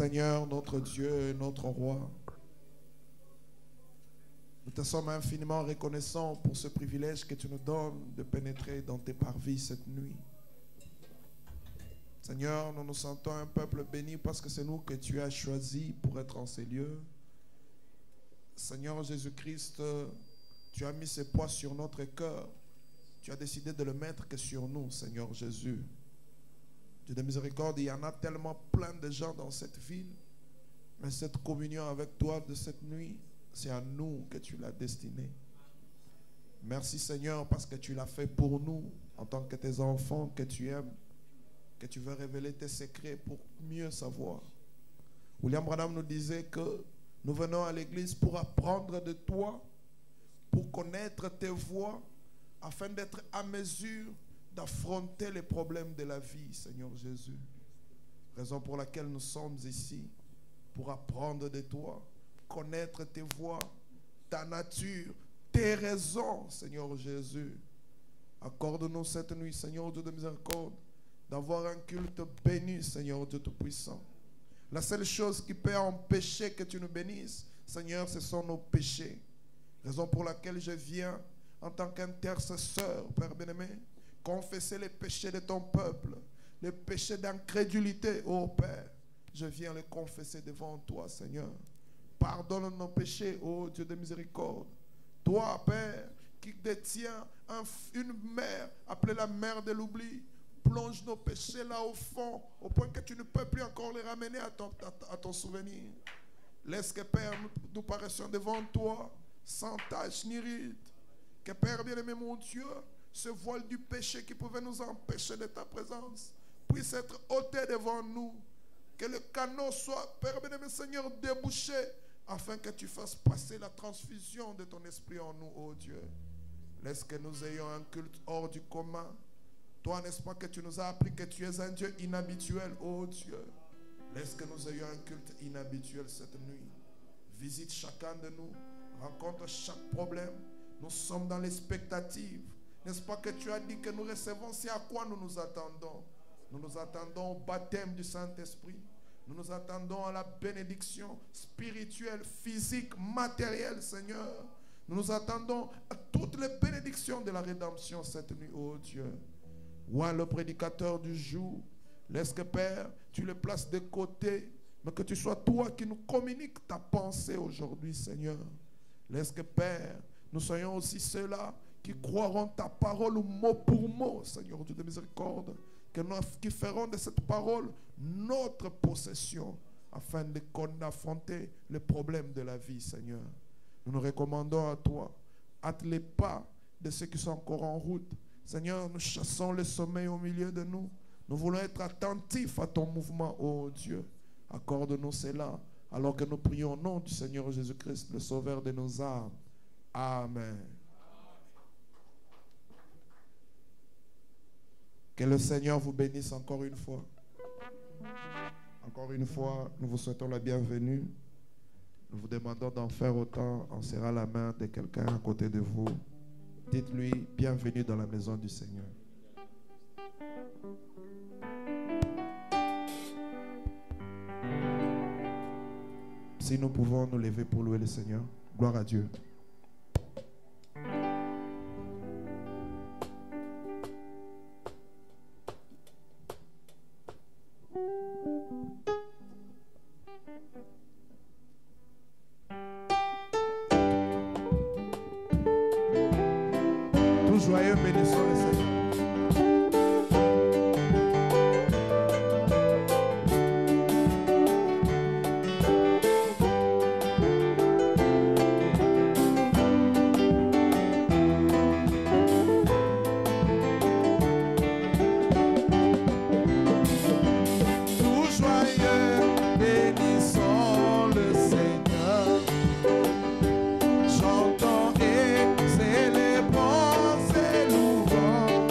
Seigneur, notre Dieu et notre Roi, nous te sommes infiniment reconnaissants pour ce privilège que tu nous donnes de pénétrer dans tes parvis cette nuit. Seigneur, nous nous sentons un peuple béni parce que c'est nous que tu as choisis pour être en ces lieux. Seigneur Jésus-Christ, tu as mis ce poids sur notre cœur. Tu as décidé de le mettre que sur nous, Seigneur Jésus. Dieu de miséricorde, il y en a tellement plein de gens dans cette ville. Mais cette communion avec toi de cette nuit, c'est à nous que tu l'as destinée. Merci Seigneur parce que tu l'as fait pour nous en tant que tes enfants que tu aimes, que tu veux révéler tes secrets pour mieux savoir. William Branham nous disait que nous venons à l'église pour apprendre de toi, pour connaître tes voies, afin d'être à mesure d'affronter les problèmes de la vie, Seigneur Jésus. Raison pour laquelle nous sommes ici, pour apprendre de toi, connaître tes voies, ta nature, tes raisons, Seigneur Jésus. Accorde-nous cette nuit, Seigneur Dieu de miséricorde, d'avoir un culte béni, Seigneur Dieu Tout-Puissant. La seule chose qui peut empêcher que tu nous bénisses, Seigneur, ce sont nos péchés. Raison pour laquelle je viens en tant qu'intercesseur, Père bien-aimé, confesser les péchés de ton peuple, les péchés d'incrédulité, ô Père. Je viens les confesser devant toi, Seigneur. Pardonne nos péchés, ô Dieu de miséricorde. Toi, Père, qui détiens une mer, appelée la mer de l'oubli, plonge nos péchés là au fond, au point que tu ne peux plus encore les ramener à ton souvenir. Laisse que, Père, nous paraissions devant toi, sans tache ni ride. Que, Père bien-aimé, mon Dieu, ce voile du péché qui pouvait nous empêcher de ta présence puisse être ôté devant nous. Que le canot soit, Père bien-aimé, Seigneur, débouché, afin que tu fasses passer la transfusion de ton esprit en nous, ô Dieu. Laisse que nous ayons un culte hors du commun. Toi, n'est-ce pas que tu nous as appris que tu es un Dieu inhabituel, ô Dieu. Laisse que nous ayons un culte inhabituel cette nuit. Visite chacun de nous, rencontre chaque problème. Nous sommes dans l'expectative. N'est-ce pas que tu as dit que nous recevons, c'est à quoi nous nous attendons? Nous nous attendons au baptême du Saint-Esprit. Nous nous attendons à la bénédiction spirituelle, physique, matérielle, Seigneur. Nous nous attendons à toutes les bénédictions de la rédemption cette nuit, ô Dieu. Ouah, le prédicateur du jour, laisse que, Père, tu le places de côté, mais que tu sois toi qui nous communiques ta pensée aujourd'hui, Seigneur. Laisse que, Père, nous soyons aussi ceux-là qui croiront ta parole mot pour mot, Seigneur Dieu de miséricorde, qui feront de cette parole notre possession, afin d'affronter les problèmes de la vie, Seigneur. Nous nous recommandons à toi. Hâte les pas de ceux qui sont encore en route. Seigneur, nous chassons le sommeil au milieu de nous. Nous voulons être attentifs à ton mouvement, ô Dieu. Accorde-nous cela, alors que nous prions au nom du Seigneur Jésus-Christ, le Sauveur de nos âmes. Amen. Que le Seigneur vous bénisse encore une fois. Encore une fois, nous vous souhaitons la bienvenue. Nous vous demandons d'en faire autant en serrant la main de quelqu'un à côté de vous. Dites-lui, bienvenue dans la maison du Seigneur. Si nous pouvons nous lever pour louer le Seigneur, gloire à Dieu. Tout joyeux, bénissons le Seigneur. Chantons et célébrons, c'est louange.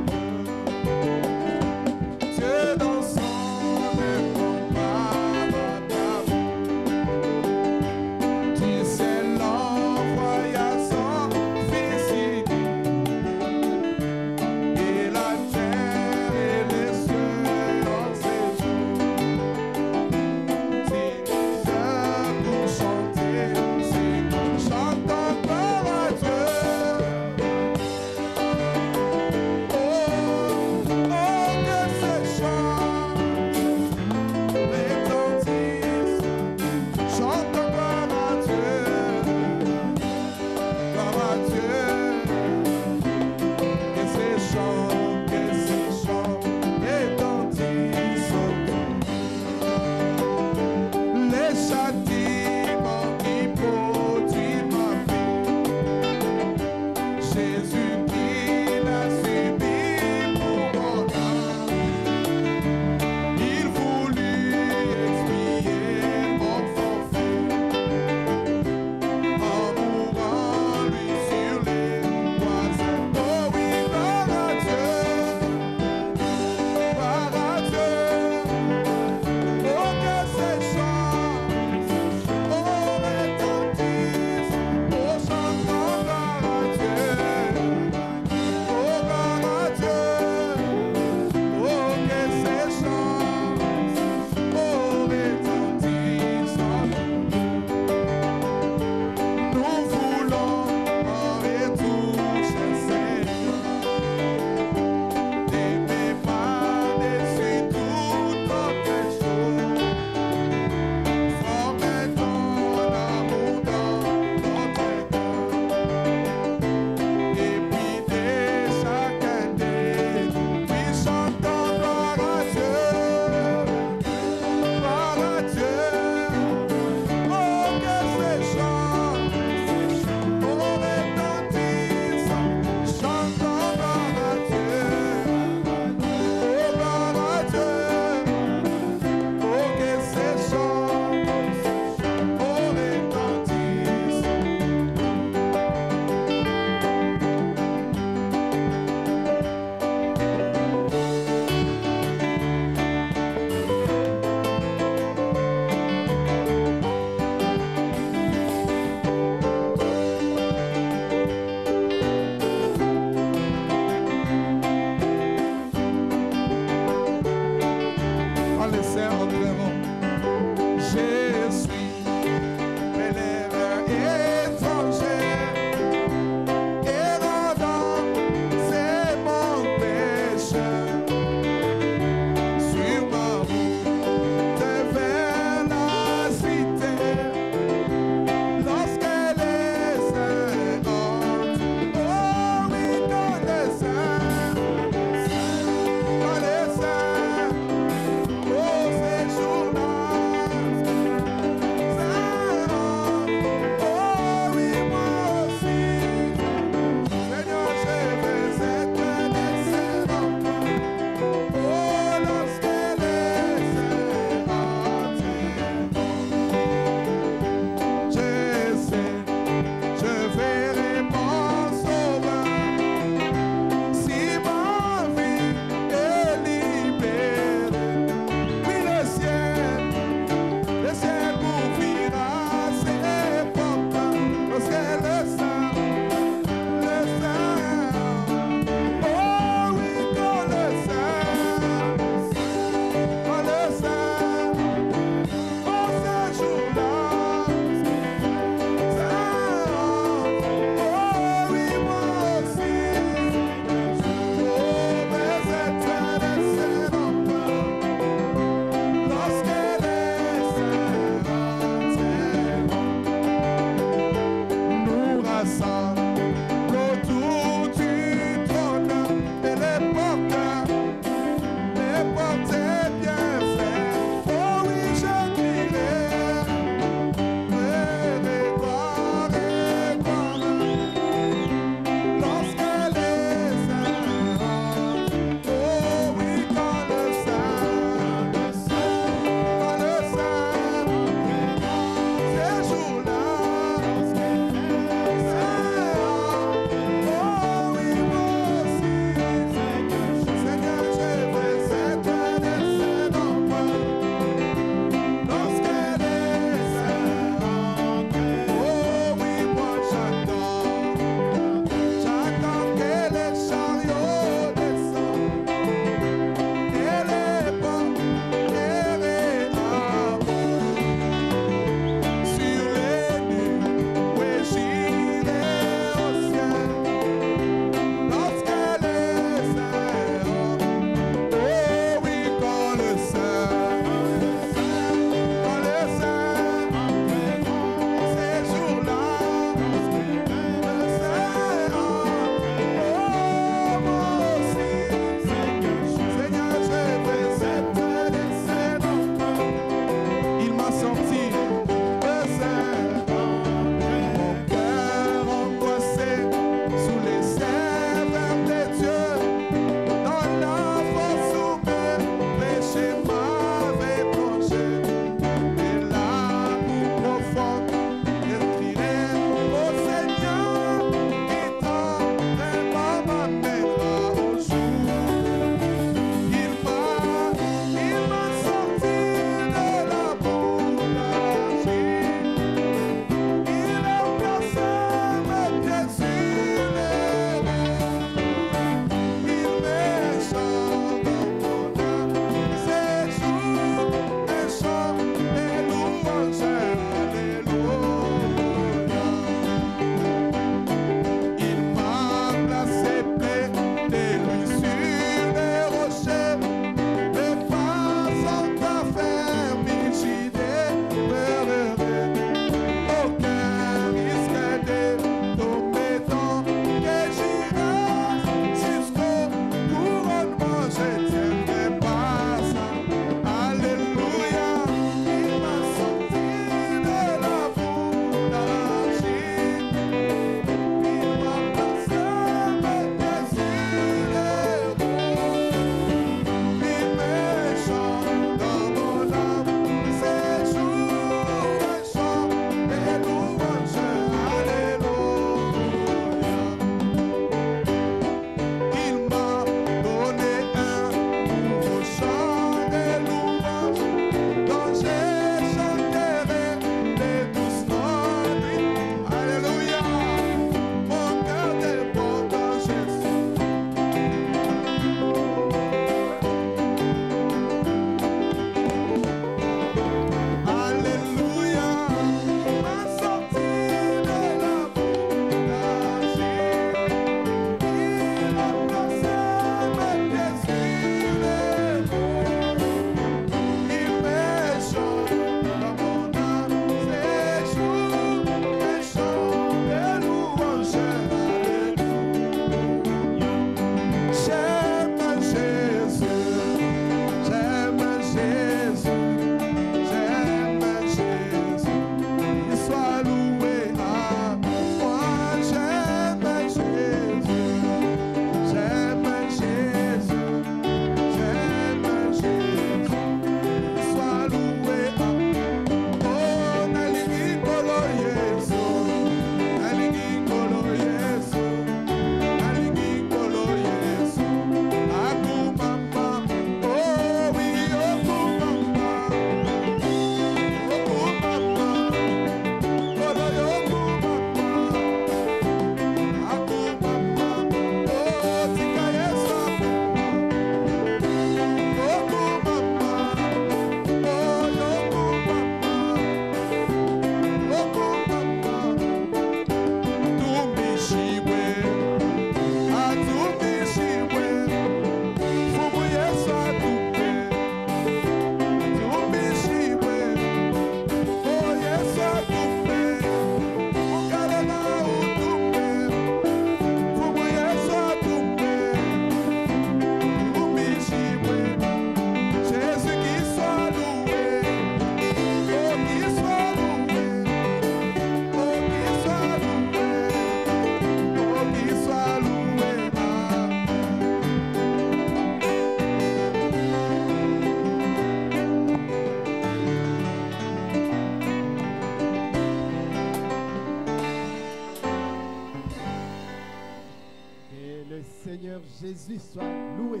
Jésus soit loué.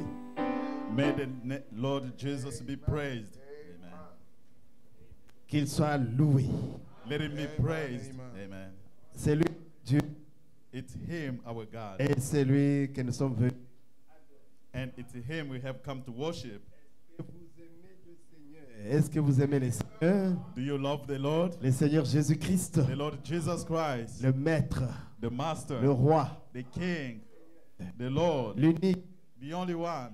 May the Lord Jesus be praised. Amen. Qu'il soit loué. Let him be praised. Amen. C'est lui, Dieu, It's him, our God. et c'est lui que nous sommes venus. And it's him we have come to worship. Est-ce que vous aimez le Seigneur? Do you love the Lord? Le Seigneur Jésus-Christ, The Lord Jesus Christ, le Maître, the Master, le Roi, the King, the Lord, l'unique, the only one,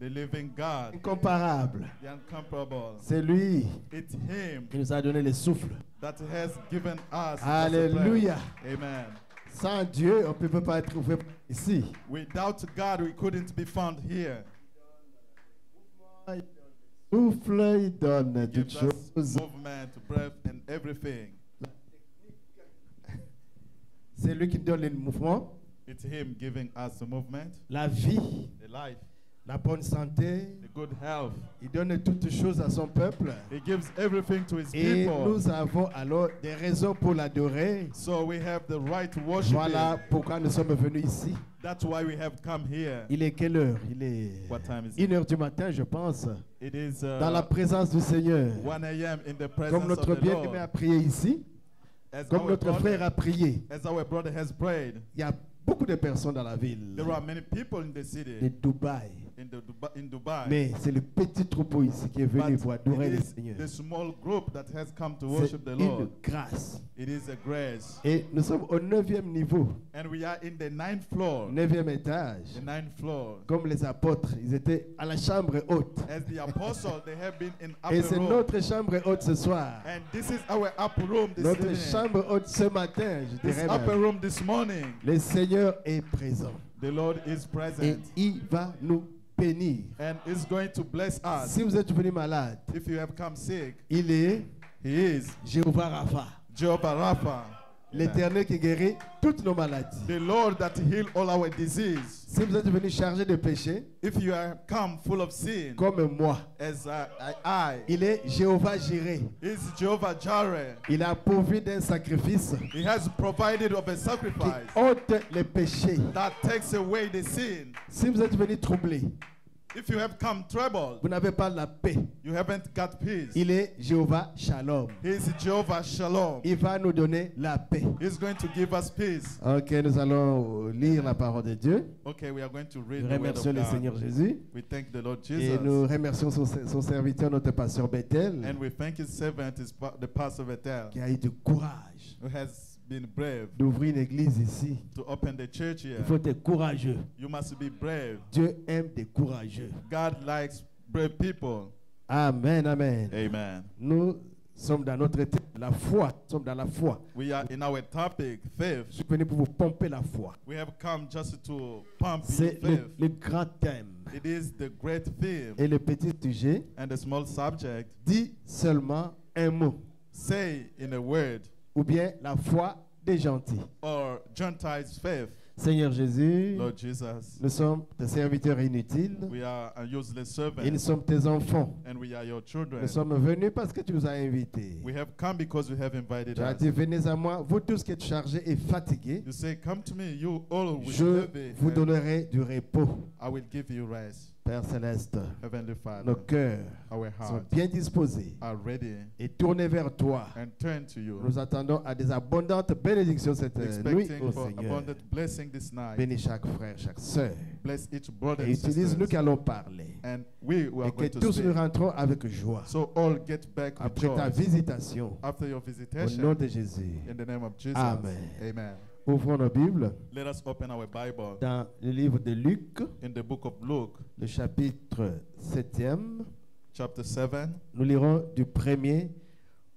the living God, incomparable. the incomparable. C'est lui It's him qui nous a donné le souffle. that has given us the Alléluia. breath. Amen. Sans Dieu, on ne peut pas être trouvé ici. Without God, we couldn't be found here. Souffle, il donne He toutes gives us choses. movement, breath, and everything. C'est lui qui donne le mouvement, It's him giving us the movement, la vie, the life, la bonne santé. the good health. Il donne toutes choses à son peuple. He gives everything to his Et people. nous avons alors des raisons pour l'adorer. So we have the right to worship Voilà him. pourquoi nous sommes venus ici. That's why we have come here. Il est quelle heure? Il est What time is it? 1h du matin, je pense. It is Dans la présence du Seigneur. 1 a.m. in the Comme presence notre of the bien-aimé a Lord. prié ici, As comme our notre frère brother, a prié. as our brother has prayed, Il y a beaucoup de personnes dans la ville there are many people in the de city, Dubaï. in Dubai. Mais c'est le petit troupeau ici qui est venu But pour adorer it le is Seigneur. the small group that has come to C'est worship the une Lord. grâce. It is a grace. Et nous sommes au 9e niveau, And we are in the 9th floor. 9e étage. The 9th floor. Comme les apôtres, ils étaient à la chambre haute. As the apostles, they have been in Et upper c'est room. notre chambre haute ce soir. And this is our upper room this Notre evening. chambre haute ce matin, je This dirais upper même. room this morning. Le Seigneur est présent. The Lord is Et present. il va nous bénir. And is going to bless us. Si vous êtes venu malade, If you have come sick, il est He is Jéhovah Rapha, Jehovah Rapha, l'Éternel qui guérit toutes nos maladies. the Lord that heal all our disease. Si vous êtes venu chargé de péché, If you are come full of sin, comme moi, as I, il est Jéhovah Jireh. is Jehovah Jireh. Il a pourvu d'un sacrifice He has provided of a qui sacrifice ôte les péchés. that takes away the sin. Si vous êtes venu troublé, If you have come troubled, vous n'avez pas la paix. you haven't got peace. Il est Jéhovah Shalom. He is Jehovah Shalom. Il va nous donner la paix. He's going to give us peace. Ok, nous allons lire la parole de Dieu. Okay, we are going to Nous read the word remercions of le Seigneur God. Jésus. We thank the Lord Et Jesus. nous remercions son serviteur, notre pasteur Bethel, And we thank his servant, the pastor Bethel, qui a eu du courage who has been brave d'ouvrir une église ici. to open the church here. Il faut être courageux. You must be brave. Dieu aime des courageux. God likes brave people. Amen, amen. Amen. Nous sommes dans notre thème, la foi. Nous sommes dans la foi. We are in our topic, faith. Je suis venu pour vous pomper la foi. We have come just to pump your C'est faith. le grand thème. It is the great theme. Et le petit sujet And the small subject, dit seulement un mot. say in a word, Ou bien la foi des gentils. or Gentiles' faith. Seigneur Jésus, Lord Jesus, nous sommes tes serviteurs inutiles. we are a useless Et nous servant, sommes tes enfants. and we are your children. Nous sommes venus parce que tu nous as invités. We have come because you have invited Tu as us. dit, venez à moi, vous tous qui êtes chargés et fatigués, You say, come to me, you all with je heavy, vous and donnerai du repos. I will give you rest. Père Céleste, Heavenly Father, nos cœurs our sont hearts bien disposés are ready et tournés vers toi. and turn to you, Nous attendons à des abondantes bénédictions cette nuit, expecting ô for Seigneur. abundant blessing this night. Bénis chaque frère, chaque sœur. Bless each brother Et and utilise-nous qui sister, allons parler. and we are Et que going to tous nous speak. rentrons avec joie. So all get back with Après ta joy visitation, after your au nom visitation. de Jésus. In the name of Jesus. Amen. Amen. Ouvrons nos Bibles Let us open our Bible dans le livre de Luc, in the book of Luke, le chapitre 7e. chapter 7. Nous lirons du 1er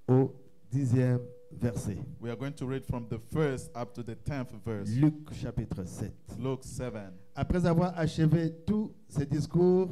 au 10e verset. We are going to read from the 1st up to the 10th verse. Luc chapitre 7. Luke 7. Après avoir achevé tous ses discours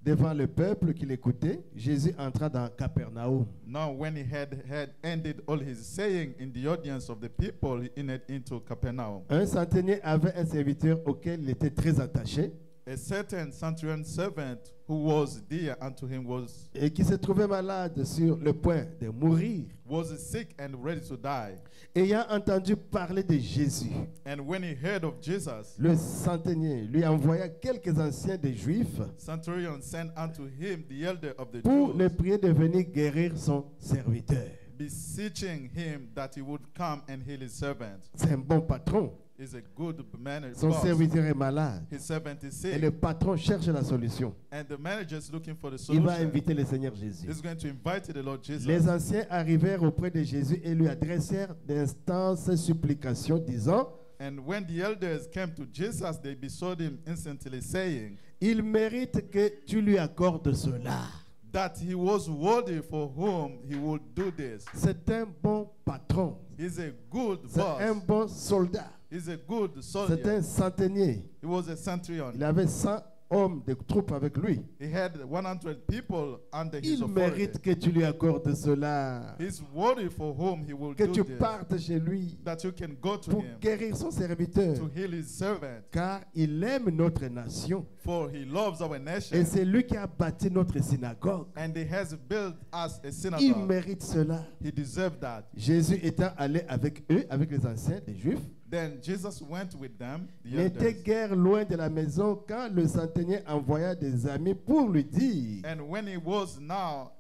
devant le peuple qui l'écoutait, Jésus entra dans Capernaum. Now, when he had ended all his saying in the audience of the people, he entered into Capernaum. Un centenier avait un serviteur auquel il était très attaché. a certain centurion servant who was dear unto him et qui se trouvait malade sur le point de mourir, was sick and ready to die. ayant entendu parler de Jésus, And when he heard of Jesus, le centenier lui envoya quelques anciens des Juifs centurion sent unto him the elder of the pour le Jews, prier de venir guérir son serviteur. beseeching him that he would come and heal his servant. C'est un bon patron. He's a good manager. Son serviteur est malade. His servant is Et sick. le patron cherche la solution. And the manager is looking for the Il va solution. inviter le Seigneur Jésus. He's going to invite the Lord Jesus. Les anciens arrivèrent auprès de Jésus et lui adressèrent d'instances supplications, disant, And when the elders came to Jesus, they besought him instantly, saying il mérite que tu lui accordes cela. that he was worthy for whom he would do this. C'est un bon patron. He's a good C'est un boss. bon soldat. He's a good C'est un soldier. centenier. He was a centurion. Il avait 100 hommes de troupes avec lui. He had 100 people under his Il authority. mérite que tu lui accordes cela. He's worthy for whom he will Que do tu this. partes chez lui That you can go to pour him guérir son serviteur. to heal his servant. Car il aime notre nation. For he loves our Et nation. c'est lui qui a bâti notre synagogue. And he has built us a Il synagogue. mérite cela. He deserved that. Jésus étant allé avec eux, avec les anciens, les Juifs, Then Jesus went with them, the n'était elders. guère loin de la maison quand le centenier envoya des amis pour lui dire, And when he was now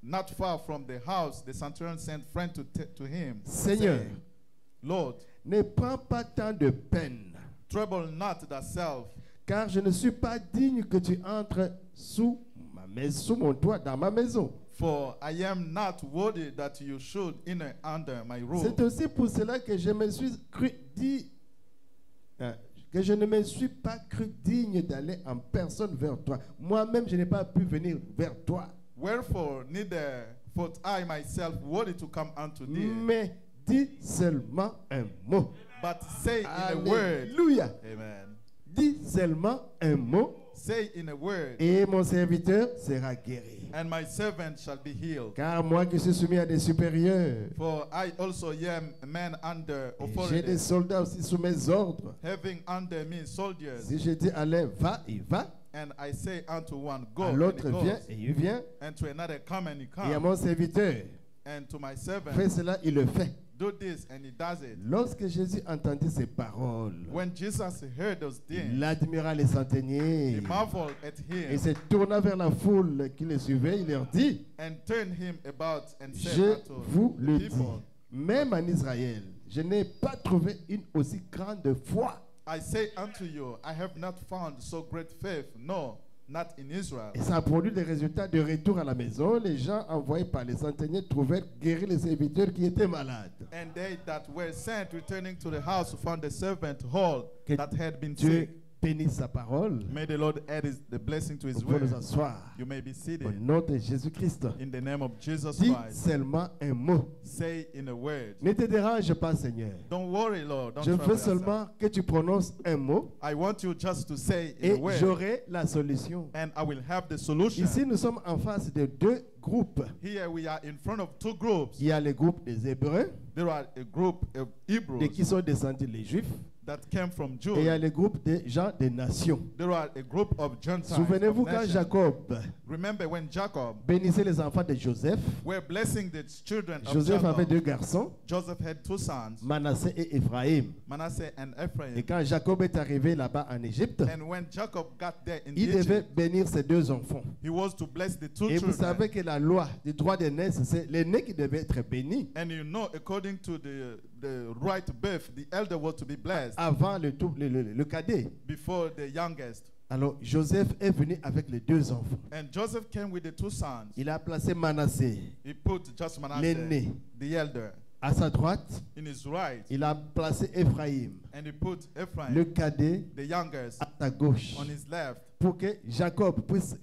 not far from the house, the centurion sent friend to him, Seigneur, saying, Lord, ne prends pas tant de peine, trouble not thyself, car je ne suis pas digne que tu entres sous sous mon toit, dans ma maison. for I am not worthy that you should enter under my roof. C'est aussi pour cela que je me suis cru dit que je ne me suis pas cru digne d'aller en personne vers toi. Moi-même, je n'ai pas pu venir vers toi. Wherefore, neither thought I myself worthy to come unto thee, Mais dis seulement un mot. but say in a word. Alléluia. Amen. Dis seulement un mot Say in a word, et mon serviteur sera guéri. and my servant shall be healed. Car moi qui suis soumis à des supérieurs, For I also am a man under et j'ai authority, des soldats aussi sous mes ordres. having under me soldiers. Si je dis à l'un, va, il va. And I say unto one, go, À and l'autre, he goes. viens, et il vient. And to another, come, and he Et à comes. mon serviteur, And to my servant, fais cela, il le fait. do this, and he does it. Lorsque Jésus entendit ces paroles, When Jesus heard those things, il admira les centeniers. he marveled at Et him, se tourna vers la foule qui le suivait. Il leur dit, and turned him about, and said je unto vous the le dis, people, même en Israël, je n'ai pas trouvé une aussi grande foi. I say unto you, I have not found so great faith, no, not in Israel. Et ça a produit des résultats de retour à la maison. Les gens envoyés par les centeniers trouvèrent guérir les serviteurs qui étaient malades. And they that were sent, returning to the house, found the servant whole Que that had been Dieu sick. bénisse sa parole. May the Lord add the blessing to his Vous pouvez word. nous asseoir. You may be Au seated. nom de Jésus-Christ. In the name of Jesus Dis Christ, seulement un mot. say in a word. Ne te dérange pas, Seigneur. Don't worry, Lord. Don't Je trouble veux yourself. seulement que tu prononces un mot I want you just to say in et a word, j'aurai la solution. and I will have the solution. Ici, nous sommes en face de deux groupes. Here we are in front of two groups. Il y a le groupe des Hébreux, There are a group of Hebrews de qui sont descendus les Juifs, that came from et il y a Judah. le groupe des gens des nations. There are a group of Gentiles. Souvenez-vous of quand nations. Jacob Remember when Jacob bénissait les enfants de Joseph. were blessing the children of Joseph avait Jacob. deux garçons, Joseph had two sons, Manassé et Ephraim. Manasseh and Et Ephraim. quand Jacob est arrivé là-bas en Égypte, And when Jacob got there in il devait Egypt, bénir ses deux enfants. he was to bless the two Et vous children. savez que la loi du droit de naissance, c'est l'aîné qui devait être béni And you know, according to the right birth, the elder was to be blessed avant le cadet. before the youngest. Alors Joseph est venu avec les deux enfants. And Joseph came with the two sons. Il a placé Manassé, He put just Manasseh, l'aîné, the elder, à sa droite. in his right, Il a placé Ephraim, and he put Ephraim, le cadet, the youngest, à sa gauche, on his left, pour que Jacob puisse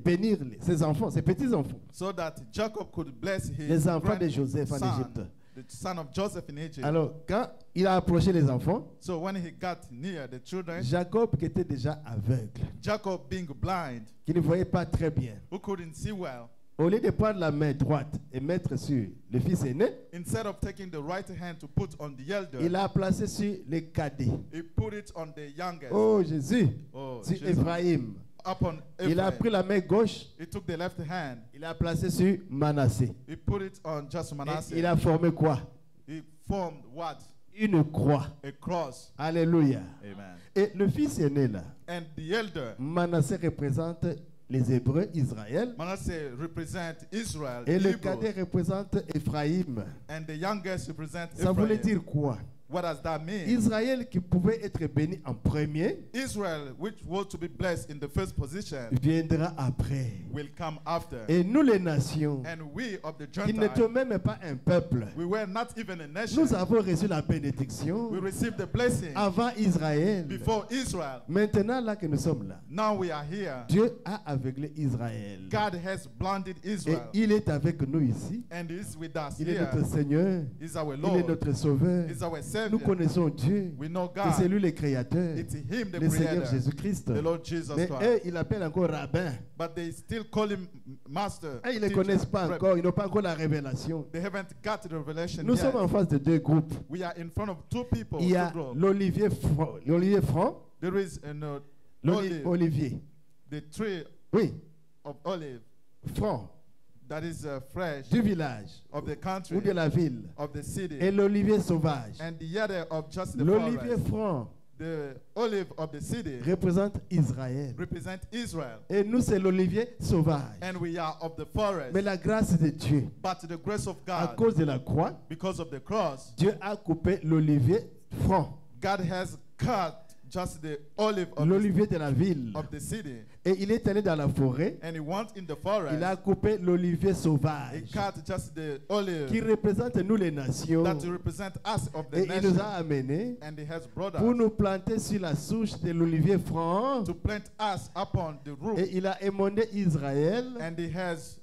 bénir ses enfants, ses petits-enfants, so that Jacob could bless his les enfants de Joseph en grandson, Égypte. the son of Joseph in Egypt. Alors, quand il a approché les enfants, So when he got near the children, Jacob, qui était déjà aveugle, Jacob being blind, qui ne voyait pas très bien, who couldn't see well, au lieu de prendre la main droite et mettre sur le fils aîné, instead of taking the right hand to put on the elder, il a placé sur les cadets. he put it on the youngest. Oh Jésus, Oh, sur Jesus. Ephraim. Upon Il a Ephraim. pris la main gauche, He took the left hand. il a placé sur Manassé. He put it on just Et Manasseh. il a formé quoi? He formed what? Une croix. A cross. Alléluia. Amen. Et le fils aîné là, And the elder, Manassé représente les Hébreux, Israël. Manasseh, represent Israel. Et the le Hebrews. cadet représente Ephraim. And the youngest represent Ça voulait Ephraim. dire quoi? What does that mean? Israël qui pouvait être béni en premier Israel, which was to be blessed in the first position, viendra après. will come after. Et nous les nations, And we of the qui n'étions Gentiles, même pas un peuple, we were not even a nation. nous avons reçu la bénédiction We received the blessing avant Israël. before Israel. Maintenant là que nous sommes là, Now we are here. Dieu a aveuglé Israël. God has blinded Et Israel. il est avec nous ici. And he is with us Il est here. notre Seigneur. He's our Il est Lord. notre Sauveur. He's our Nous Savior. connaissons Dieu. We know Et c'est God. lui le Créateur. It's him, the Le Seigneur Creator, Jésus-Christ. the Lord Jesus Mais Christ. eux, ils l'appellent encore rabbin. But they still call him master. Et ils ne le teacher, connaissent pas rabbi. encore. Ils n'ont pas encore la révélation. They haven't got the revelation Nous yet. sommes en face de deux groupes. We are in front of two people. Il y a two groups. l'olivier franc, There is an Olivier. the tree Oui, of olive franc, that is fresh du village of the country, ou de la ville. of the city, Et l'olivier sauvage. and the other of just the L'olivier forest. franc The olive of the city représente Israël. represent Israel, Et nous, c'est l'olivier sauvage. and we are of the forest. Mais la grâce de Dieu, But the grace of à God, cause de la croix, because of the cross, Dieu a coupé l'olivier franc, God has cut just the olive l'olivier de la ville. of the city, Et il est allé dans la forêt, and he went in the il a forest. coupé l'olivier He sauvage, cut just the qui olive représente nous les nations. that represent us of the Et il nous nation, a amenés and he has brought pour us nous planter sur la souche de l'olivier franc. to plant us upon the roof, Et il a émondé Israël. and he has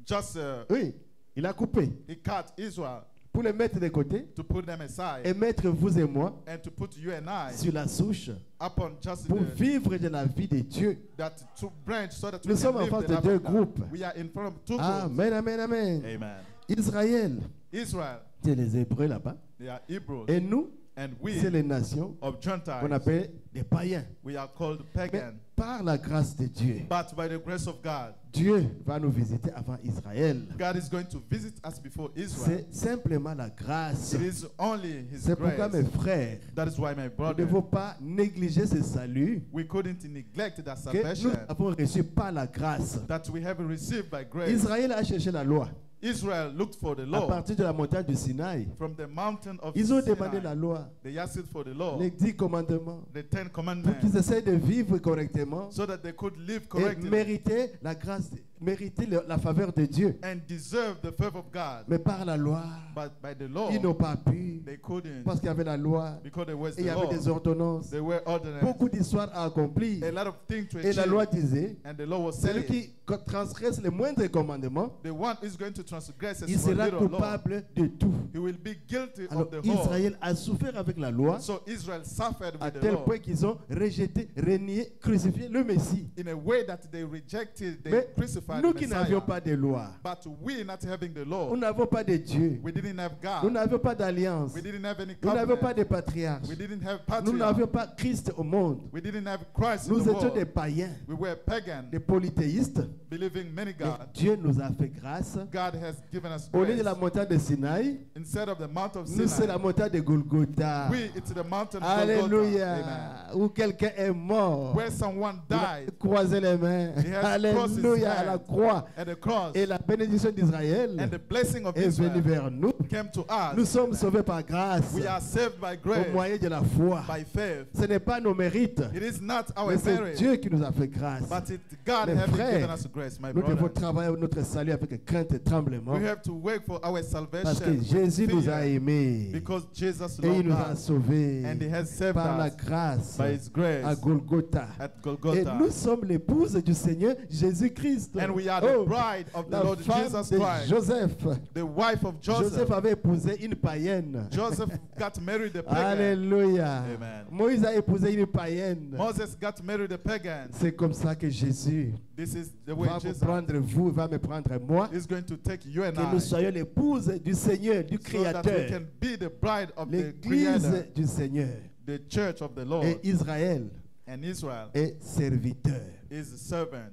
just Oui, il a coupé he cut Israel pour les mettre de côté to put them aside et mettre vous et moi and to put you and I sur la souche upon just pour the, vivre de la vie de Dieu. that to branch so that Nous we sommes can en live face the de life deux of God. groupes. We are in front of two groups. Amen, amen, amen. Amen. Israël, Israel, c'est les Hébreux là-bas. they are Hebrews, Et nous, and we c'est les nations of qu'on Gentiles, appelle des païens. we are called Mais pagan. par la grâce de Dieu, But by the grace of God, Dieu va nous visiter avant Israël. God is going to visit us before Israel. C'est simplement la grâce. It is only His C'est pourquoi, mes grace. frères, That is why, my nous ne brother, devons pas négliger ce salut we couldn't neglect that que nous salvation avons reçu par la grâce. that we have received by grace. Israël a cherché la loi Israel looked for the à law partir de la montagne du Sinaï. from the mountain of Ils ont demandé Sinai. la loi, They asked for the law, les 10 commandements, the 10 pour commandments, qu'ils essayent de vivre correctement so that they could live et correctly mériter la grâce, mériter la faveur de Dieu. and deserve the favor of God. Mais par la loi, But by the law, ils n'ont pas pu they couldn't, parce qu'il y avait la loi because there was et il y the avait law. des ordonnances. There were ordinances, Beaucoup d'histoires à accomplir. a lot of things to Et la achieve. loi disait, And the law was celui saying, qui transgresse les moindres commandements, the one who is going to transgress a il sera little law, coupable de tout. he will be guilty Alors of the whole. Israël a souffert avec la loi So Israel suffered à with the tel law point qu'ils ont rejeté, renié, crucifié le Messie. in a way that they rejected, they Mais crucified nous the qui Messiah. n'avions pas de loi, But we not having the nous law, n'avons pas de Dieu, we didn't have nous God, n'avions pas d'alliance, we didn't have any nous n'avions pas covenant, de patriarche, we didn't have nous n'avions patriarch, pas Christ au monde. we didn't have Christ in Nous the étions des world. païens, We were pagan, des polythéistes. believing many Et gods. Dieu nous a fait grâce. God has given us Au lieu grace. de la montagne de Sinaï, Instead of the Mount of nous c'est Sinai, la montagne de Golgotha. we, it's the mountain of Golgotha. Alléluia. Amen. Où quelqu'un est mort. Where someone Il a died croisé les mains. He has crossed his Alléluia. À la hands. croix. at the cross, Et la bénédiction d'Israël and the blessing of est venue Israel vers nous. came to us. Nous sommes sauvés par grâce. We are saved by Au grace, moyen de la foi. by faith. Ce n'est pas nos mérites. It is not our Mais c'est merit, Dieu qui nous a fait grâce. but it's God Mes having frères, given us grace, my Nous devons brother. travailler notre salut avec crainte et tremblement. We have to work for our Parce salvation que Jésus nous a fear, aimés. because Jesus Et il loved nous a us sauvés and He has saved par la us grâce by His grace à Golgotha. at Et Golgotha. nous sommes l'épouse du Seigneur Jésus-Christ. And we are the Oh, bride of the la Lord femme Jesus de Christ. Joseph. The wife of Joseph Joseph. avait épousé une païenne. Joseph got married a pagan. Alléluia. Amen. Moïse a épousé une païenne. Moses got married a pagan. C'est comme ça que Jésus This is the way va vous Jesus prendre vous, va me prendre moi. is going to take you and Que nous I, soyons l'épouse du Seigneur, du so that we Créateur. can be the bride of the L'église Creator, du Seigneur. the church of the Lord. Et Israël And Israel est serviteur. is the servant.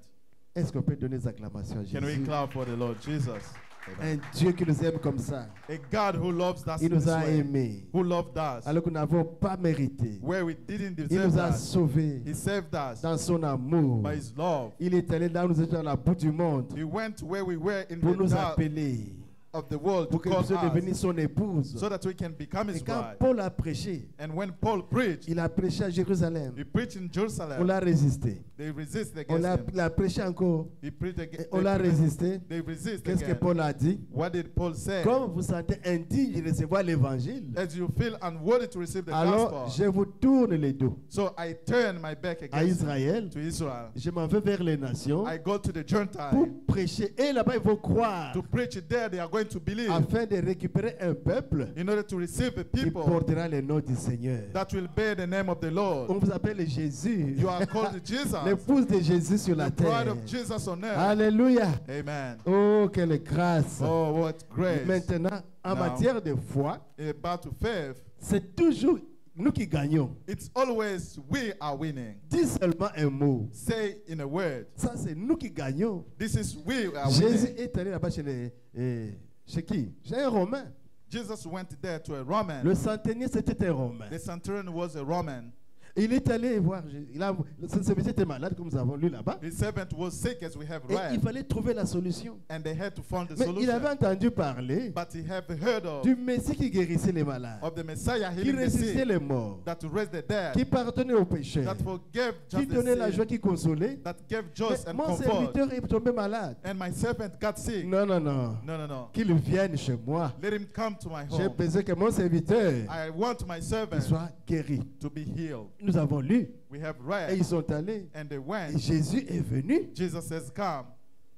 Est-ce qu'on peut donner des acclamations à Can we Jésus? clap for the Lord Jesus? Un Dieu qui nous aime comme ça. A God who loves us Il this nous a way, aimés. who loved us, Alors que nous n'avons pas mérité. where we didn't Il deserve nous a that. sauvés He saved us dans son amour. by His love. Il est allé là où nous étions à la bout du monde He went where we were in pour the nous dark appeler, of the world to pour que nous call puissions devenir us, son épouse. so that we can become Et His quand bride. Paul a prêché, And when Paul preached, il a prêché à Jérusalem. he preached in On Jerusalem. l'a résisté. They resist On against him. il a prêché encore. He preached Et against. on l'a résisté. They resist Qu'est-ce que again. Paul a dit? What did Paul say? Comme vous sentez indigne de recevoir l'évangile, As you feel unworthy to receive the alors gospel, je vous tourne les dos. so I turn my back À against Israël, to Israel. je m'en vais vers les nations I go to the Gentiles pour prêcher. Et là-bas, ils vont croire to preach it there. They are going to believe afin de récupérer un peuple in order to receive a qui people portera le nom du Seigneur. that will bear the name of the Lord. On vous appelle Jésus, You are called Jesus, l'épouse de Jésus sur la the bride terre. of Jesus on earth. Alléluia. Amen. Oh, quelle grâce. Oh, what grace. Maintenant, en Now. matière de foi, About to faith, c'est toujours nous qui gagnons. it's always we are winning. Dis seulement un mot. Say in a word, Ça, c'est nous qui gagnons. this is we are Jésus winning. est allé là-bas chez qui? Chez un Romain. Jesus went there to a Roman. Le centenier, c'était un Romain. The centurion was a Roman. Il est allé voir. Son serviteur était malade, comme nous avons lu là-bas. His servant was sick, as we have Et il read, fallait trouver la solution. and they had to find the Mais il avait solution. entendu parler But he had heard du Messie qui guérissait les malades, of the Messiah qui healing the ressuscitait sick, les morts, that raised the dead, qui pardonnait aux pécheurs, that forgave qui just donnait la the joie, sin, qui consolait. that gave joy Mais and mon comfort. serviteur est tombé malade. And my servant got sick. Non, non, non. No, no, no. Qu'il vienne chez moi. Let him come to my J'ai home. besoin que mon serviteur I want my servant soit guéri. to be healed. Nous avons lu We have et read, ils sont allés. and they Et went. Jésus est venu Jesus says, come,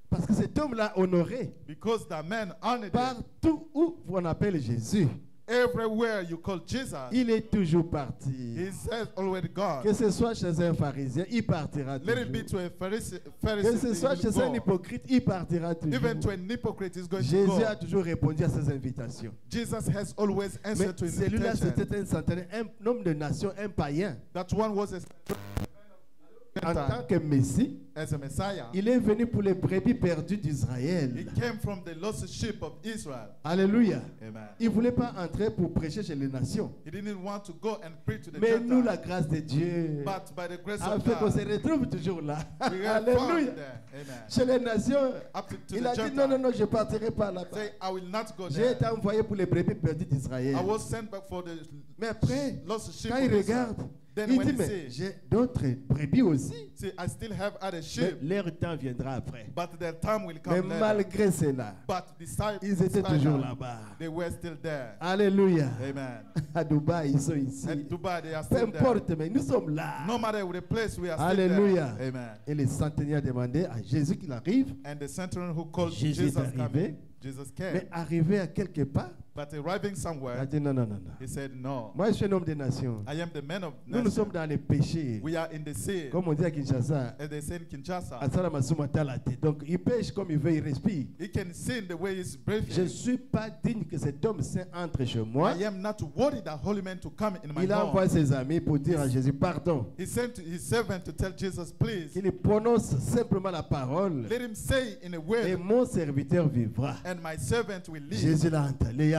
parce que cet homme l'a honoré. because the man honored him. Partout où on appelle Jésus, Everywhere you call Jesus, il est toujours parti. he says already gone. Que ce soit chez un pharisien, il partira Let it be toujours. to a Pharisee, Que ce soit he chez will un go. hypocrite, il partira toujours. Even to an hypocrite is going to Jésus a go. toujours répondu à ses invitations. Jesus has always Mais answered to his celui-là, invitation. c'était un centenaire, un homme de nation, un païen. That one was En tant que Messie, as a Messiah. il est venu pour les brebis perdues He d'Israël. came from the lost sheep of Israel. Alléluia. Amen. Il ne voulait pas entrer pour prêcher chez les nations. He didn't want to go and preach to the Mais nous, la Gentiles. grâce de Dieu But by the grace a of fait qu'on se God, retrouve toujours là. we have found Alléluia. there. Amen. Chez les nations, Up to il the a dit non, non, Gentiles. non, je ne partirai pas là-bas. Say, I will not go J'ai there. été envoyé pour les brebis perdues d'Israël. I was sent back for the Mais après, lost sheep quand of il Israel. regarde, Then il when dit, he mais sees, j'ai d'autres brebis aussi. see, I still have other Mais sheep, leur temps viendra après. but their time will Mais come later. malgré cela, But despite ils étaient despite toujours that, là-bas. they were still there. Alléluia. Amen. À Dubaï, ils sont ici. At Dubai, they are Peu still there. importe, mais nous sommes là. No matter the place, we are still Alléluia. there. Amen. Et les centeniers demandaient à Jésus qu'il arrive. And the centurion who called Jésus Jesus est arrivé. coming, Jesus came. Mais arrivé à quelque part, But arriving il a somewhere, dit non, non, non, non. he said, no, Moi, je suis un homme des nations. I am the man of Nous, nous nation. sommes dans les péchés. We are in the sea. Comme on dit à Kinshasa, As they say in Kinshasa, Asala Masuma Talate. Donc, il pêche comme il veut, il respire. he can sin the way he's breathing. Je ne suis pas digne que cet homme saint entre chez moi. I am not worthy that holy man to come in my Il a home. envoyé ses amis pour dire à Jésus pardon. He sent his servant to tell Jesus, please, Qu'il prononce simplement la parole let him say in a et word, mon serviteur vivra. and my servant will live. Jésus l'a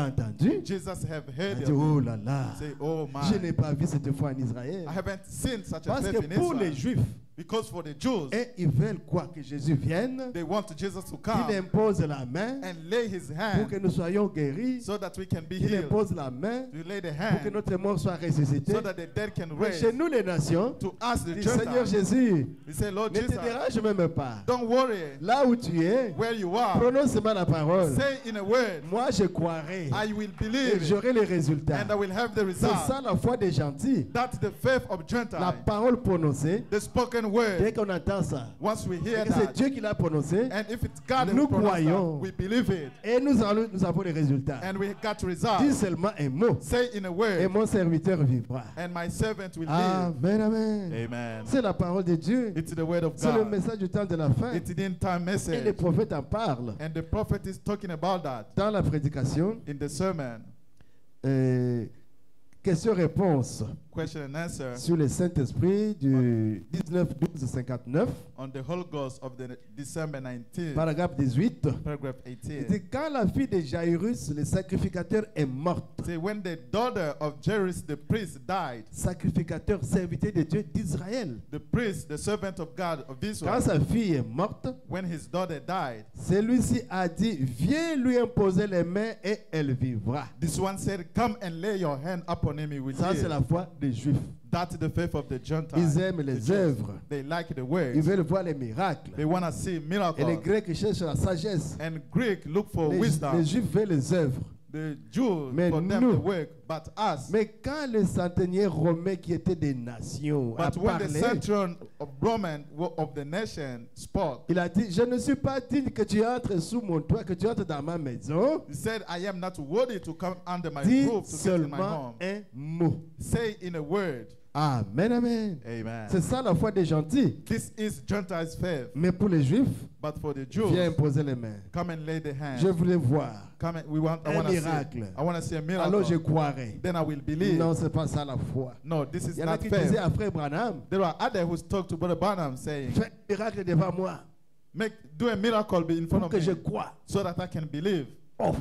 entendu. Jesus have Il heard a it. dit oh là là, Say, oh je my, n'ai pas vu cette foi en Israël. I haven't seen such a Parce faith que in pour les Israel. Juifs, Because for the Jews, et ils veulent quoi? Que Jésus vienne, they want Jesus to qu'il come impose la main and lay his pour hand que nous soyons guéris, so that we can be qu'il healed. impose la main To lay the pour que hand notre mort soit ressuscité. so that the dead can Mais raise. chez nous les nations, To ask the dis Seigneur Gentiles, Jésus, he said, Lord ne te Jesus, dérange même pas. don't worry Là où tu es, where you are. prononce seulement la parole. Say in a word, Moi je croirai I will et believe j'aurai les résultats. and I will have the C'est result. ça la foi des gentils. That's the faith of La Gentiles. parole prononcée The spoken spoken word, dès qu'on entend ça, once we et hear que c'est that, Dieu qui l'a prononcé, and if it's God nous who pronounced croyons. that, we believe it, et nous avons les résultats. and we got Dis results. seulement un mot, Say in a et word, mon serviteur vivra. and my servant will live. Amen, amen. Amen. C'est la parole de Dieu. It's the word of C'est le God. message du temps de la fin. It's the end time Et les message. prophètes en parlent. And the prophet is talking about that Dans la prédication, in the sermon. question-réponse Question and answer sur le Saint-Esprit du 19-12-59, on the Holy Ghost of the December 19th, paragraphe 18. paragraph Il 18. dit, quand la fille de Jairus, le sacrificateur, est morte, Say, when the daughter of Jairus the priest died, sacrificateur, serviteur de Dieu d'Israël, the priest, the servant of God of quand Israel, sa fille est morte, when his daughter died, celui-ci a dit, viens lui imposer les mains et elle vivra. this one said, come and lay your hand upon him, he will Ça, c'est live. la foi des Juifs. That's the faith of the Gentiles. Ils aiment The les Jews. œuvres. They like the Ils words. veulent voir les miracles. They want to see Et les miracles. Grecs cherchent la sagesse. And Greek look for Les wisdom. Juifs veulent les œuvres. The Jews, Mais for them nous- the work, but us. Mais quand les centeniers romains qui étaient des nations a But when the parlé, centurion of Roman of the nation spoke, il a dit, je ne suis pas digne que tu entres sous mon toit, que tu entres dans ma maison. he said, I am not worthy to come under my Dis roof to get in my seulement home. un mot. Say in a word, Amen, amen. amen. C'est ça la foi des gentils. This is Gentiles' faith. Mais pour les juifs, But for the viens Jews, imposer les mains. come and lay the hand. Je voulais voir. Come and, I Un want to see. miracle. I want to see a miracle. Alors je croirai. Then I will believe. Non, c'est pas ça la foi. No, this is Il y en a not qui disaient faith. à Frère Branham, There are others who talk to Brother Barnum saying, fais un miracle devant moi do a miracle in front pour of que je me croie. so that I can believe. Oh.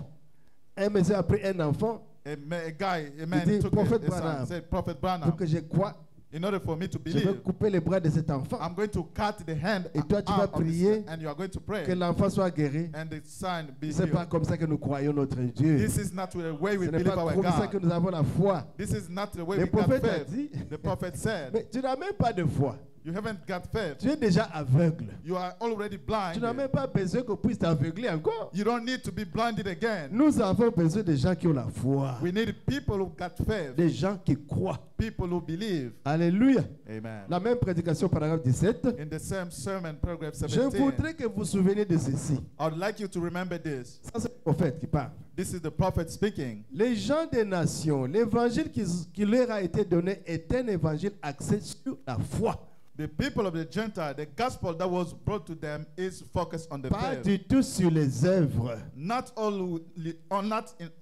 Un monsieur a pris un enfant A man dit, took Prophet a son, Branham. said, Prophet pour Branham, que je croie. in order for me to Je vais believe, couper les bras de cet enfant. I'm going to cut the hand Et toi, tu vas out of this, prier and you are going to pray, Que l'enfant soit guéri. and the son be C'est pas healed. comme ça que nous croyons notre Dieu. This is not the way we Ce n'est believe pas our comme ça que God. nous avons la foi. This is not the way Le we got prophète a faith. dit, The prophet said, mais tu n'as même pas de foi. you haven't got faith. Tu es déjà aveugle. You are already Tu n'as blind. même pas besoin qu'on puisse t'aveugler encore. You don't need to be blinded again. Nous avons besoin de gens qui ont la foi. We need people who got faith, Des gens qui croient. people who believe. Alléluia. Amen. La même prédication, paragraphe 17. In the same sermon, paragraph Je 17, voudrais que vous vous souveniez de ceci. I would like you to remember this. Ça, c'est le prophète qui parle. This is the prophet speaking. Les gens des nations, l'évangile qui leur a été donné est un évangile axé sur la foi. The people of the Gentile, the gospel that was brought to them is focused on the Pas faith. du tout sur les œuvres. Not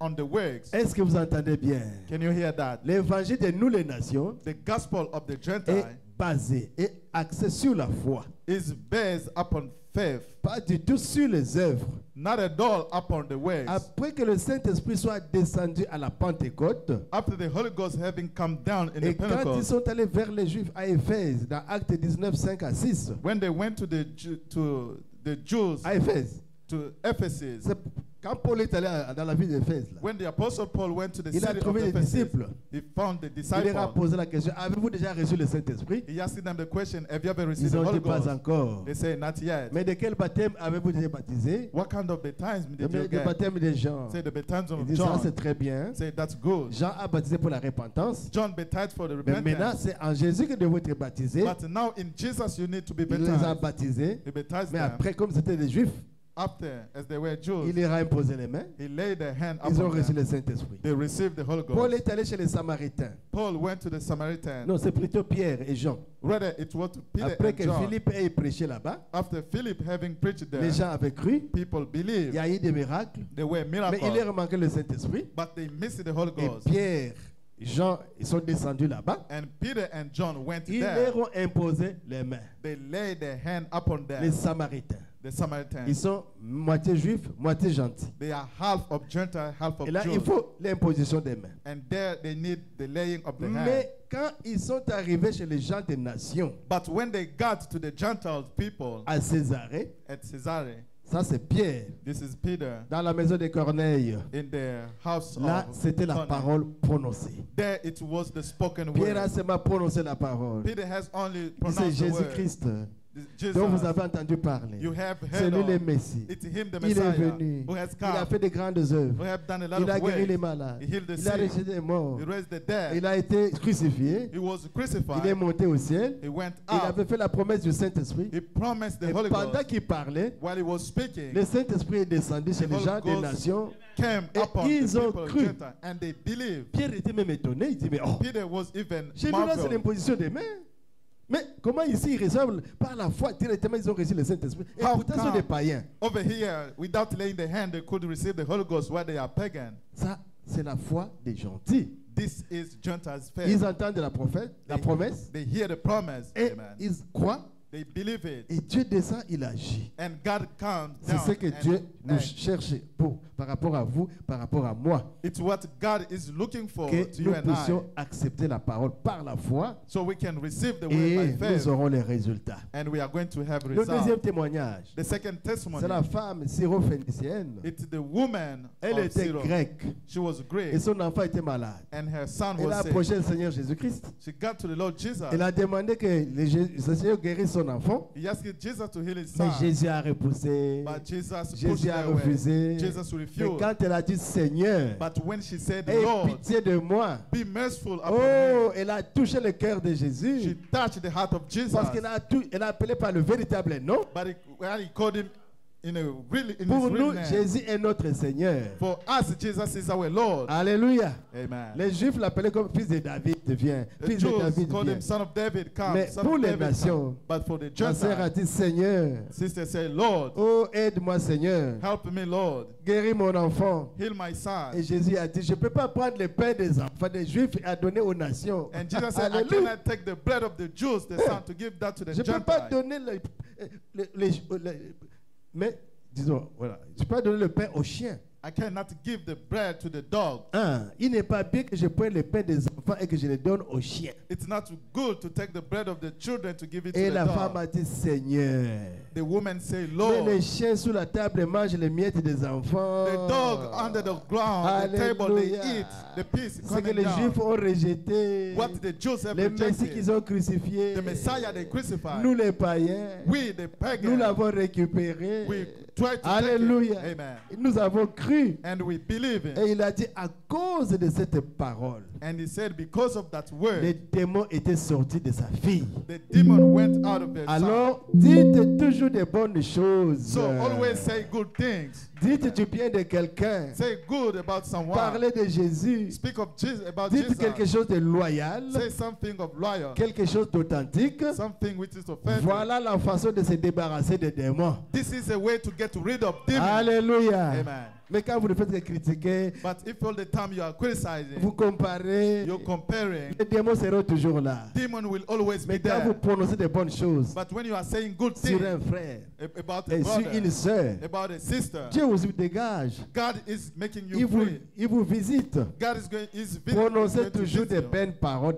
on the works. Est-ce que vous entendez bien? Can you hear that? L'évangile de nous les nations The gospel of the est Gentile basé et axé sur la foi. is based upon faith, Pas du tout sur les œuvres. not at all upon the works. Après que le Saint-Esprit soit descendu à la Pentecôte, After the Holy Ghost having come down in the et quand ils Pentecost, sont allés vers les Juifs à Éphèse, dans Actes 19, 5 à 6, when they went to the Jews, à Éphèse, to Ephesus, c'est quand Paul est allé dans la ville d'Éphèse, là, when the Apostle Paul went to the il a city of trouvé les Ephesus, disciples. he found the Il leur a disciples. posé la question, avez-vous déjà reçu le Saint-Esprit? He asked them the question, have you ever received Ils the ont Holy dit pas Ghost? encore. They say, not yet. Mais de quel baptême avez-vous été baptisé? What kind of baptism did you Le get? baptême des gens. Say, the baptism Il of dit ça John. c'est très bien. Say, that's good. Jean a baptisé pour la repentance. John baptized for the Mais maintenant, repentance. c'est en Jésus que devez être baptisé. But now in Jesus you need to be Il les a baptized. baptisés. He baptized Mais them. après, comme c'était des Juifs, After, as they were il Jews, leur a imposé les mains. he laid their hand Ils ont upon reçu them. le Saint-Esprit. They received the Holy Paul Ghost. est allé chez les Samaritains. Paul went to the Samaritan. Non, c'est plutôt Pierre et Jean. Rather, it was Peter Après and que John. Philippe ait prêché là-bas, After Philip having preached there, les gens avaient cru. people Il believed. y a eu des miracles. There were Mais il miracles, leur manquait le Saint-Esprit. but they missed the Holy Et Ghost. Pierre, Jean, ils sont descendus là-bas. And Peter and John went Ils there. leur ont imposé les mains. They laid their hand upon Les them. Samaritains. The Samaritans. Ils sont moitié juifs, moitié gentils. They are half of Gentile, half of Et là, il Jews. faut l'imposition des mains. And there they need the laying of the hand. Mais quand ils sont arrivés chez les gens des nations, But when they got to the Gentile people à Césarée, at Caesarea, ça c'est Pierre, this is Peter, dans la maison de Corneille. in the house Là, of c'était la Cornelius. parole prononcée. There it was the spoken Pierre a word. seulement prononcé la parole. Peter has only Il c'est pronounced the word. Jésus-Christ Jesus, dont vous avez entendu parler. you have C'est heard lui le of. Messie. It's him, the Il est Messiah, venu. who has Il a come, fait de grandes œuvres. who have done a lot Il a of guéri les ways. malades. He healed the Il a sick. ressuscité les morts. He raised the dead. Il a été crucifié. He was Il est crucified. monté au ciel. He went Il up. avait fait la promesse du Saint-Esprit. He promised the Et Holy pendant Ghost. qu'il parlait, While he was speaking, le Saint-Esprit est descendu sur The les Holy gens des Ghost nations. came Et upon the ils ont people of cru. Gentiles, and they believed. Pierre était même étonné. Il dit, mais oh, Peter was even chez nous là, c'est marveled. l'imposition des mains. Mais comment ici ils reçoivent par la foi directement, ils ont reçu le Saint-Esprit. Et How pourtant, ce sont come? des païens. Over here, without laying the hand, they could receive the Holy Ghost while they are pagan. Ça, c'est la foi des gentils. This is Gentiles' faith. Ils entendent la promesse, They hear the promise. et Amen. ils croient. They believe it. Et Dieu descend, il agit. And God comes C'est down. ce que and Dieu nous acts. cherche par rapport à vous, par rapport à moi. It's what God is looking for Que to nous you and I. puissions accepter la parole par la foi So we can receive the word et by faith. nous aurons les résultats. And we are going to have Le deuxième results. témoignage, The second testimony. c'est la femme syrophénicienne. It's the woman Elle of était Syria. grecque She was et Greek. son enfant était malade. And her son Elle a was sick. approché le Seigneur Jésus-Christ. She got to the Lord Jesus. Elle a demandé que le Seigneur guérisse son enfant. He asked Jesus to heal his Mais son. Jésus a repoussé. But Jesus pushed Jésus her a away. refusé. Jesus Mais refused. quand elle a dit Seigneur, But when she said, aie Lord, pitié de moi. be merciful upon Oh, me, elle a touché le cœur de she Jésus. touched the heart of Jesus. Parce qu'elle elle a appelé par le véritable nom. But when he called him in Pour his nous, real name. Jésus est notre Seigneur. For us, Jesus is our Lord. Alléluia. Amen. Les Juifs l'appelaient comme fils de David. Viens. The Fils de Jews David, called viens. him son of David, come. Mais Son pour of les David, nations, come. But for the Ma sœur a Gentiles, dit Seigneur, sister said, Lord, oh, aide-moi, Seigneur. help me, Lord. Guéris mon enfant. Heal my son. Et Jésus a dit, je ne peux pas prendre le pain des enfants des Juifs et à donner aux nations. And Jesus said, I Alléluia. cannot take the bread of the Jews, the son, to give that to the Je ne peux pas Gentiles. donner mais, disons, voilà, je ne peux pas donner le pain aux chiens. I cannot give the bread to the dog. Il n'est pas bien que je prenne le pain des enfants et que je le donne aux chiens. It's not good to take the bread of the children to give it Et to the la femme dog. a dit, Seigneur, The woman said, mais Lord, les chiens sous la table mangent les miettes des enfants. the dog under the ground, the table, they Alléluia. eat the piece Ce que coming les down. Juifs ont rejeté, What the Jews have les messies qu'ils rejected, ont crucifiés, the Messiah they crucified, nous les païens, we the nous pagans, l'avons récupéré. we tried to Alléluia. take it. Amen. Nous avons cru. And we believe it. Et il a dit, à cause de cette parole, And he said, because of that les word, démons étaient sortis de sa fille. the demon went out of their son. Alors, dites toujours des bonnes choses. So always say good things. Dites du bien de quelqu'un. Say good about someone. Parlez de Jésus. Speak of Jesus, about Dites quelque Jesus. chose de loyal, Say something of loyal. quelque chose d'authentique. Something which is authentic. Voilà la façon de se débarrasser des démons. This is a way to get rid of demons. Alléluia. Amen. Mais quand vous ne faites que critiquer, But if all the time you are criticizing, vous comparez, you're comparing, les démons seront toujours là. demon will always be Mais quand vous there. prononcez des bonnes choses But when you are saying good sur things un frère about a et sur une brother, sœur, about a sister, Dieu vous dégage. God is making Il you vous, free. il vous visite. God is going is Prononcez going to toujours visit des you. bonnes paroles,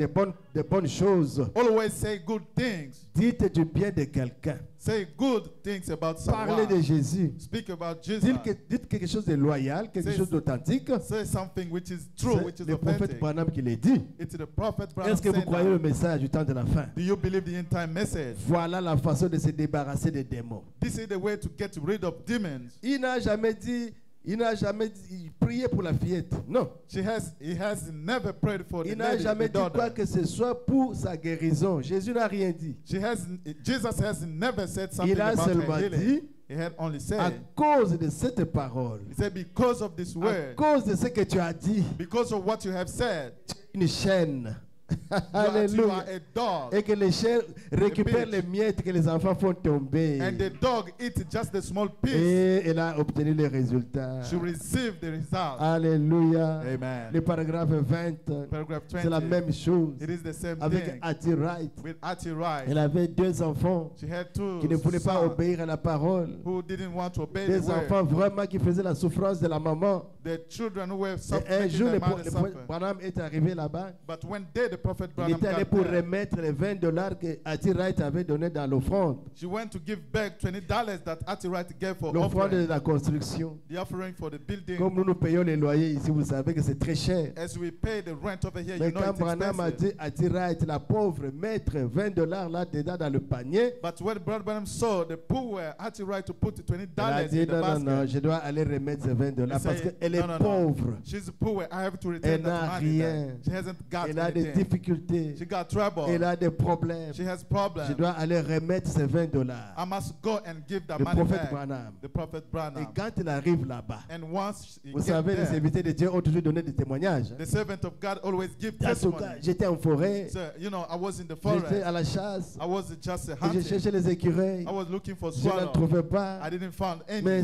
des bonnes choses. Always say good things. Dites du bien de quelqu'un. Say good things about Parlez de someone. Jésus. Speak about Jesus. Dites quelque chose de loyal, quelque C'est- chose d'authentique. Say something which is true, which C'est is le prophète authentic. Branham qui l'a dit. It's the prophet Branham Est-ce que vous saying croyez le that. message du temps de la fin? Do you believe the end time message? Voilà la façon de se débarrasser des démons. This is the way to get rid of demons. Il n'a jamais prié pour la fillette. Non. He has never prayed for the Il n'a lady, jamais the dit quoi daughter. que ce soit pour sa guérison. Jésus n'a rien dit. Jesus has never said something Il a about seulement her dit, healing. He had only à said, cause de cette parole, he said, because of this à word, cause de ce que tu as dit, because of what you have said, une chaîne. you Alléluia. are a dog. Et que les chiens récupèrent bitch. les miettes que les enfants font tomber. And the dog eats just the small piece. Et elle a obtenu les résultats. She received the result. Alléluia. Amen. Le paragraphe 20, Paragraph c'est la 20. même chose. It is the same Avec thing. Hattie Wright. With Artie Wright, Elle avait 2 enfants she had two qui ne voulaient pas sons obéir à la parole. who didn't want to obey the Des word. enfants vraiment qui faisaient la souffrance de la maman. The children who were Et un suffering, jour, their le mother suffer. Branham est arrivé là-bas. But when they, the Prophet Il Branham était allé got pour there, remettre les $20 que Hattie Wright avait donné dans l'offrande. she went to give back $20 that Hattie Wright gave for L'offrande de offering, la construction. the offering for the building. Comme nous payons les loyers ici, vous savez que c'est très cher. As we pay the rent over here, Mais you know quand it's Branham a expensive. dit à Hattie Wright, la pauvre, mettre $20 là-dedans dans le panier, But when Brother Branham saw the poor Hattie Wright to put $20 elle a in dit the non, non, non, basket, je dois aller remettre ces $20 he parce said, qu'elle no, est no, no. pauvre. She's poor. I have to Elle return n'a that money. rien. She hasn't got Elle a des anything. difficultés. She got trouble. Elle a des problèmes. She has Je problems. dois aller remettre ces $20. I must go and give that Le money prophète back. Branham. The Prophet Et Branham. quand il arrive là-bas, And once he vous gets savez, les there, serviteurs de Dieu ont toujours donné des témoignages. the servant of God always give En tout testimony. cas, j'étais en forêt, So, you know, I was in the j'étais forest. à la chasse, I was just et je hunting. cherchais les écureuils. I was looking for Je n'en swallow. trouvais pas. I didn't find any. Mais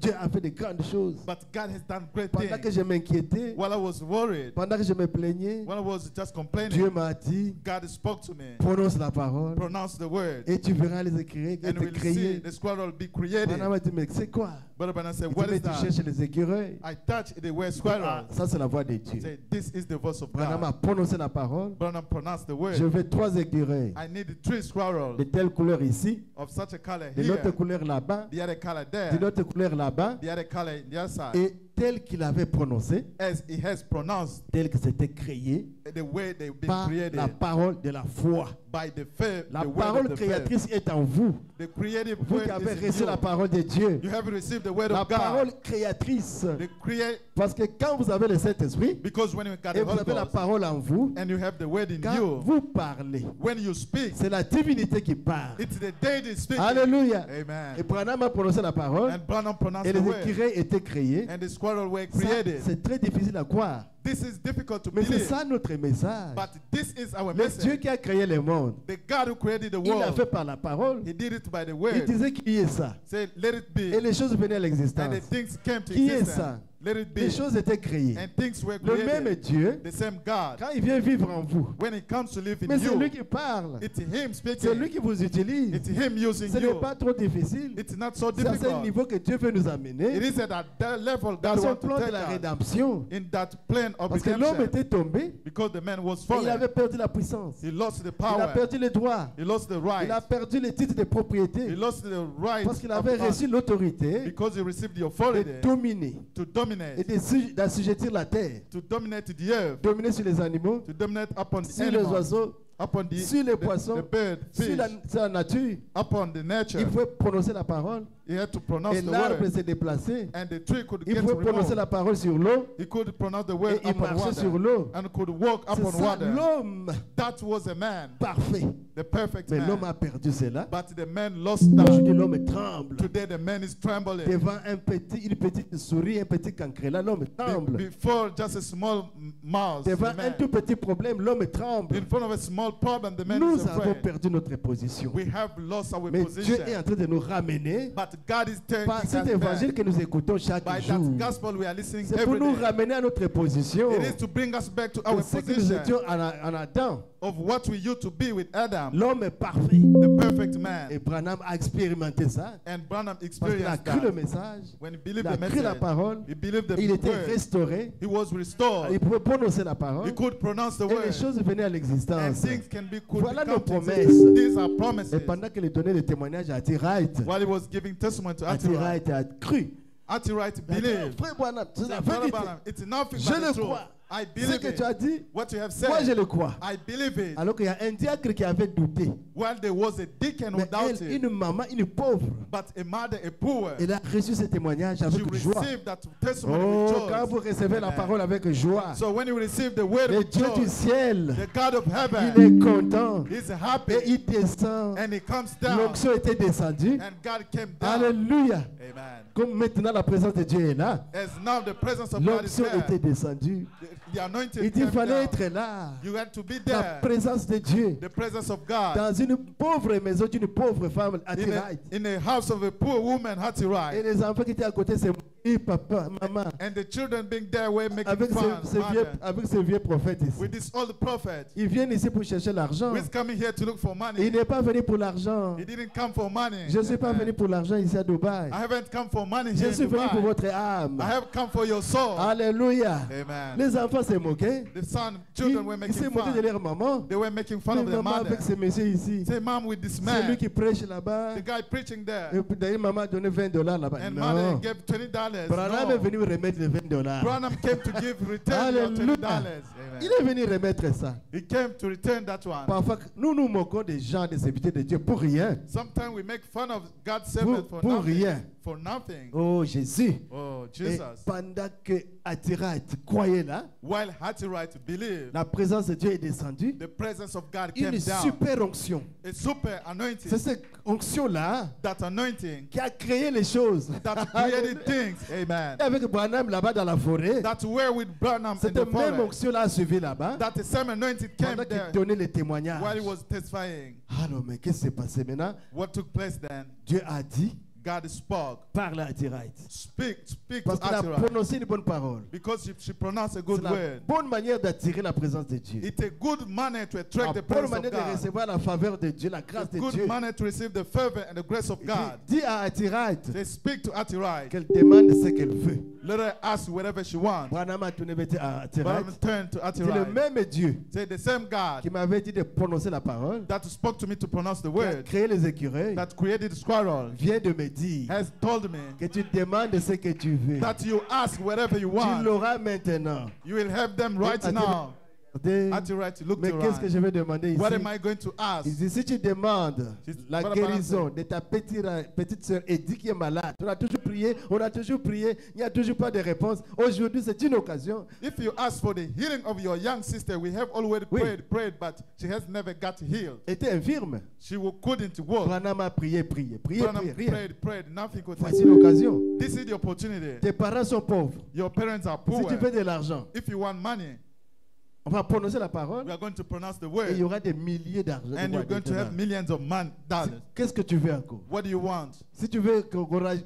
Dieu a fait de grandes choses. But God has done great Pendant que things. je m'inquiétais, While I was worried, pendant que je me plaignais, when I was just Dieu complaining, m'a dit, God spoke to me. prononce la parole Pronounce the word. et tu verras les écureuils And être we'll see créés. the squirrel be created. Branham m'a dit, mais c'est quoi? Brother Branham said, Il dit, what mais is tu that? cherches les écureuils. I touched the word Ah, squirrel. ça, c'est la voix de Dieu. Say, this is the voice of Branham God. a prononcé la parole. Branham pronounced the Je word. veux 3 écureuils I need 3 squirrels de telle couleur ici, of such a color de l'autre here, couleur là-bas, the other color de there, l'autre couleur là-bas, the other color in the other side. et tel qu'il avait prononcé, As he has pronounced tel que c'était créé the way they've been par created la parole de la foi. by the faith, La the word parole of the faith. créatrice est en vous. The creative Vous word qui avez is reçu in la you. parole de Dieu. You have received the word La of God. parole créatrice. The create, Parce que quand vous avez le Saint-Esprit because when you got et the vous Holy avez la Ghost parole en vous, and you have the word in quand you, vous parlez, when you speak, c'est la divinité qui parle. it's the deity speaking. Alléluia. Amen. Et Branham a prononcé la parole And Branham pronounced et the les word. écureuils étaient créés. And the squirrel were Ça, created. c'est très difficile à croire. This is difficult to Mais c'est believe. ça notre message. But this is our Le Dieu message. qui a créé le monde, The God who created the il l'a world, fait par la parole. he did it by the Il word. disait qu'il y ait ça. Say, let it be. Et les choses venaient à And l'existence. the things came to Qui est existence. ça? Let it Les be. choses étaient créées. And things were Le même created. Dieu, The same God. quand il vient vivre en vous, When it comes to live in mais c'est lui you, qui parle. it's him C'est lui speaking. qui vous utilise. It's him using Ce n'est you. pas trop difficile. It's not so C'est à ce difficult. niveau que Dieu veut nous It amener is at that level dans God son wants to plan de take la us. rédemption. In that plan of Parce que l'homme redemption. était tombé Because the man was et il fallen. avait perdu la puissance. He lost the Il a power. perdu les droits. He lost the Il a right. perdu les titres de He propriété. lost the right Parce qu'il of avait us reçu l'autorité because he received the de authority dominer to et dominate, d'assujettir la terre. to dominate the earth, Dominer sur les animaux, to dominate upon the sur les animals, oiseaux, upon sur les the poissons, bird, sur fish, la nature. upon the nature. Il faut prononcer la parole. He had to pronounce Et the l'arbre word. s'est déplacé. And the tree could Il get faut prononcer removed. la parole sur l'eau. He could pronounce the Et word il upon marchait sur water. l'eau. And could walk C'est upon ça, water. l'homme That was a man, parfait. the perfect Mais l'homme man. a perdu cela. But the man lost Aujourd'hui, that. l'homme tremble. Today the man is trembling. Devant une petite souris, un petit cancrélat, l'homme tremble. Before just a small mouse, Devant the un man. tout petit problème, l'homme tremble. In front of a small problem, the man Nous is avons afraid. perdu notre position. We have lost our Mais Dieu position. est en train de nous ramener But God is taking par us cet back. évangile que nous écoutons chaque By jour. that gospel we are listening C'est pour every nous day. ramener à notre position. It is to bring us back to our De ce que nous position étions en Adam. of what we used to be with Adam, L'homme est parfait. the perfect man. Et Branham a expérimenté ça. And Branham Parce qu'il a experienced cru le that. message. When he Il believed a the cru la message, parole. he believed the Il était word. restauré. He was restored. Il pouvait prononcer la parole. He could pronounce the Et les word. choses venaient à And l'existence. things could Voilà become nos things. promesses. These are promises. Et pendant qu'il donnait le témoignage à Hattie Wright, While he was giving testimony to Hattie Wright, Wright a cru. Wright Il a dit, believed. Frère Branham, c'est la Brother vérité. Branham, it's nothing Je but le the truth. crois. I Ce believe que tu as it. dit, What you have moi je said, le crois. I believe it. Alors qu'il y a un diacre qui avait douté. While there was a deacon who Mais elle, doubted, une maman, une pauvre, but a mother, a poor, elle a reçu ce témoignage she avec joie. received that testimony Oh, with quand joy. vous recevez la Amen. parole avec joie, So when you receive the word le of Dieu du joy, ciel, the God of il heaven, est content. He's Et happy il descend. and He comes down, L'onction était descendue. and God came down. Alléluia. Amen. Comme maintenant la présence de Dieu est là, As now the presence of God is l'onction there, était descendue. the anointing Il dit qu'il came fallait down. être là. You had to be La there, présence de Dieu. the presence of God, Dans une pauvre maison d'une pauvre femme, Hattie Wright. in a house of a poor woman, Hattie Et Wright. les enfants qui étaient à côté, c'est Et papa, maman, And the children being there were making avec fun. ces vieux prophètes ici. With this old prophet, Ils viennent ici pour chercher l'argent. who is coming here to look for Il money. n'est pas venu pour l'argent. He didn't come for money. Je ne suis pas Amen. venu pour l'argent ici à Dubaï. I haven't come for money Je here in suis venu pour Dubai. votre âme. I have come for your soul. Alléluia. Amen. Les enfants s'est moqués. The Ils children were ils making s'est moqué de fun. leur maman. They were making fun Mais of their maman mother. avec ce monsieur ici. Say, mom with this C'est lui man. qui prêche là-bas. The guy preaching there. Et puis d'ailleurs, maman a donné $20 là-bas. And mother Non. gave $20. Branham est No. venu remettre les $20. Branham came to give return your Alléluia. $20. Il Amen. est venu remettre ça. He came to return that one. Parfois, nous nous moquons des gens, des serviteurs de Dieu pour rien. Sometimes we make fun of God's servant for Pour nothing. rien. For nothing. Oh Jésus. Oh, Et Jesus. pendant que Attirat croyait là, While Hattirite believed, la présence de Dieu est descendue. the presence of God came Une down. super onction. A super C'est anointing. cette onction-là That anointing qui a créé les choses. that created things. Amen. Et avec Branham là-bas dans la forêt, That were with Branham in cette the même forest. onction-là a suivi là-bas That the same anointing came pendant qu'il there donnait les témoignages. while he was testifying. Alors, mais qu'est-ce qui s'est passé maintenant? What took place then? Dieu a dit, God spoke. parle à Attirat. Speak Parce to qu'il a Hattirite. prononcé une bonne parole. Because she pronounced a C'est good la word. bonne manière d'attirer la présence de Dieu. It's a good manner to La attract the bonne presence of manière de God. recevoir la faveur de Dieu, la A grâce de good Dieu. manner to receive the favor and the grace of God. Dis à Attirat They speak to Hattirite. qu'elle demande ce qu'elle veut. Let her ask whatever she wants. Branham a tourné vers Attirat. But turn to C'est le Hattirite. même Dieu Say the same qui God m'avait dit de prononcer la parole, that spoke to me to pronounce the qui a word, créé les écureuils, that created the squirrel, vient de me dire has told me que tu demandes ce que tu veux. that you ask whatever you Tu want. l'auras maintenant. You will have them right Attends. now. Regardez. Hattirite looked Mais qu'est-ce que around. je vais demander ici? What am I going to ask? Il dit, si tu demandes la What about guérison de ta petite soeur Eddie qui est malade, on a toujours prié, il n'y a toujours pas de réponse. Aujourd'hui, c'est une occasion. If you ask for the healing of your young sister, we have already Oui. prayed, but she has never got healed. Elle était infirme. Couldn't walk. Branham a prié, Branham rien. prayed, nothing could Voici happen. l'occasion. This is the opportunity. Tes parents sont pauvres. Your parents are Si poor. tu veux de l'argent, If you want money, on va prononcer la parole we are going to pronounce the et il y word, aura des milliers d'argent. and you're going to have millions of dollars. Qu'est-ce que tu veux encore? What do you want? Si tu veux que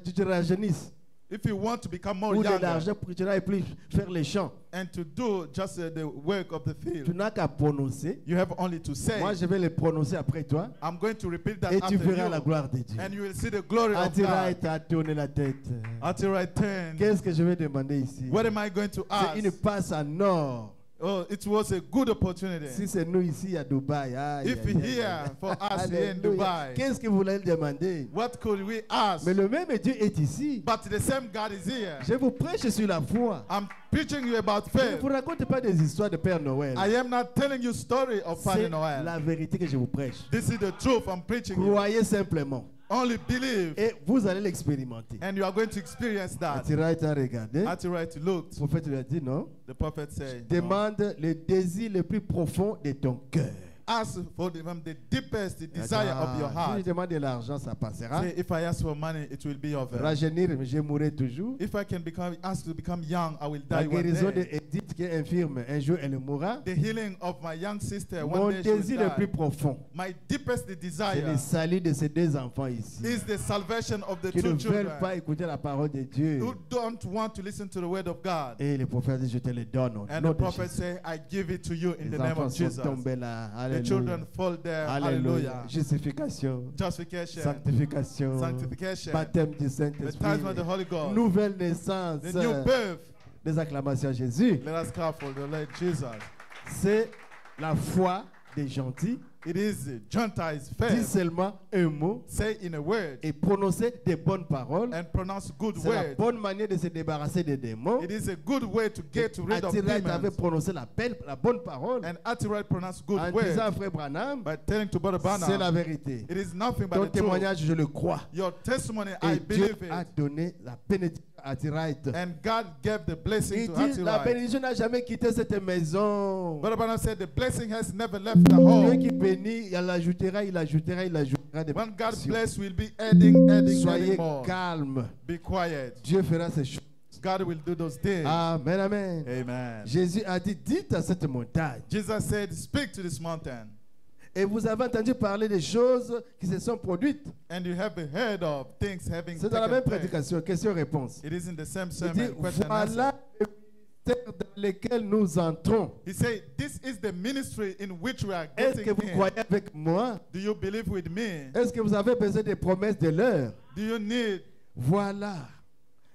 tu te rajeunisses If you want to become more ou de younger l'argent pour que tu n'ailles plus faire les champs, and to do just the work of the tu field, n'as qu'à prononcer. you have only to say, Moi, je vais les prononcer après toi I'm going to repeat that et tu after verras la you, gloire de Dieu. and you will see the glory of Attirat God. a tourné la tête. Hattirite turned. Qu'est-ce que je vais demander ici? What am I going to ask? C'est une passe en or. Oh, it was a good opportunity. Si c'est nous ici à Dubaï, aïe, If aïe, aïe, here aïe. for us here in Alléluia. Dubai, Qu'est-ce que vous voulez demander? what could we ask? Mais le même Dieu est ici. But the same God is here. Je vous prêche sur la foi. I'm preaching you about Je ne faith. vous raconte pas des histoires de Père Noël. I am not telling you story of Father C'est Noel. la vérité que je vous prêche. This is the truth I'm preaching you. Croyez simplement Only believe, et vous allez l'expérimenter. and you are going to experience that. Attirat a regardé. Hattirite looked. Le prophète lui a dit non. The prophet said, no. Demande le désir le plus profond de ton cœur. Ask for from the deepest desire of your Si heart. je demande de l'argent, ça passera. Say, if I ask for money, it will be over. Rajeunir, je mourrai toujours. If I can become asked to become young, I will La die one guérison de day. Edith qui est infirme, un jour elle mourra. The healing of my young sister, Mon one day she will désir le plus die. profond, My deepest c'est desire le salut de ces deux enfants ici. is the salvation of the Qui ne two veulent children pas écouter la parole de Dieu. who don't want to listen to the word of God. Et le prophète dit, je te le donne au And nom the de prophet Jésus. say, I give it to you in Les the name enfants of sont Jesus. tombés là. The Alléluia. children fall there. Alléluia. Hallelujah. Justification, Justification, sanctification, sanctification, baptême du baptism of the Saint-Esprit, Holy Ghost, nouvelle naissance. the new birth. Des acclamations à Jésus. Let us clap for the Lord Jesus. C'est la foi des gentils. It is Gentiles' Dis faith. seulement un mot Say in a word et prononcer des bonnes paroles. and pronounce good C'est la words. bonne manière de se débarrasser des démons. It is a good way to get rid of Attirat avait demons. prononcé la bonne parole And Hattirite pronounced good en words disant à Frère Branham, by telling to Brother c'est la Branham, vérité. it is nothing but Ton the truth. témoignage, je le crois. Your testimony, Et I Dieu believe a it. donné la bénédiction à Attirat. And God gave the blessing Il to dit, la Hattirite. bénédiction n'a jamais quitté cette maison. Brother Branham said the blessing has never left the Dieu home. qui bénit, il ajoutera, il ajoutera, il ajoutera des When God bénédictions. bless, will be adding Soyez more. calme. Be quiet. Dieu fera ces choses. God will do those things. Amen, amen. Amen. Jésus a dit, dites à cette montagne. Jesus said, speak to this mountain. Et vous avez entendu parler des choses qui se sont produites. And you have heard of things having C'est dans la taken même place. prédication, question-réponse. It is in the same Il dit, sermon, question and answer. voilà le ministère dans lequel nous entrons. He said, this is the ministry in which we are Est-ce que getting vous in. croyez avec moi? Do you believe with me? Est-ce que vous avez besoin des promesses de l'heure? Do you need? Voilà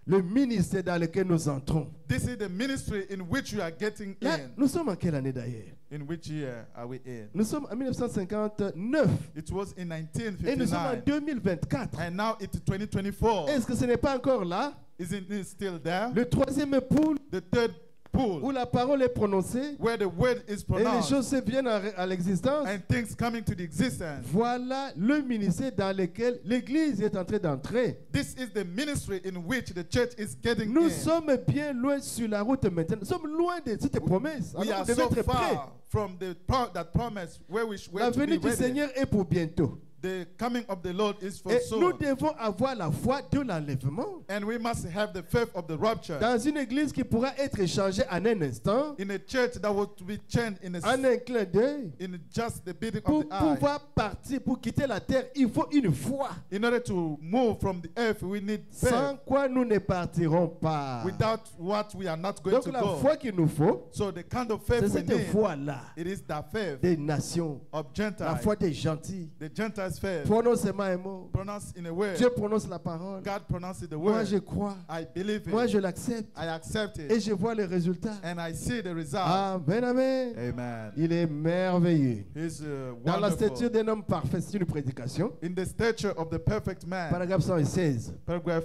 le ministère dans lequel nous entrons. This is the ministry in which you are getting Là, in. nous sommes en quelle année d'ailleurs? In which year are we in? Nous sommes en 1959 It was in et nous sommes en 1959. 2024. And now it's 2024. Est-ce que ce n'est pas encore là? Isn't it still there? Le troisième poule The third où pool, la parole est prononcée where the word is et les pronounced choses se viennent à l'existence. and things coming to the existence. Voilà le ministère dans lequel l'Église est en train d'entrer. This is the ministry in which the church is getting Nous in. sommes bien loin sur la route maintenant. Nous sommes loin de cette promesse. We Alors, are vous devez so être prêts. far from that promise where we where La to be venue du ready. Seigneur est pour bientôt. The coming of the Lord is for Et nous soon. devons avoir la foi de l'enlèvement. And we must have the faith of the rapture. Dans une église qui pourra être changée en un instant, In a church that will be changed in en un clin d'œil, in just the beating pour of the eye. pouvoir partir, pour quitter la terre, il faut une foi. In order to move from the earth, we need faith. Sans quoi nous ne partirons pas. Without what we are not going Donc to la go. foi qu'il nous faut, So the kind of c'est faith we cette need, foi-là it is that faith des nations, of la Gentiles. foi des gentils. The Gentiles' faith. Prononce un mot. Pronounce in a word. Dieu prononce la parole. God pronounces the Moi word. je crois. I believe Moi it. je l'accepte. I accept Et it. je vois les résultats. And I see the result. Amen, amen. Amen. Il est merveilleux. He's Dans la stature wonderful. d'un homme parfait, c'est une prédication. In the stature of the perfect man. Paragraphe 116. Paragraph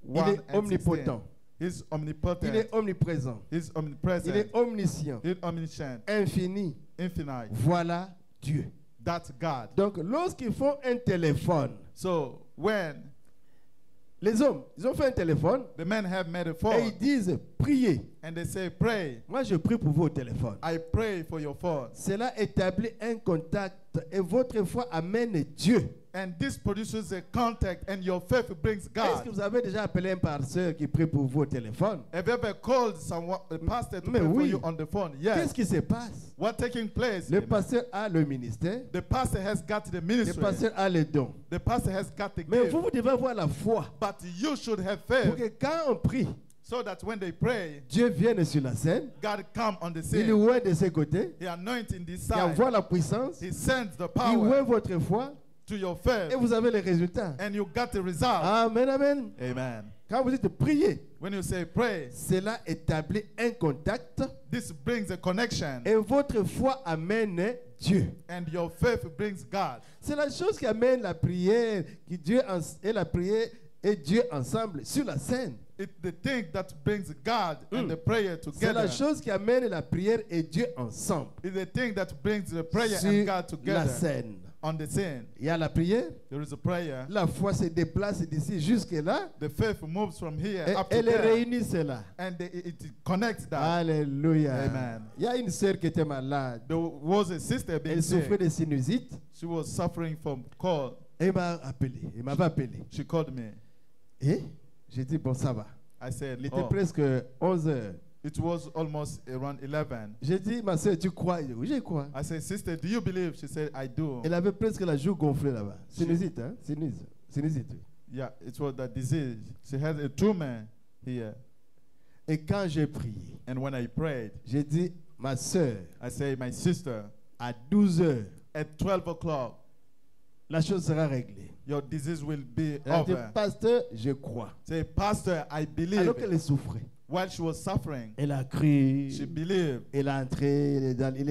Il 1 est and 16. omnipotent. He's Il omnipotent. est omniprésent. He's Il omnipresent. est omniscient. He's omniscient. Infini. Infinite. Voilà Dieu. That's God. Donc, lorsqu'ils font un téléphone, So when les hommes, ils ont fait un téléphone the men have made a et phone ils disent priez. and they say pray, Moi, je prie pour vous au téléphone. I pray for your phone. Cela établit un contact et votre foi amène Dieu. And this produces a contact and your faith brings Est-ce God. que vous avez déjà appelé un pasteur qui prie pour vous au téléphone? Have you ever called someone, a pastor to Mais pray for oui. you on the phone? Qu'est-ce Yes. qui se passe? What taking place? Le Amen. pasteur a le ministère, The pastor has got the le ministry. pasteur a les dons. The pastor has got the Mais gift. vous devez avoir la foi But you should have pour faith que quand on prie, so that when they pray, Dieu vienne sur la scène, God come on the il scene. ouvre de ses côtés, He anoints in this il side. envoie la puissance, He sends the il ouvre power votre foi to your et faith. vous avez les résultats. And you got the result. Amen, amen. Amen. Quand vous dites prier, When you say pray, cela établit un contact this brings a connection. et votre foi amène Dieu. And your faith brings God. C'est la chose qui amène la prière qui et la prière et Dieu ensemble sur la scène. It's the thing that brings God and the prayer C'est la together. chose qui amène la prière et Dieu ensemble It's the thing that brings the prayer sur and God la together scène. on the scene. Il y a la prière, There is a prayer. la foi se déplace d'ici jusque là The faith moves from here et up to elle there. réunit cela. And it connects that. Alléluia. Amen. Il y a une sœur qui était malade. There was a sister being Elle souffrait sick. de sinusite She was suffering from cold. et elle m'a appelé. Elle m'avait appelé. She called me. Et j'ai dit bon ça va. I said, Il était oh. presque 11 heures. It was almost around 11. J'ai dit ma sœur tu crois? Elle dit, oui je crois. I said, sister, do you believe? She said, I do. Elle avait presque la joue gonflée là-bas. Sinusite, hein? Sinusite. Yeah, it was that disease. She had a tumor here. Et quand j'ai prié, And when I prayed, j'ai dit, ma sœur, I say, my sister, à 12 heures, at 12 o'clock, la chose sera réglée. your disease will be Elle a dit, over. pasteur, je crois. Say, pastor, I believe. Alors qu'elle souffrait, While she was suffering, elle a cru, she believed. elle est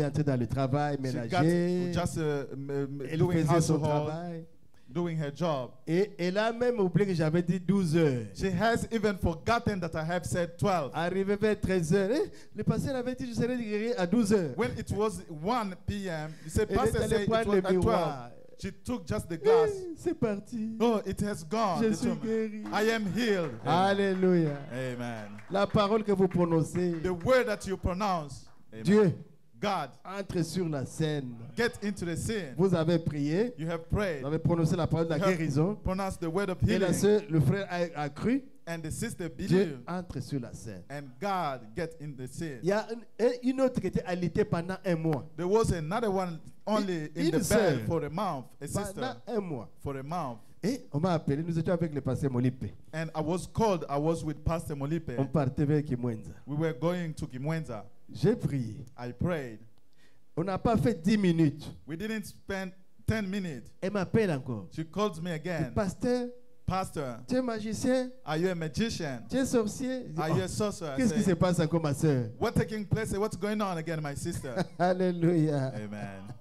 entrée dans le travail She got ménager, just elle doing faisait son household, travail. doing her job. Et elle a même oublié que j'avais dit 12 heures. She has even forgotten that I have said 12. Arrivé vers 13 heures, le pasteur avait dit, je serai guéri à 12 heures. When it was 1 p.m., you said, Elle est pastor allée said it prendre was le at 12. miroir. She took just the glass. C'est parti. Oh, it has gone. Je the suis tumor. guéri. I am healed. Alléluia. Amen. La parole que vous prononcez, The word that you pronounce, amen. Dieu God, entre sur la scène. get into the scene. Vous avez prié, You have prayed. vous avez prononcé la parole de la You have guérison. pronounced the word of Et la healing. sœur, le frère a cru. And the sister Dieu believed, entre sur la scène. and God get in the scene. Il y a une autre qui était alitée pendant un mois. There was another one only in Une the sœur. bed for a month, a Pendant sister un mois. for a month. Et on m'a appelé, nous étions avec le pasteur Molipe. And I was called, I was with Pastor Molipe. On partait vers Kimwenza. We were going to Kimwenza. J'ai prié. I prayed. On n'a pas fait 10 minutes. We didn't spend 10 minutes. Elle m'appelle encore. She calls me again. Pasteur, Pastor, tu es magicien, are you a magician? tu es sorcier. Je dis, Are oh, you a sorcerer? I qu'est-ce qui se say, passe encore, ma soeur? what's taking place? What's going on again, my sister? Alléluia. Amen.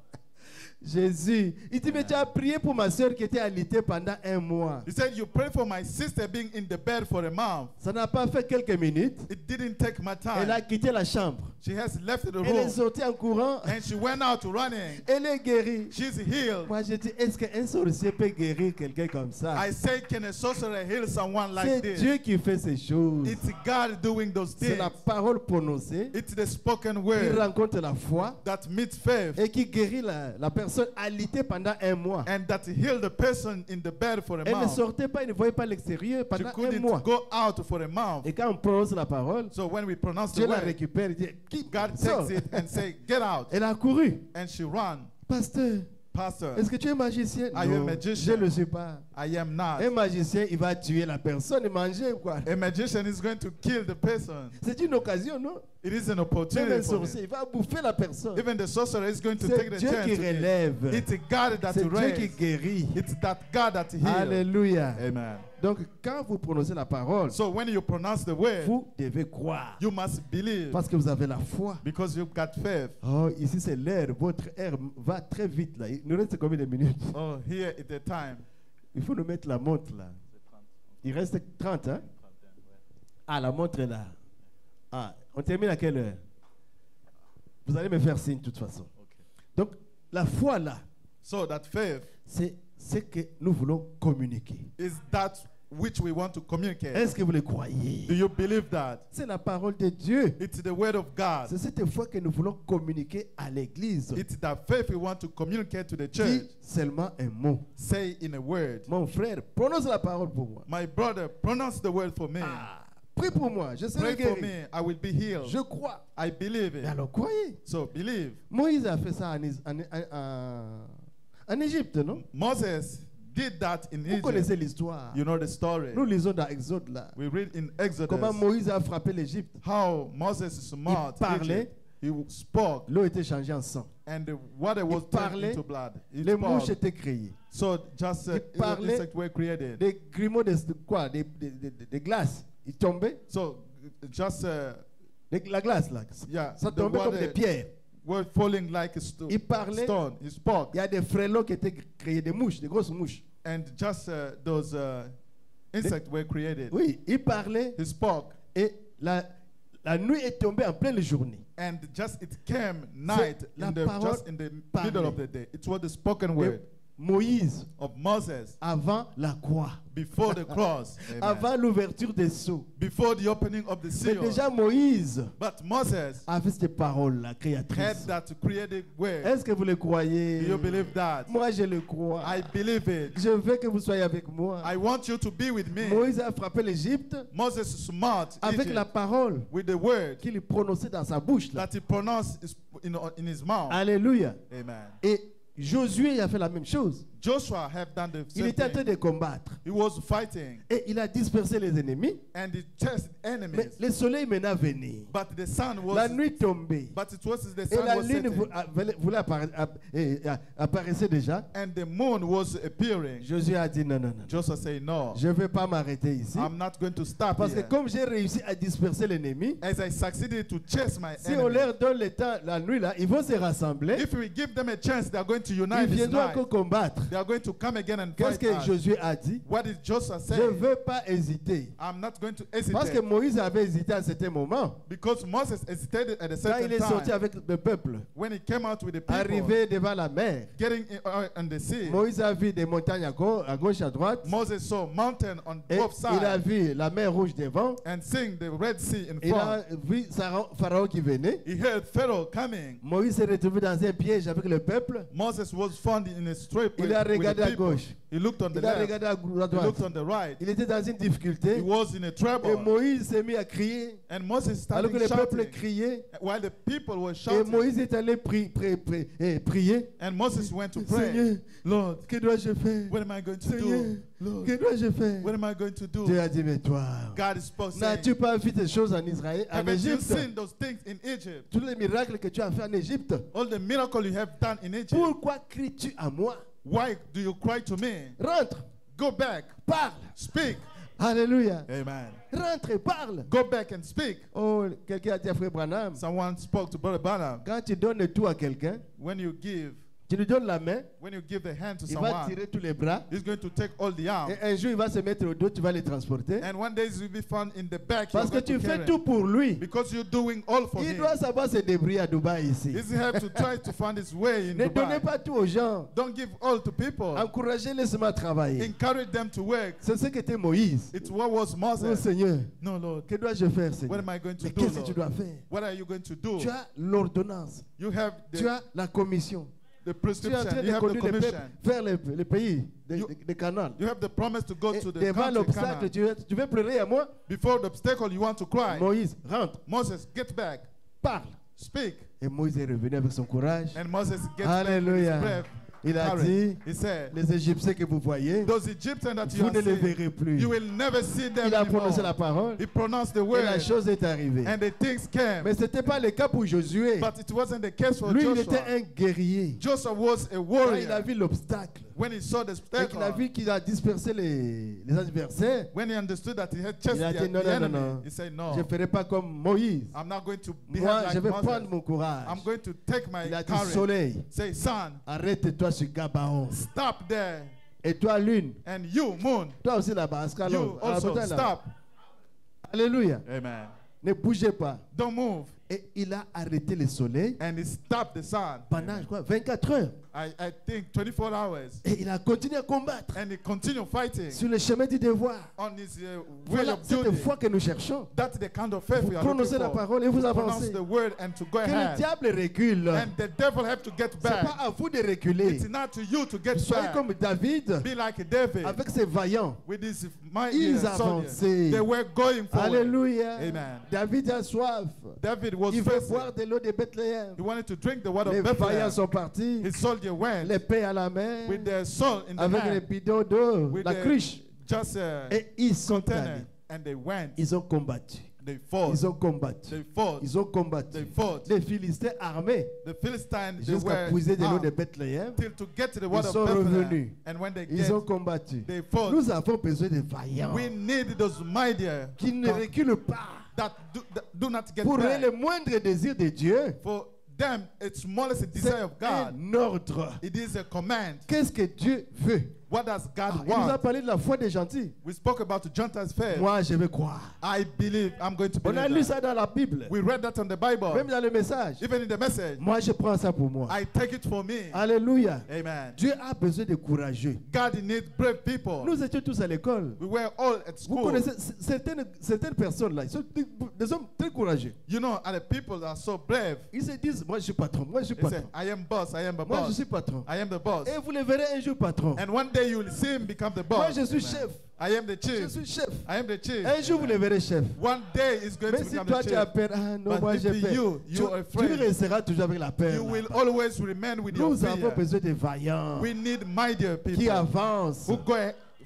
Jésus. Il dit, mais tu as prié pour ma soeur qui était alitée pendant un mois. He said, you pray for my sister being in the bed for a month. Ça n'a pas fait quelques minutes. It didn't take my Elle a time. quitté la chambre. She has left the Elle est room sortie en courant. and she went out running. Elle est guérie. She's healed. Moi, je dis, est-ce qu'un sorcier peut guérir quelqu'un comme ça? I say, can a sorcerer heal someone like C'est this? Dieu qui fait ces choses. It's God doing those C'est things. la parole prononcée It's the spoken qui word rencontre la foi that meets faith et qui guérit la personne alitée pendant un mois. and that healed the person in the bed for a Elle ne month. sortait pas, elle ne voyait pas l'extérieur She pendant un couldn't mois. go out for a month. Et quand on prononce la parole, So when we pronounce the Dieu la word, récupère et dit, qui God sort? takes it and say, get out. Elle a couru. And she ran. Pasteur, Pastor, est-ce que tu es magicien? Are you a Non, magician? je ne le suis pas. I am not. Un magicien, il va tuer la personne et manger quoi. A magician is going to kill the person. C'est une occasion, non? It is an Même opportunity un for sorcier, him. il va bouffer la personne. Even the sorcerer is going to take C'est the Dieu chance. qui to kill. relève. It's God that C'est Dieu qui raised. guérit. It's that God that heals. Alléluia. Amen. Donc, quand vous prononcez la parole, So when you pronounce the word, vous devez croire. you must believe Parce que vous avez la foi. because you've got faith. Oh, ici c'est l'air. Votre air va très vite là. Il nous reste combien de minutes? Oh, here is the time. Il faut nous mettre la montre là. Il reste 30, hein? Ah, la montre est là. Ah, on termine à quelle heure? Vous allez me faire signe de toute façon. Donc, la foi là, So that faith c'est ce que nous voulons communiquer. is that which we want to communicate. Est-ce que vous le croyez? Do you believe that? C'est la parole de Dieu. It's the word of God. C'est cette foi que nous voulons communiquer à l'église. It's that faith we want to communicate to the Dis church. seulement un mot. Say in a word. Mon frère, prononce la parole pour moi. My brother, pronounce the word for me. Ah, prie pour moi, je serai Pray for guéri. me. I will be healed. Je crois. I believe Et it. alors, croyez. So believe. Moïse a fait ça en Égypte, non? Moses did that in Vous connaissez Egypt. l'histoire. You know the story. Nous lisons dans Exode là. We read in Exodus Comment Moïse a frappé l'Égypte. how Moses smart parlait. Egypt. He spoke L'eau était changée en sang. and the water was turned parlait. into blood. He Les mouches spoke. étaient créées. So just Il parlait. insects were created. Des grumeaux de quoi? Des glaces. Ils tombaient. So just La glace là. yeah, Ça the tombait comme water des pierres. were falling like a Il parlait. stone. He spoke Il y a des frelons qui étaient créés, des mouches, des grosses mouches. and just those insects were created. Oui, il parlait He spoke et la nuit est tombée en pleine journée. and just it came night la in the parole just in the parlait. middle of the day. It was the spoken Et word Moïse, of Moses avant la croix, before the cross. Amen. avant l'ouverture des sceaux. Before the opening of the Mais seal. déjà Moïse But Moses avait cette parole-là, had créatrice. that created word. Est-ce que vous le croyez? Do you believe that? Moi, je le crois. I believe it. Je veux que vous soyez avec moi. I want you to be with me. Moïse a frappé l'Égypte Moses smart avec Egypt la parole with the word qu'il prononçait dans sa bouche. Là. that he pronounced in his mouth. Alléluia. Amen. Et Josué a fait la même chose. Joshua have done the Il same était en train thing. de combattre. He was fighting Et il a dispersé les ennemis. and he chased Mais enemies. le soleil maintenant venait. But the sun La was nuit tombée. but it was the Et sun la was lune setting voulait apparaissait déjà. and the moon was appearing. Josué a dit non, non, non. Joshua said, no, Je ne vais pas m'arrêter ici. I'm not going to stop Parce que here. comme j'ai réussi à disperser l'ennemi, As I succeeded to chase my si on enemy, leur donne le temps, la nuit là, ils vont se rassembler. if we give them a chance, they are going to Ils unite this viendront night. encore combattre. They are going to come again and Qu'est-ce fight que us. Josué a dit? What did Joshua say? Je ne veux pas hésiter. I'm not going to Parce que hesitate. Moïse avait hésité à un certain moment. Because Moses hesitated at a Quand certain il est sorti time. avec le peuple, When he came out with the people, arrivé devant la mer, getting on the sea, Moïse a vu des montagnes à gauche, à droite. Moses saw mountain on Et both il a sides vu la mer rouge devant. and seeing the Red Sea in Il a front. vu Pharaon qui venait. He heard Pharaoh coming. Moïse s'est retrouvé dans un piège avec le peuple. Moses Moses was found in a strait Il with, a with the regardé à people. gauche. He looked on the Il a left. regardé à He droite. looked on the right. Il était dans une He difficulté. was in a Et trouble. Moïse s'est mis à crier. And Moses Alors que started le peuple shouting. criait. While the people were Et shouting. Moïse est allé prier. And Moses went to pray. Seigneur, Lord, que dois-je faire? what am I going to Seigneur, do? Lord, que dois-je faire? what am I going to do? Dieu a dit, mais toi, God spoke saying, n'as-tu pas vu ces choses en Israël, en haven't you Égypte? seen those things in Egypt? Tous les miracles que tu as fait en Égypte. All the miracle you have done in Egypt. Pourquoi cries-tu à moi? Why do you cry to me? Rentre, Go back. parle. Speak. Alléluia. Amen. Rentre et parle. Go back and speak. Oh, quelqu'un a dit à Frère Branham, Someone spoke to Brother Branham. quand tu donnes tout à quelqu'un, When you give tu lui donnes la main, the hand to il va someone, tirer tous les bras. he's going to take all the arm. Et un jour, il va se mettre au dos, tu vas les transporter. And one day he will be found in the back. Parce que You're going tu to fais carry tout him. pour lui. Because you're doing all for Il him. doit savoir se débrouiller à Dubaï ici. He have to try to find his way in Ne donnez Dubai. pas tout aux gens. Don't give all to people. Encouragez-les seulement à travailler. Encourage them to work. C'est ce qu'était Moïse. It's what was Oh Moses. Seigneur, No, Lord. que dois-je faire, What Seigneur? am I going to Mais do, qu'est-ce que tu Lord? dois faire? What are you going to do? Tu as l'ordonnance. You have Tu the, as la commission. the Tu es en prescription. train You de have the conduire le commission. peuple vers le pays You- de Canaan. You have the promise to go Et to the devant country, l'obstacle, Canaan. tu veux pleurer à moi? Before the obstacle, you want to cry. Moïse, rentre, Moses, get back. parle. Speak. Et Moïse est revenu avec son courage. And Moses gets back with his Alléluia. breath. Il a Courage. dit, He said, les Égyptiens que vous voyez, those Egyptians that you vous are ne les seeing, verrez plus. you will never see them Il a anymore. prononcé la parole He pronounced the et word, la chose est arrivée. and the things came. Mais ce n'était pas le cas pour Josué. But it wasn't the case for Lui, il Joshua. était un guerrier. Joseph was a Quand warrior. il a vu l'obstacle When he saw the et qu'il a obstacle, vu qu'il a dispersé les adversaires, when he understood that he had chased il a the, dit non, the non, non, enemy, non. he said, Je no, ne ferai pas comme Moïse. I'm not going to behave Moi, like je vais Moses. prendre mon courage. I'm going to take my Il a dit courage. soleil, Say, son, arrête-toi sur Gabaon. stop there. Et toi, lune, And you, moon, toi aussi là-bas, à you Ascalon, à la also montagne là. stop. Alléluia. Amen. Ne bougez pas. Don't move. Et il a arrêté le soleil And he stopped the sun. pendant quoi, 24 heures. I think 24 hours. Et il a continué à combattre And he continued fighting sur le chemin du devoir. on his way Voilà of cette duty. foi que nous cherchons. That's the kind of faith Vous we are prononcez looking la for. parole et vous Pronounce avancez. the word and to go Que le ahead. diable recule. And the devil have to get C'est pas back. à vous de reculer. It's not to you to get Soyez back. comme David Be like David avec ses vaillants. with his mighty Ils soldiers. avançaient. They were going forward. Alléluia. Amen. David a soif. David was Il veut thirsty. boire de l'eau de Bethléem. He wanted to drink the water Les of vaillants Bethlehem. sont partis. His soldier went L'épée à la main. with their sword in the Avec les hand, bidons d'eau. with La the cruche. just Et ils sont allés. container, and they went. Ils ont combattu. They fought. Ils ont combattu. They fought. Ils ont combattu. They fought. Les Philistins armés The Philistines, they jusqu'à were puiser de l'eau de armed Bethléem. till to get to the water sont of Bethlehem. revenus. And when they Ils ont get, combattu. they fought. Nous avons besoin de vaillants We need those mightier qui ne reculent pas that do not get pour back. le moindre désir de Dieu. For them, it's smallest C'est desire of God. un ordre. It is a command. Qu'est-ce que Dieu veut? What does God Il nous a want? parlé de la foi des gentils. We spoke about Gentiles faith. Moi, je vais croire. I believe I'm going to On a lu believe that. ça dans la Bible. We read that on the Bible. Même dans le message. Even in the message, Moi, je prends ça pour moi. I take it for me. Alléluia. Amen. Dieu a besoin de courageux. God needs brave people. Nous étions tous à l'école. We were all at Vous school. connaissez certaines personnes là, ils sont des hommes très courageux. You know, and the people are so brave. Ils se disent, moi je suis patron, moi je suis They say, patron, I am boss, I am the moi je boss. suis patron. I am the boss. Et vous le verrez un jour patron. And one day you will see him become the Moi boss. je suis Amen. chef. I am the Je chief. suis chef. I am the chief. Un jour vous le verrez chef. One day is going Mais to si become toi the tu as chief. peur, ah non, But moi if j'ai peur. you are Tu afraid, resteras toujours avec la peur. you là. will always remain with your Nous avons fear. besoin de vaillants We need mightier qui people avancent, who go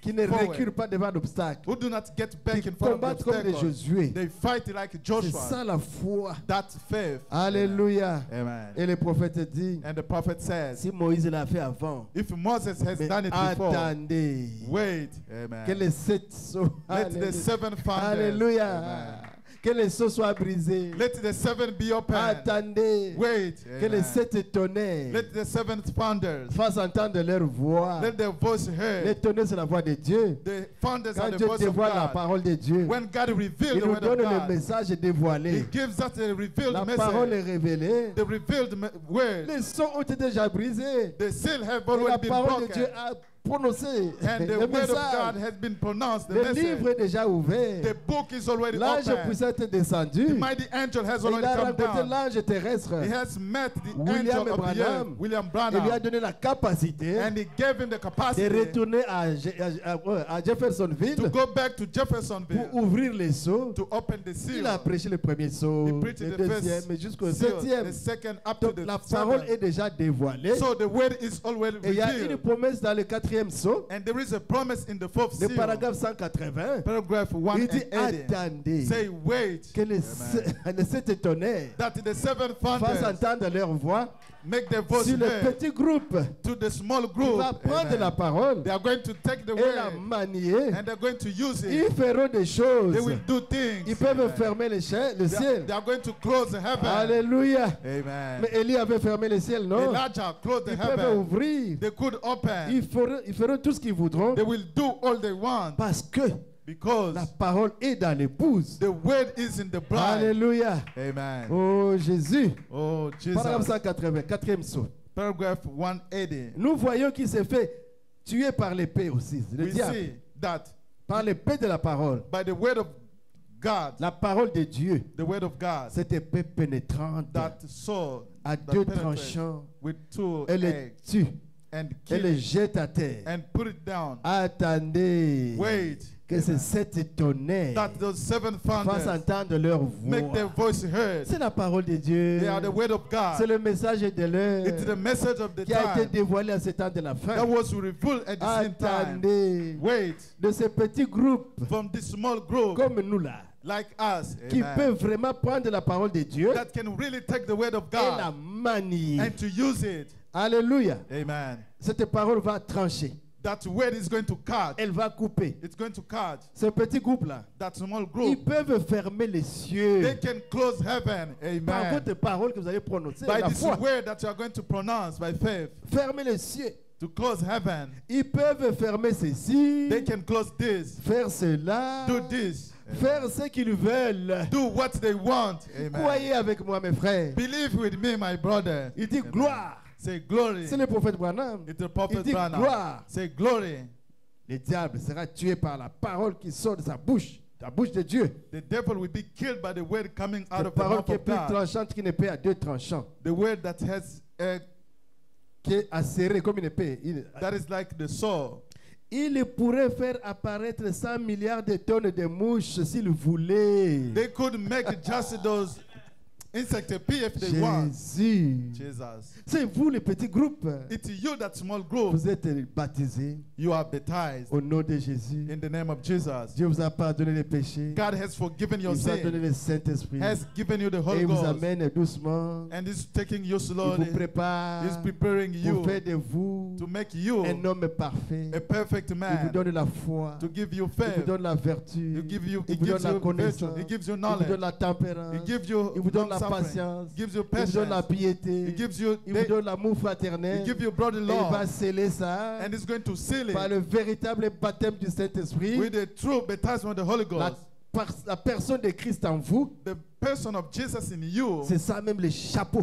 qui ne forward, reculent pas devant l'obstacle, who do not get back qui in front of combattent comme des obstacles. Josué. They fight like C'est Joshua. ça la foi. That faith. Alléluia. Amen. Et le prophète dit, And the prophet says, si Moïse l'a fait avant, if Moses has mais done it before, attendez wait. que Amen. les 7 sauts, Let the 7 founders. Alléluia, Amen. que les sauts soient brisés. Let the 7 be open. Attendez Wait. que les Amen. 7 tonnerres Let the 7 founders. fassent entendre leur voix. Let their voice Les heard. tonnerres, c'est la voix de Dieu. The founders Quand are the Dieu voice of dévoile la God. parole de Dieu, When God revealed il the nous word of donne le God, message He dévoilé. gives us the revealed La parole est message. révélée. The revealed word. Les sons ont été déjà brisés. The seal have Et la already been parole de Dieu broken. a prononcé And the le word of God message. has been pronounced. The Le livre message. est déjà ouvert. The book is already L'ange open. puissant est descendu. The mighty angel has Et il already a come rencontré down. l'ange terrestre. He has met the William angel of the earth, Branham. William Il lui a Branham, donné la capacité and he gave him the de capacity retourner à Jeffersonville to go back to pour Jeffersonville ouvrir les seaux. to open the Il seal. a prêché le premier saut, He le preached the deuxième, first et jusqu'au seal, septième. the second up to Donc the la parole seventh. est déjà dévoilée. So the word is already Et il y a une revealed. promesse dans le quatrième saut, And there is a promise in the fourth le seal. paragraphe 180. Paragraph Il 1 dit and 80. attendez Say, wait, que les sept tonnerres that the seven fassent thunders entendre leur voix make their voice sur le heard petit groupe to the small qui group. va prendre Amen. la parole They are going to take the et la word manier. and they're going to use Ils it. feront des choses. They will do things. Ils peuvent Amen. fermer le They ciel. are going to close the heaven. Alléluia. Amen. Mais Élie avait fermé le ciel, non? Elijah closed the Ils peuvent heaven. ouvrir. They could open. Ils feront tout ce qu'ils voudront They will do all they want parce que because la parole est dans l'épouse. the word is in the bride. Alléluia. Amen. Oh Jésus. Oh, Paragraphe Jesus. 180, quatrième saut. Paragraph 180. Nous voyons qu'il s'est fait tuer par l'épée aussi, le We diable. see that Par l'épée de la parole. by the word of God, La parole de Dieu, the word of God, cette épée pénétrante that sword à that deux penetrates tranchants, with two elle les eggs tue, and elle kill les it jette à terre. and put it down. Attendez Wait. que ces Amen. sept tonnerres That those seven fassent thunders entendre leur make their voix. voice heard. C'est la parole de Dieu. They are the word of C'est God. le message de It's the l'heure message of the qui a été time dévoilé à ce temps de la fin. that was revealed at the same time. Attendez Wait, de ces petits groupes from this small group comme nous là, like us, qui amen, peuvent vraiment prendre la parole de Dieu that can really take the word of et la God manier. and to use it. Alléluia. Amen. Cette parole va trancher. That word is going to cut. Elle va couper. It's going to cut. Ce petit groupe-là, That small ils group, peuvent fermer les cieux they can close heaven. par Amen. votre parole que vous allez prononcer. By La this foi. word that you are going to pronounce by faith, Fermer les cieux. to close heaven. Ils peuvent fermer ceci, They can close this, faire cela, do this, faire ce qu'ils veulent. do what they want. Amen. Croyez avec moi, mes frères. Believe with me, my brother. Il dit Amen. gloire. Say glory. C'est le prophète Branham. It's the Il prophet dit Branham. gloire. Say glory. Le diable sera tué par la parole qui sort de sa bouche, la bouche de Dieu. The devil will be killed by the word coming out La of the parole mouth qui est of plus God. tranchante qu'une épée à deux tranchants, The word that has qui est acérée comme une épée. that is like the sword. Il pourrait faire apparaître 100 milliards de tonnes de mouches s'il voulait. They could make just those insects appear if they want. Jésus. Jesus. C'est vous, le petit groupe. It's you, that small group. Vous êtes baptisés You are baptized au nom de Jésus. in the name of Jesus. Dieu vous a pardonné les péchés. God has forgiven Il your vous a donné sin, le Saint-Esprit. has given you the Et Holy il vous Ghost, amène doucement. and is taking you Il slowly. vous prépare He's preparing pour you faire de vous to make you un homme parfait. a perfect Il vous man, donne la foi. to give you Il vous faith. donne la vertu. He gives you Il vous donne la virtue. connaissance. He gives you Il vous donne knowledge. la tempérance. He gives you Il vous donne la long-suffering. patience. He gives you Il vous donne la patience. piété. He gives you Il vous donne l'amour fraternel. he gives you brother Et il va love, sceller ça and he's going to seal par it le véritable baptême du Saint-Esprit. with the true baptism of the Holy Ghost. La personne de Christ en vous, The person of Jesus in you, c'est ça même le chapeau.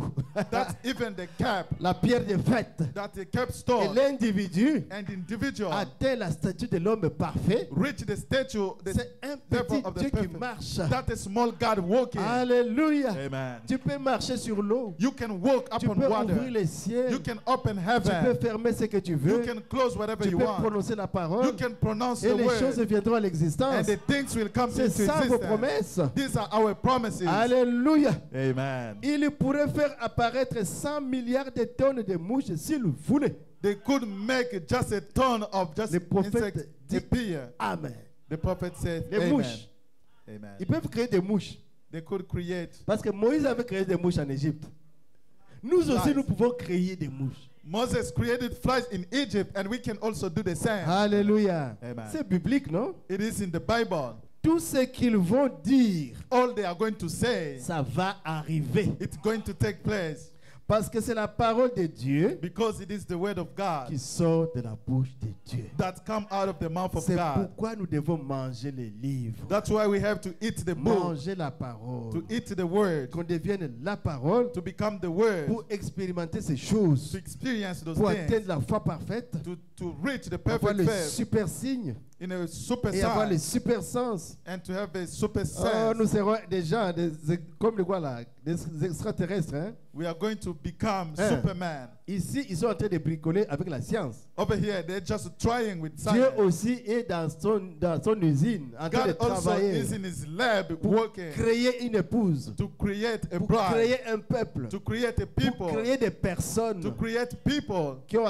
that's even the cap, La pierre de fête. that the cap Et stone, l'individu and individual atteint la statue de l'homme parfait. reach the statue, the C'est un level petit of the Dieu qui perfect. marche. That is small God walking. Alléluia. Amen. Tu peux marcher sur l'eau. You can walk Tu upon peux water. ouvrir les cieux. You can open Tu peux heaven. fermer ce que tu You veux. can close whatever Tu you peux want. prononcer la You parole. can pronounce Et the les choses word, viendront à l'existence. and the things will come C'est into ça vos existence. promesses. These are our promises. Alléluia. Amen. Il pourrait faire apparaître 100 milliards de tonnes de mouches s'il voulait. They could make just a ton of just Le prophète insects dit appear. Amen. The prophet said, Les Amen. mouches. Amen. Ils peuvent créer des mouches. They could create. Parce que Moïse avait créé des mouches en Égypte. Nous aussi, Flies. nous pouvons créer des mouches. Moses created flies in Egypt, and we can also do the same. Alléluia. Amen. C'est biblique, non? It is in the Bible. Tout ce qu'ils vont dire, All they are going to say, ça va arriver. it's going to take place. Parce que c'est la parole de Dieu because it is the word of God qui sort de la bouche de Dieu. that come out of the mouth of C'est God. pourquoi nous devons manger les livres, That's why we have to eat the book, manger la parole, to eat the word, qu'on devienne la parole to become the word, pour expérimenter ces choses, to experience those pour things, atteindre la foi parfaite, to reach the avoir perfect le faith super signe in a super et avoir le sign super sens. and to have a super Oh, nous sense. serons des gens, comme les quoi là, des extraterrestres. Hein? We are going to become Eh. Superman. Ici, ils sont en train de bricoler avec la science. Over here, they're just trying with Dieu science. aussi est dans son usine, en train de God also travailler is in his lab pour working créer une épouse, to create a pour bride, créer un peuple, to create a pour people, créer des personnes to create people qui vont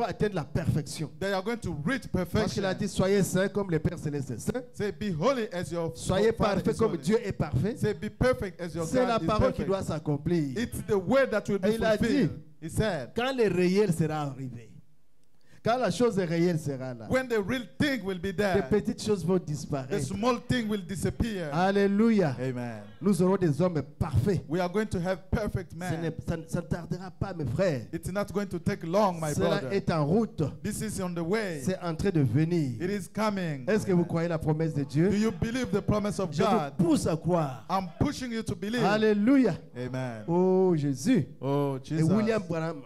atteindre la perfection. that are going to reach Parce qu'il a perfection. dit, soyez saints comme le Père Céleste est saint. Say, be holy as your Soyez Father parfaits is comme holy. Dieu est parfait. Say, be perfect as your C'est la God is parole qui perfect. doit s'accomplir. It's the word that will be Et il a dit, fulfilled. He said, quand le réel sera arrivé, quand la chose réelle sera là, when the real thing will be les there, petites choses vont the disparaître. small thing will disappear. Alléluia. Amen. Nous aurons des hommes parfaits. We are going to have perfect Ça men. ne tardera pas, mes frères. It's not going to take long, my Cela brother. est en route. This is on the way. C'est en train de venir. It is coming. Est-ce que vous croyez la promesse de Do Dieu? you believe the promise of Je vous God? pousse à croire. I'm pushing you to believe. Alléluia. Amen. Oh Jésus. Oh, Et Jesus.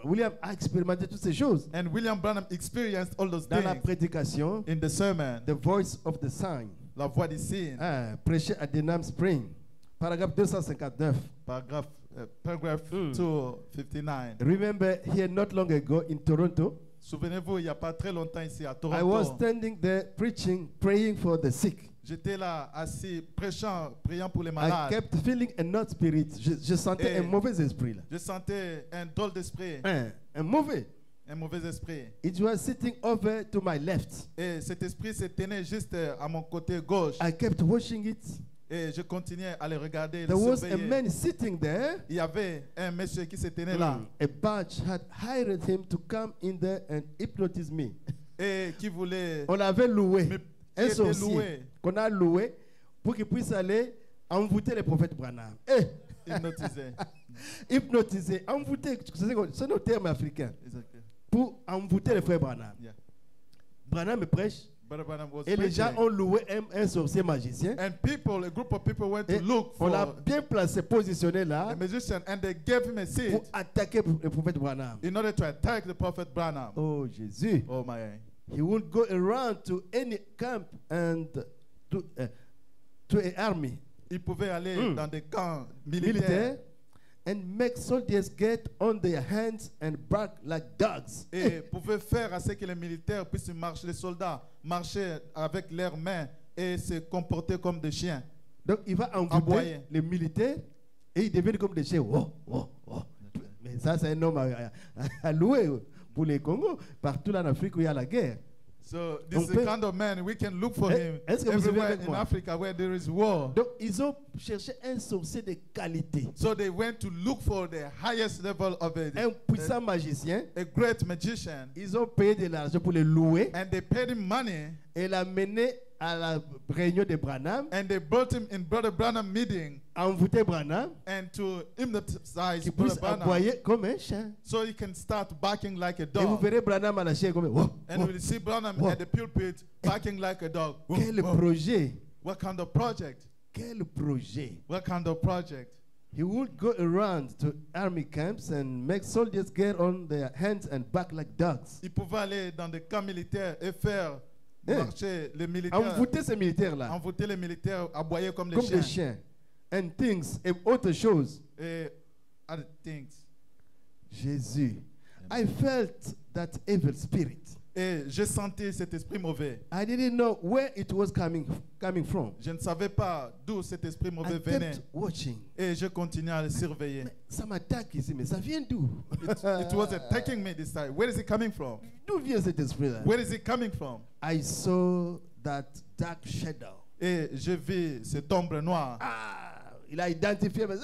William a expérimenté toutes ces choses. And William Branham experienced all those Dans la things prédication, in the sermon, The Voice of the Sign, La Voix des Signes, prêché à Denham Spring, paragraphe 259. paragraph 259. Remember here not long ago in Toronto, Souvenez-vous, il n'y a pas très longtemps ici à I was Toronto, standing there preaching, praying for the sick. j'étais là assis, prêchant, priant pour les I malades. kept feeling a not spirit. Je sentais un mauvais esprit là. Je sentais un drôle d'esprit, Un mauvais. un mauvais esprit. It was sitting over to my left. Et cet esprit se tenait juste à mon côté gauche. I kept watching it. Et je continuais à le regarder, le There was a surveiller. man sitting there. Il y avait un monsieur qui se tenait là A batch had hired him to come in there and hypnotize me. et qui voulait On l'avait loué, Mais un qui était loué. sorcier qu'on a loué pour qu'il puisse aller envoûter le prophète Branham. hypnotiser. Hypnotiser, envoûter, c'est nos termes africains. Pour envoûter le frère Branham. Yeah. Branham prêche Brother Branham was et les gens preaching. ont loué un sorcier magicien. And people, a group of people went to Et look on l'a for bien placé, positionné a là musician and they gave him a seat pour attaquer le prophète Branham. in order to attack the prophet Branham. Oh Jésus. Oh my. He would go around to any camp and to an army Il pouvait aller dans des camps militaire militaires and make soldiers get on their hands and bark like dogs. et pouvait faire à ce que les militaires puissent marcher, les soldats marcher avec leurs mains et se comporter comme des chiens. Donc il va envoûter Aboyer. les militaires et ils deviennent comme des chiens. Oh, oh, oh. Mais ça, c'est un homme à louer pour les Congo, partout en Afrique où il y a la guerre. So this On is the peut- kind of man we can look for him Est-ce que vous suivez everywhere avec in moi? Africa where there is war. Donc ils ont cherché un sorcier de qualité, So they went to look for the highest level of un puissant magicien. a great magician, Ils ont payé de l'argent pour le louer and they paid him money, et l'amener à la réunion de Branham, and they brought him in Brother Branham meeting envoûter Branham, and to hypnotize qui Brother puisse Branham aboyer comme un chien. so he can start barking like a Et vous dog. verrez Branham à la chair comme oh, And oh. we'll see Branham Wow. at the pulpit barking like a dog. Quel Whoa. projet! What kind of project? Quel projet! What kind of project? He would go around to army camps and make soldiers get on their hands and back like dogs. Il pouvait aller dans des camps militaires et faire Eh. marcher les militaires, Envoûter ces militaires-là envoûter les militaires, aboyer comme les comme chiens. des chiens. And things et autre chose. Et other things. Jésus. I felt that evil spirit. Et j'ai senti cet esprit mauvais. I didn't know where it was coming from. Je ne savais pas d'où cet esprit mauvais I venait. kept watching. Et je continuais à le surveiller. Mais ça m'attaque ici, mais ça vient d'où? It was attacking me this time. Where is it coming from? D'où vient cet esprit-là? Where is it coming from? I saw that dark shadow. Et je vis cette ombre noire. Ah, il a identifié, mais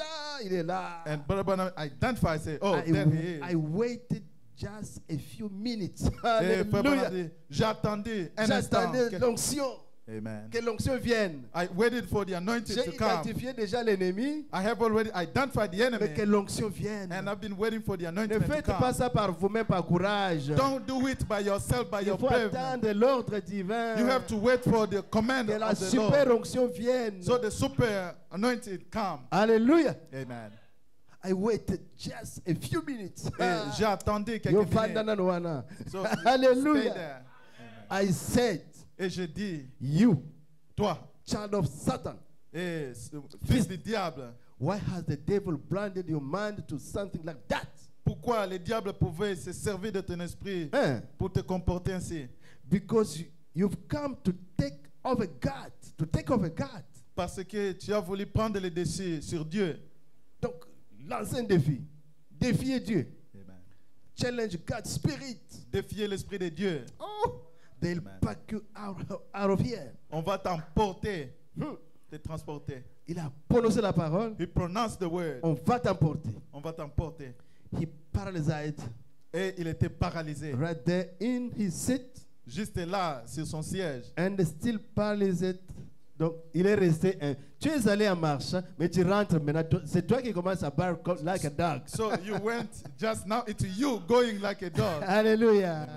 il est là. And Brother Branham identified, say, oh, there he is. I waited just a few minutes. Et Frère Branham Hallelujah. dit, j'attendais un instant. J'attendais l'onction. Amen. Que l'onction vienne. I waited for the anointing J'ai to come. identifié déjà l'ennemi, I have already identified the mais que enemy, l'onction vienne. and I've been waiting for the Ne anointing to faites pas come. ça par vous-même, par courage. Don't do it by yourself, by Il your faut bravery. attendre l'ordre divin. You have to wait for the command Que la of the super Lord. onction vienne. So the super anointed come. Alléluia. Amen. I waited just a few minutes. Et j'ai attendu Yo quelques fanda minutes. na noana. So stay Hallelujah. there. I said, Et je dis, you, toi, child of Satan, fils du diable, why has the devil blinded your mind to something like that? pourquoi le diable pouvait se servir de ton esprit Hein? pour te comporter ainsi? Because you've come to take over God, to take over God. Parce que tu as voulu prendre le dessus sur Dieu. Donc, lancer un défi. Défier Dieu. Amen. Challenge God's spirit. Défier l'esprit de Dieu. Oh, they'll Amen. pack you out of here. On va t'emporter, Hmm. te transporter. Il a prononcé la parole. He pronounced the word. On va t'emporter. On va t'emporter. He paralyzed Et il était paralysé. right there in his seat Juste là, sur son siège. and still paralyzed. Donc, il est resté. Tu es allé en marche, mais tu rentres maintenant. C'est toi qui commences à bark like a dog. So you went just now into you going like a dog. Alléluia.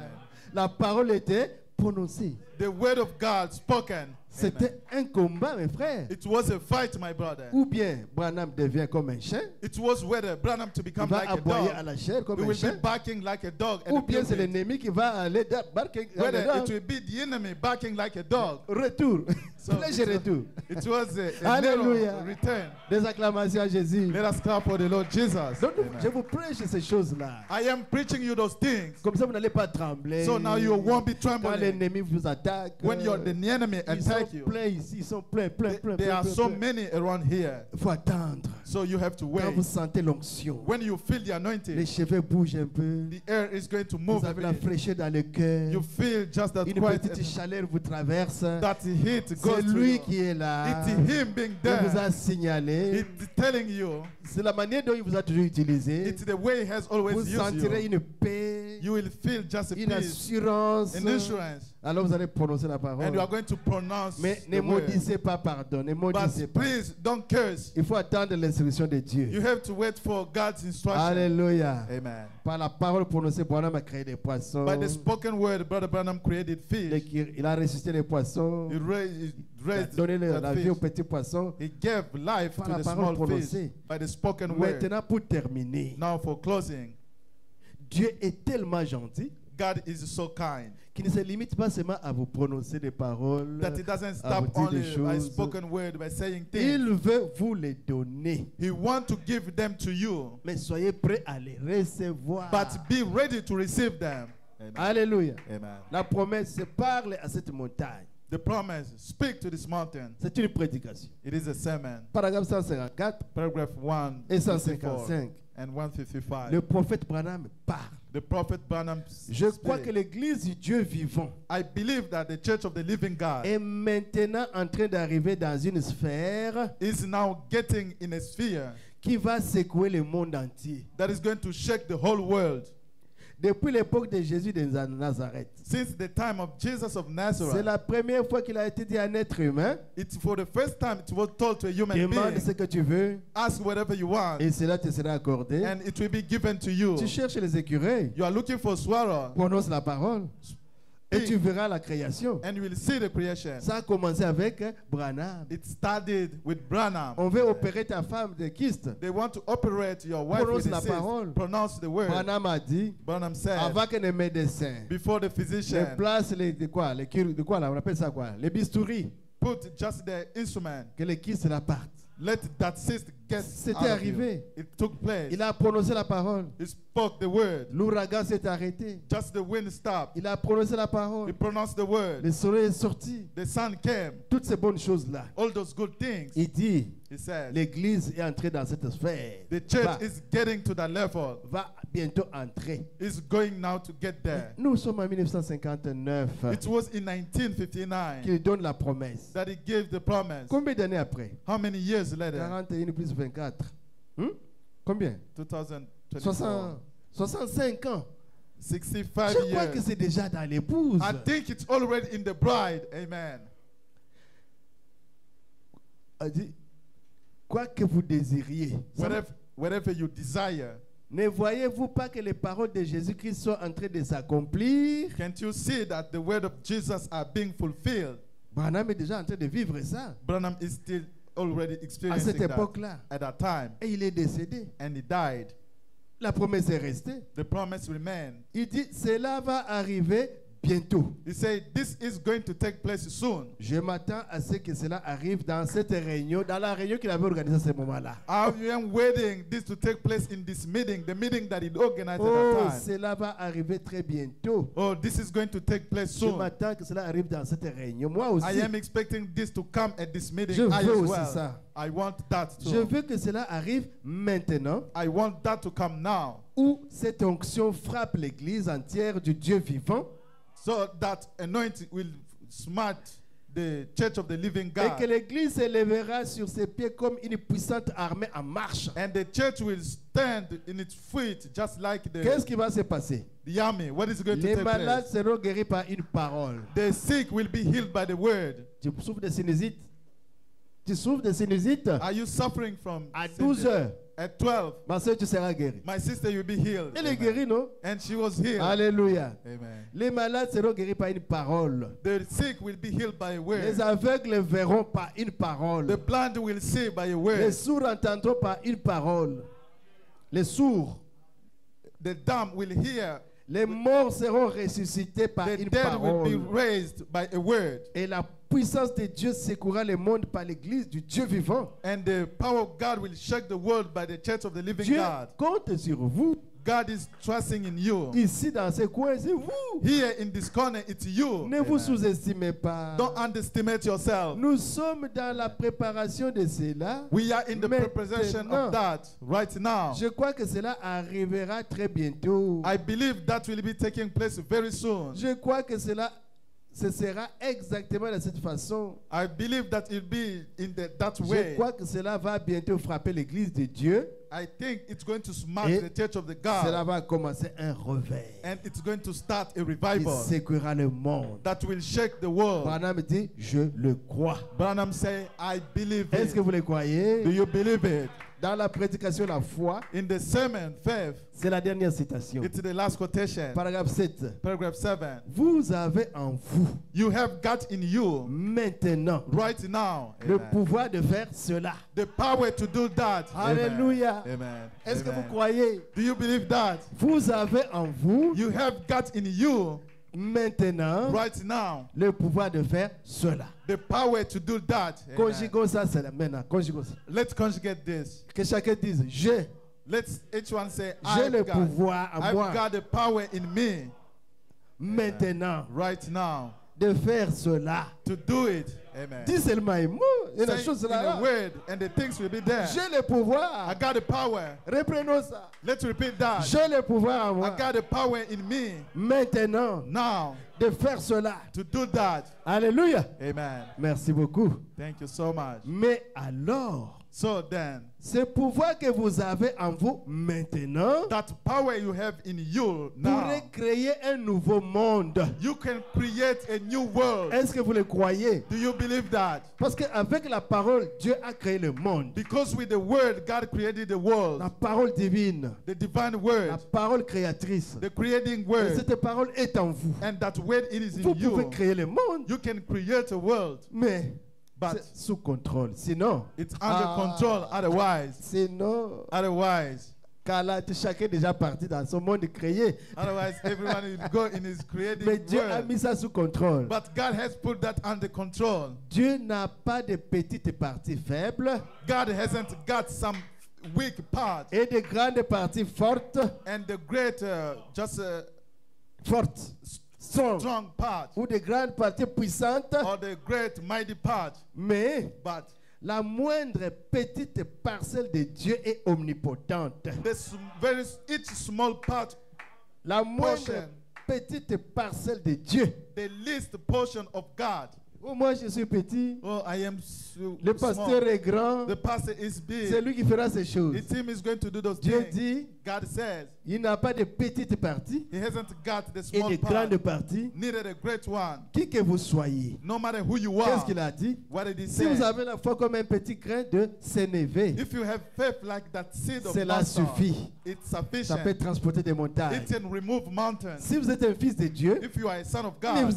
La parole était prononcée. The word of God spoken. C'était un combat, mes frères. It was a fight, my brother. Ou bien Branham devient comme un chien. It was whether Branham to Il become va like a aboyer à dog. la chair comme He un will be chien. barking like a dog. at Ou the bien c'est pulpit. l'ennemi qui va aller barking. Whether it will be the enemy barking like a dog. Retour. So Flèche et retour. It was a Alléluia. narrow return. Des acclamations à Jésus. Let us clap for the Lord Jesus. Donc, Amen. je vous prêche ces choses-là. I am preaching you those things. Comme ça, vous n'allez pas trembler. So now you won't be Quand trembling. l'ennemi vous attaque, When the enemy ils sont attack you, pleins ici, ils sont pleins. there are so many around here. Il faut attendre. So you have to Quand vous wait. sentez l'onction, When you feel the les anointing, cheveux bougent un peu. the air is going to move Vous a avez la bit. fraîcheur dans le cœur. You feel just that Une quiet, petite chaleur vous traverse. that heat goes C'est to lui you. qui est là. It's him being Il vous there. a signalé. It's telling you. C'est la manière dont il vous a toujours utilisé. It's the way he has always Vous used sentirez you. une paix, You will feel just a une peace, assurance. an assurance, Alors vous allez prononcer la and you are parole. going to pronounce Mais ne the word. maudissez pas, pardon. Ne maudissez But pas. please don't curse. Il faut attendre l'instruction de You Dieu. have to wait for God's instruction. Alléluia. Amen. Par la parole prononcée, Branham a créé des poissons. By the spoken word, Brother Branham created fish. Il a ressuscité les poissons. He Il a raised donné la that vie aux fish. petits poissons. He gave life Par to la the parole small fish prononcée. by the spoken word. Maintenant, pour terminer, Now for closing, Dieu est tellement gentil God is so kind qu'il ne se limite pas seulement à vous prononcer des paroles. that he doesn't à vous stop dire only des by choses. spoken word, by saying things. Il veut vous les donner. He wants to give them to you, Mais soyez prêts à les recevoir. but be ready to receive them. Amen. Alléluia. Amen. La promesse, c'est parle à cette montagne. The promise, speak to this mountain. C'est une prédication. It is a sermon. Paragraphe 154 Paragraph 1 et 155. and 155. Le prophète Branham parle. The prophet Branham Je crois speak. que l'église du Dieu vivant I believe that the church of the living God est maintenant en train d'arriver dans une sphère is now getting in a sphere qui va secouer le monde entier. that is going to shake the whole world. Depuis l'époque de Jésus de Nazareth, Since the time of Jesus of c'est Nazareth, la première fois qu'il a été dit à un être humain, it's for the first time it was told to a human demande being, ce que tu veux ask whatever you want et cela te sera accordé. and it will be given to you. Tu cherches les écureuils, You are looking for swallow prononce la parole et tu verras la création. and you will see the creation. Ça a commencé avec Branham. It started with Branham. On veut opérer ta femme de kyste. They want to operate your wife Prononce with la a cyst. parole. Pronounce the word. Branham a dit, Branham said, avant que les médecins before the les physician placent de quoi là, on appelle ça quoi, les bistouris, put just the instrument, que les kystes la partent. let that cyst get C'était out of you. arrivé. It took place. Il a prononcé la parole. He spoke the word. L'ouragan s'est arrêté. Just the wind stopped. Il a prononcé la He parole. pronounced the word. Le soleil est sorti. The sun came. Toutes ces bonnes choses-là. All those good things. Il dit, He said, l'église est entrée dans cette sphère. the church Va, is getting to that level. va bientôt entrer. Is going now to get there. Nous sommes en 1959 It was in 1959 qu'il donne la promesse. that he gave the promise. Combien d'années après? How many years later? 41 plus 24. Combien? 2024. 65 ans. 65 Je crois que years. c'est déjà dans l'épouse. I think it's already in the bride. Amen. a dit, quoi que vous désiriez. Whatever you desire. Ne voyez-vous pas que les paroles de Jésus-Christ sont en train de s'accomplir? Can't you see that the word of Jesus are being fulfilled? Branham est déjà en train de vivre ça Branham is still already à experiencing cette that époque-là. at that time. Et il est décédé. And he died. La promesse est restée. The promise remained. Il dit, cela va arriver bientôt. He said, this is going to take place soon. Je m'attends à ce que cela arrive dans cette réunion, dans la réunion qu'il avait organisée à ce moment-là. I am waiting this to take place in this meeting, the meeting that he organized Oh, at that time. cela va arriver très bientôt. Oh, this is going to take place Je soon. m'attends que cela arrive dans cette réunion. Moi aussi, I am expecting this to come at this meeting. je I veux as aussi well. ça. I want that Je too. veux que cela arrive maintenant, I want that to come now, où cette onction frappe l'église entière du Dieu vivant so that anointing will smite the church of the living et God. que l'église s'élèvera sur ses pieds comme une puissante armée en marche. And the church will stand in its feet just like Qu'est-ce qui va se passer? the army. What is going to Les take malades place? seront guéris par une parole. The sick will be healed by the word. Tu souffres de sinusite? Tu souffres de sinusite? Are you suffering from À symptoms? 12 heures, At 12, ma soeur, tu seras guéri. my sister, you'll be healed. Elle est Amen. guérie, non? And she was healed. Alléluia. Amen. Les malades seront guéris par une parole. The sick will be healed by a word. Les aveugles verront par une parole. The blind will see by a Les word. sourds entendront par une parole. Les sourds. The dumb will hear. Les morts seront ressuscités par The une dead will be parole. raised by a word. Et la puissance de Dieu secouera le monde par l'église du Dieu vivant. And the power of God will shake the world by the church of the living Dieu God. compte sur vous. God is trusting in you. Ici, dans ce coin, c'est vous. Here in this corner, it's you. Ne vous Amen. sous-estimez pas. Don't underestimate yourself. Nous sommes dans la préparation de cela. We are in the Maintenant. preparation of that right now. Je crois que cela arrivera très bientôt. I believe that will be taking place very soon. Je crois que ce sera exactement de cette façon. I believe that it'll be in that Je way. crois que cela va bientôt frapper l'église de Dieu. I think it's going to smack Et the church of the Cela God. va commencer un réveil. And it's going to start a Il revival secouera le monde. that will shake the world. Branham dit, je le crois. Branham say, I believe Est-ce que it. vous le croyez? Do you believe it? Dans la prédication de la foi, In the sermon, 5, c'est la dernière citation. it's the last quotation. Paragraphe 7. Paragraph 7. Vous avez en vous You have got in you maintenant right now le amen, pouvoir de faire cela. the power to do that. Alléluia. Amen. Amen. Est-ce que vous Amen. croyez? Do you believe that? Vous avez en vous You have got in you maintenant right now le pouvoir de faire cela. the power to do that. Amen. Conjuguons ça, c'est là maintenant. Conjuguons ça. Let's conjugate this. Que chacun dise, j'ai Let's each one say, le I've got, pouvoir en moi I've got the power in me maintenant right now de faire cela. to do it. Amen. Dis seulement un mot et la Say chose in sera a là. word and the things will be there. J'ai le pouvoir. I got the power. Reprenons ça. Let's repeat that. J'ai le pouvoir en I moi got the power in me maintenant now de faire cela. to do that. Alléluia. Amen. Merci beaucoup. Thank you so much. Mais alors, So then, ce pouvoir que vous avez en vous maintenant that power you have in you now, pourrait créer un nouveau monde. you can create a new world. Est-ce que vous le croyez? Do you believe that? Parce qu'avec la parole, Dieu a créé le monde. Because with the word, God created the world, La parole divine, the divine la word, parole créatrice. the creating Et word, cette parole est en vous. and that word it is Vous in pouvez you. créer le monde, You can create a world, mais but c'est sous contrôle. Sinon, it's under control. Sinon, Otherwise, chacun est déjà parti dans son monde créé. everyone will go in his creating Mais Dieu a world. mis ça sous contrôle. But God has put that under control. Dieu n'a pas de petites parties faibles God hasn't got some weak parts et de grandes parties fortes, and the great, fortes, strong, strong part ou de grandes parties puissantes, or the great mighty part. mais But la moindre petite parcelle de Dieu est omnipotente. each small part, La moindre portion. petite parcelle de Dieu. the least portion of God. Oh, moi, je suis petit. Oh, I am so Le pasteur small. est grand. The pastor is C'est big. lui qui fera ces choses. His team is going to do those Dieu things. dit, God says il n'a pas de petites parties He hasn't got the et small de grandes part, parties. neither the great one. Qui que vous soyez. No matter who you Qu'est-ce are, qu'il a dit? what did He Si say? vous avez la foi comme un petit grain de sénévé, If you have faith like that seed of cela mustard, suffit. it's Ça peut sufficient. transporter des montagnes. It can remove mountains. Si vous êtes un fils de Dieu, If you are a son of mais God,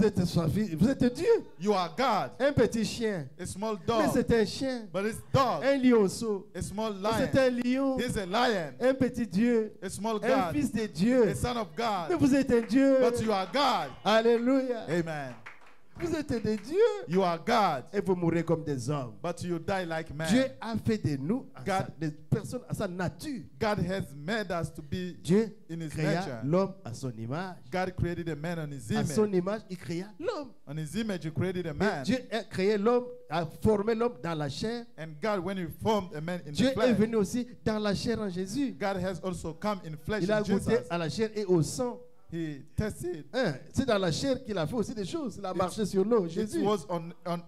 vous êtes Dieu. you are God. Un petit chien. A small Mais dog, c'est un chien. but it's dog. Un lionceau. A small C'est lion. un lion. He's a lion. Un petit Dieu. A small Un God. fils de Dieu. A son of Mais God. vous êtes un Dieu. But you are God. Alléluia. Amen. Vous êtes des dieux. You are God. Et vous mourrez comme des hommes. But you die like Dieu man. a fait de nous God- des personnes à sa nature. God has made us to be Dieu in His créa nature. l'homme à son image. God created a man on His À son image. image, il créa l'homme. On His image, He created a Et man. Dieu a créé l'homme, a formé l'homme dans la chair. And God, when He formed a man in Dieu the est flesh, venu aussi dans la chair en Jésus. God has also come in flesh Il a in goûté Jesus. à la chair et au sang. He tested. Hein, c'est dans la chair qu'il a fait aussi des choses. Il a marché sur l'eau. It Jésus. was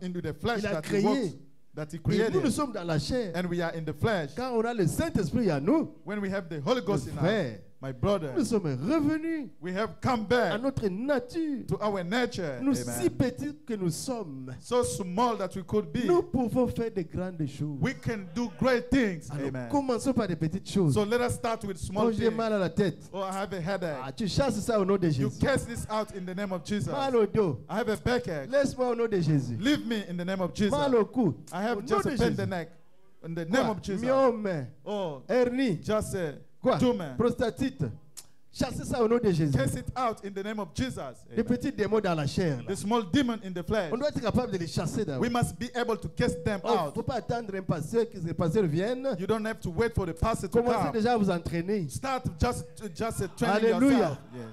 into the flesh Il a that créé. He worked, that He Et nous, nous created. sommes dans la chair. And we are in the flesh. Quand on a le Saint-Esprit en nous, When we have the Holy Ghost in us, frère, my brother, nous sommes revenus we have come à back notre nature. to our nature. Nous, si Amen. petits que nous sommes, So small that we could be, nous pouvons faire de grandes choses. we can do great things. Alors, Amen. commençons par des petites choses. So let us start with Oh, small j'ai things. mal à la tête. Oh, I have a headache. Ah, tu chasses ça au nom de You Jésus. cast this out in the name of Jesus. Mal au dos. I have a backache. Laisse-moi au nom de Jésus. Leave me in the name of Jesus. Mal au cou. I Au have nom just de a pain in Jésus. the neck. In the name Quoi? of Jesus. Myome, Oh, hernie, just a quoi? tumor. Prostatite. Chassez ça au nom de Jésus. Cast it out in the name of Jesus. Les Amen. petits démons dans la chair. là. The small demon in the flesh. On doit être capable de les chasser d'abord. We must be able to cast them Il ne out. faut pas attendre un pasteur que le pasteur vienne. You don't have to wait for the pastor to Commencez come. déjà à vous entraîner. Start just training Hallelujah. yourself. Yes.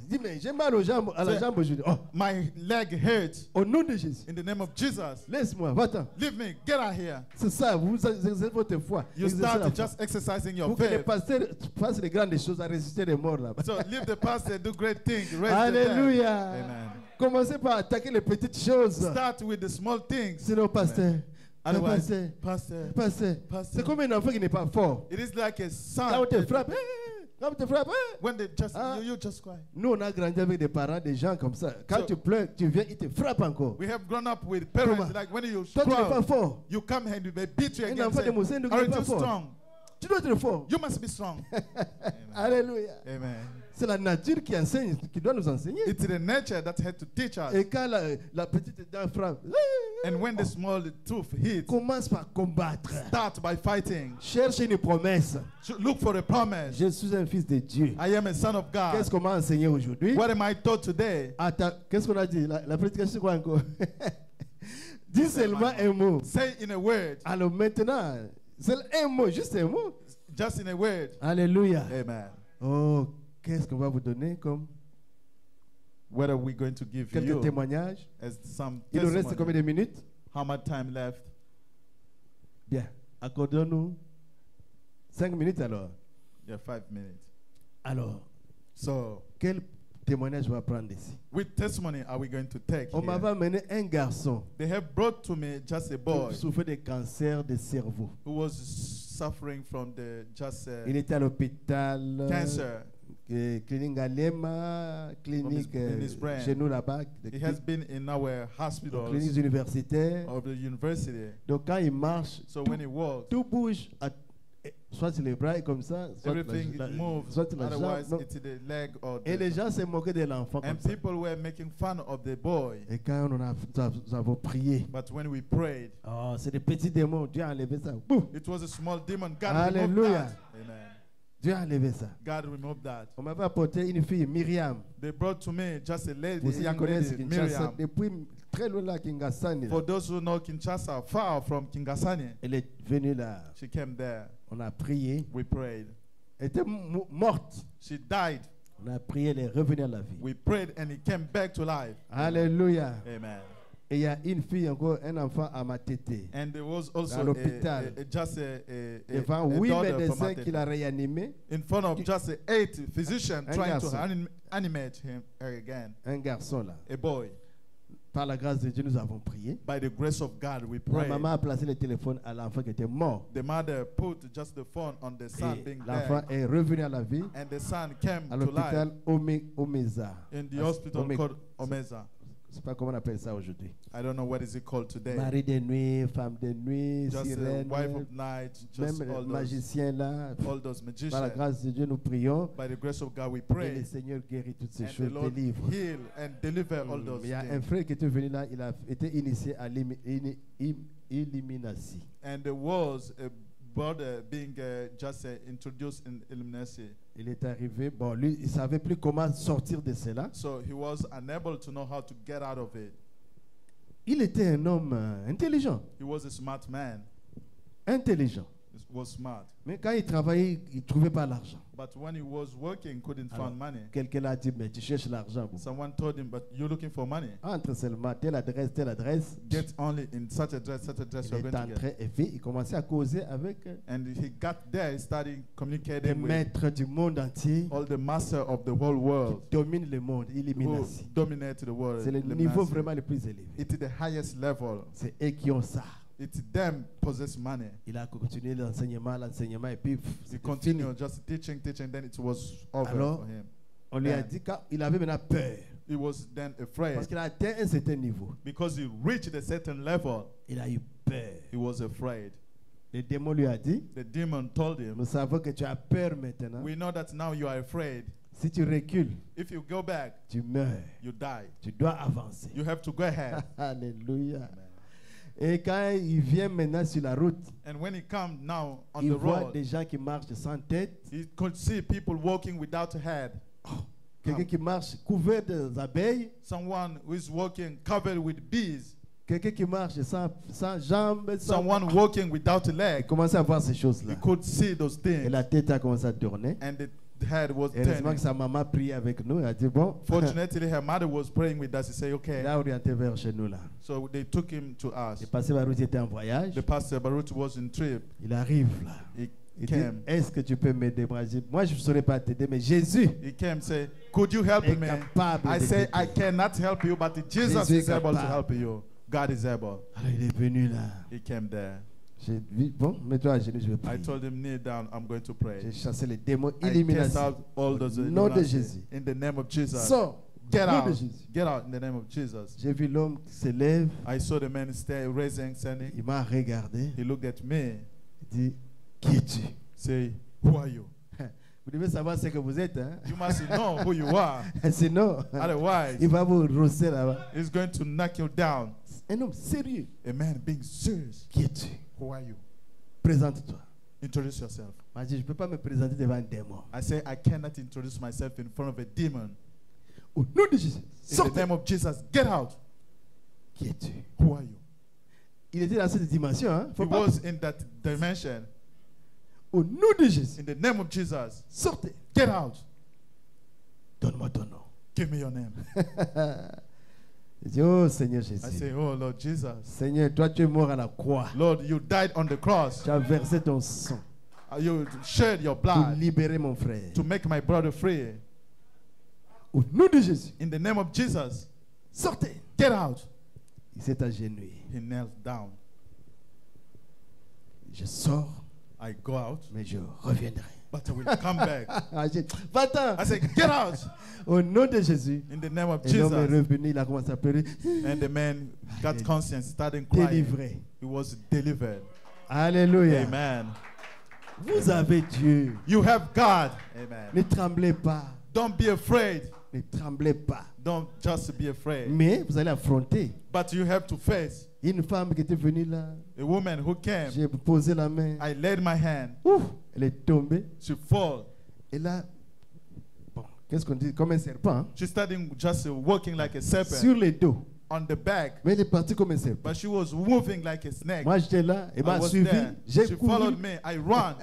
Dis, mais j'ai mal aux jambes, à la C'est- jambe aujourd'hui. Oh, My leg hurts. au nom de Jésus. In the name of Jesus. Laisse-moi, va-t'en. Leave me. Get out here. C'est ça, vous exercez votre foi. You Exercez la start foi. just exercising your Pour que les faith. pasteurs fassent les grandes choses à résister les morts là-bas. So leave the pastor, do great things. Raise the dead. Alléluia. Amen. Commencez par attaquer les petites choses. Start with the small things. Sinon, pasteur. Otherwise, Pasteur. pastor, Pasteur. pastor. C'est comme un enfant qui n'est pas fort. It is like a Quand on son. te frappe, quand on te frappe, When they just Ah. you just cry. nous on a grandi avec des parents, des gens comme ça. Quand So- tu pleures, tu viens, ils te frappent encore. We have grown up with parents Comment? like when you Toi, tu n'es pas cry, fort. you come and they beat you Un again. enfant Say, de Moussène ne aren't est pas you fort. strong? Tu dois être fort. You must be strong. Alléluia. Amen. C'est la nature qui enseigne, qui doit nous enseigner. It's the nature that had to teach us. Et quand la petite dent frappe, And when the small tooth hits, commence par combattre. start by fighting. Cherche une promesse. Look for a promise. Je suis un fils de Dieu. I am a son of Qu'est-ce God. qu'on m'a enseigné aujourd'hui? What am I taught today? Attends, qu'est-ce qu'on a dit? La prédication, c'est quoi encore? Dis seulement un mot. Say in a word. Alors maintenant, c'est un mot, juste un mot. Just in a word. Alléluia. Amen. Oh, qu'est-ce qu'on va vous donner comme What are we going to give quelques you témoignages? as some Il nous reste combien testimony? de minutes? How much time left? Bien, accordons-nous 5 minutes alors. Yeah, 5 minutes. Alors, So, quel témoignage on va prendre ici? which testimony are we going to take On here? m'avait amené un garçon They have brought to me just a boy qui souffrait de cancer de cerveau. who was suffering from the just Il était à l'hôpital, cancer. clinique Galema, clinique in his brain. chez nous là-bas, He has been in our hospitals cliniques universitaires. of the university. Donc quand il marche, So tout, when he walks, tout bouge, soit sur les bras comme ça, soit everything it moves. soit la Otherwise, jambe. Non. it's the leg or Et les the. gens se moquaient de l'enfant comme And ça. people were making fun of the boy. Et quand nous avons prié, But when we prayed, oh, c'est des petits démons, Dieu a enlevé ça. Boum. it was a small demon. God Hallelujah. removed that. Amen. Dieu a enlevé ça. God removed that. On m'avait apporté une fille, Myriam. They brought to me just a lady, Vous a young connaissez lady, Kinshasa, Miriam. depuis très loin là, Kingasani. For those who know Kinshasa, far from Kingasani, Elle est venue là. she came there. On a prié. We prayed. Elle était morte. She died. On a prié, elle est revenue à la vie. We prayed and he came back to life. Alléluia. Amen. Et il y a une fille encore, un enfant à ma tête. And there was also l'hôpital. just Devant a 8 daughter from médecins Atene. qui l'a réanimé. In front of just 8 physicians Un trying to garçon. animate him again. Un garçon là. A boy. Par la grâce de Dieu, nous avons prié. By the grace of God, we La pray. maman a placé le téléphone à l'enfant qui était mort. The mother put just the phone on the son Et being l'enfant dead. est revenu à la vie And the son came à to life l'hôpital Omeza. in the hospital called Omeza. Je ne sais pas comment on appelle ça aujourd'hui. I don't know what is it called today. Mari de nuit, femme de nuit, Just a sirène, wife of night, just même all those, magicien là. all those Par la magicians. grâce de Dieu, nous prions. By the grace of God, we Et le pray. Seigneur guérit toutes ces And the choses, Lord délivre. heal and deliver all those Il y a un things. frère qui était venu là, il a été initié à l'illumination. And there was a brother being just introduced in Illuminati. Il est arrivé, bon, lui, il ne savait plus comment sortir de cela. So he was unable to know how to get out of it. Il était un homme intelligent. He was a smart man. Intelligent. He was smart. Mais quand il travaillait, il ne trouvait pas l'argent. But when he was working, couldn't Alors, find money. quelqu'un l'a dit, mais tu cherches l'argent. Bon. Someone told him, but you're looking for money. Entre seulement telle adresse. Get only in such a dress Il you're est going to get. entré et puis il commençait à causer avec And he got there, he started les communicating with maîtres du monde entier all the master of the whole world qui dominent le monde, who Illuminati. dominate the world. C'est le Illuminati. niveau vraiment le plus élevé. It is the highest level. C'est eux qui ont ça. It's them possess money. Il a continué l'enseignement, et puis He c'était continued fini. just teaching, then it was over Alors, for him. On lui a Then dit qu'il avait maintenant peur. he was then afraid Parce qu'il a atteint un certain niveau. because he reached a certain level. Il a eu peur. He was afraid. Le démon lui a dit, The demon told him, nous savons que tu as peur maintenant. we know that now you are afraid. Si tu recules, If you go back, tu meurs. you die. Tu dois avancer. You have to go ahead. Alléluia. Et quand il vient maintenant sur la route, And when he comes now on il the voit road, des gens qui marchent sans tête, he could see people walking without a head. quelqu'un qui marche couvert d'abeilles, Someone who is walking covered with bees. quelqu'un qui marche sans jambes, sans... Someone walking without a Il leg. commençait à voir ces choses-là. He could see those Et things. la tête a commencé à tourner. And the head was Heureusement turning. que sa maman priait avec nous. Elle a dit, bon, Fortunately, her mother was praying with us. He said, il okay. a orienté vers chez nous là. So they took him to us. Le pasteur Baruch était en voyage. The pastor Baruch was in trip. Il arrive là. He Il dit, came. est-ce que tu peux m'aider? Moi, je ne saurais pas t'aider, mais Jésus He came say, could you help est me? capable I de say, t'aider. I cannot help you, but Jesus Jésus est is able to capable. help you. God is able. Alors il est venu là. He came there. J'ai dit, bon, mets-toi à genoux, je vais I prier. told him, kneel down, I'm going to pray. J'ai chassé les démons I cast illumination. out all those Au nom de Illuminati Jésus. in the name of Jesus. Sors. Get Au nom de out. Jésus. Get out in the name of Jesus. J'ai vu l'homme qui se lève. I saw the man stay raising, standing. Il m'a regardé. He looked at me. Il dit, qui es-tu? Say, who are you? Vous devez savoir ce que vous êtes. Hein? You must know who you are. Sinon, Otherwise, il va vous rosser là-bas. he's going to knock you down. Un homme sérieux. A man being serious. Qui es-tu? Who are you? Présente-toi. Introduce yourself. Moi, je ne peux pas me présenter devant un démon. I say, I cannot introduce myself in front of a demon. Au nom de Jésus, In the sortez. name of Jesus, get out. Qui es-tu? Who are you? Il était dans cette dimension. Hein? He Faut pas- was in that dimension. Au nom de Jésus, In the name of Jesus, sortez. get out. Donne-moi ton nom. Give me your name. Je dis, oh Seigneur I Jésus. say, oh Lord Jesus. Seigneur, toi tu es mort à la croix. Lord, you died on the cross. Tu as versé ton sang You shed your pour blood libérer mon frère. to make my brother free. Au nom de Jésus, In the name of Jesus, sortez. get out. Il s'est agenouillé. He knelt down. Je sors, I go out, mais je reviendrai. but I will come back. Va-t'en. I say, get out. Au nom de Jésus. In the name of Et l'homme est Jesus. revenu, il a commencé à pleurer. And the man got conscience, started crying. Délivré. He was delivered. Alléluia. Amen. Vous avez Dieu. You have God. Amen. Ne tremblez pas. Don't be afraid. Ne tremblez pas. Don't just be afraid. Mais vous allez affronter. But you have to face Une femme qui était venue là, a woman who came. j'ai posé la main. I laid my hand. Ouf, elle est tombée. She fall. Et là, bon, qu'est-ce qu'on dit? Comme un serpent. Hein? She started just walking like a serpent Sur le dos. on the back. Mais elle est partie comme un serpent. But she was moving like a snake. Moi, j'étais là. Elle I m'a was suivi. there. J'ai She couru. followed me. I ran.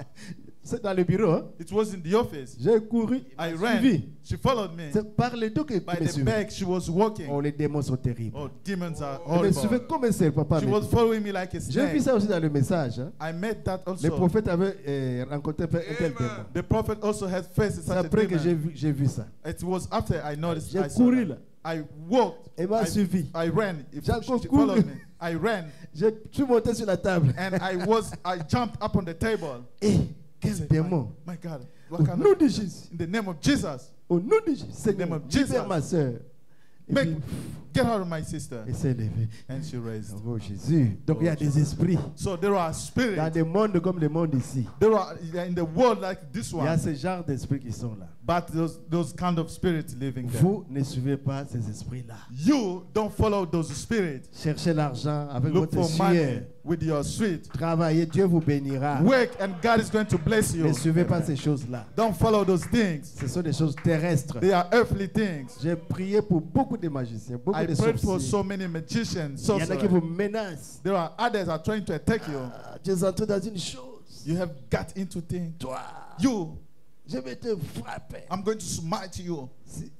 C'est dans le bureau. Hein? It was in the office. J'ai couru. I Elle m'a ran. suivi. She followed me. C'est par le dos que By me the suivait. back, she was walking. Oh, les démons sont terribles. Oh, demons are Elle me suivait horrible. comme un serpent. Pas She mes was dos. following me like a J'ai vu snake. ça aussi dans le message. Hein? I met that Le also. prophète avait rencontré un tel démon. The prophet also had faced C'est such a après que demon. j'ai vu ça. It was after I noticed. J'ai I saw couru that. là. I walked. Et m'a suivi. I ran. If J'ai she encore followed couru. me, I ran Je suis monté sur la table. and I jumped up on the table. Et I quel said, démon. my God, Au what kind nom of, de Jésus. in the name of Jesus, Au nom de Jésus. Seigneur, name of Jesus. libère ma soeur. Et make, puis, get out of my sister. elle s'est levée. And she raised. Oh Jésus. Donc il y a des esprits. So there are Dans spirits. des mondes comme le monde ici. There are in the world like this Il y a one, ce genre d'esprits qui sont là. but those kind of spirits living there. Vous ne suivez pas ces esprits-là. You don't follow those spirits. Cherchez l'argent avec Look votre for money sueur. with your sweat. Travaillez, Dieu vous bénira. Work and God is going to bless you. Ne suivez pas Amen. ces choses-là. Don't follow those things. Ce sont des choses terrestres. They are earthly things. J'ai prié pour beaucoup de magiciens, beaucoup I de prayed for sorciers. so many magicians, Il y en a qui sorcerers. vous menacent. There are others are trying to attack you. Ah, tu es entré dans une chose. You have got into things. Toi, You, je vais te frapper. I'm going to smite you.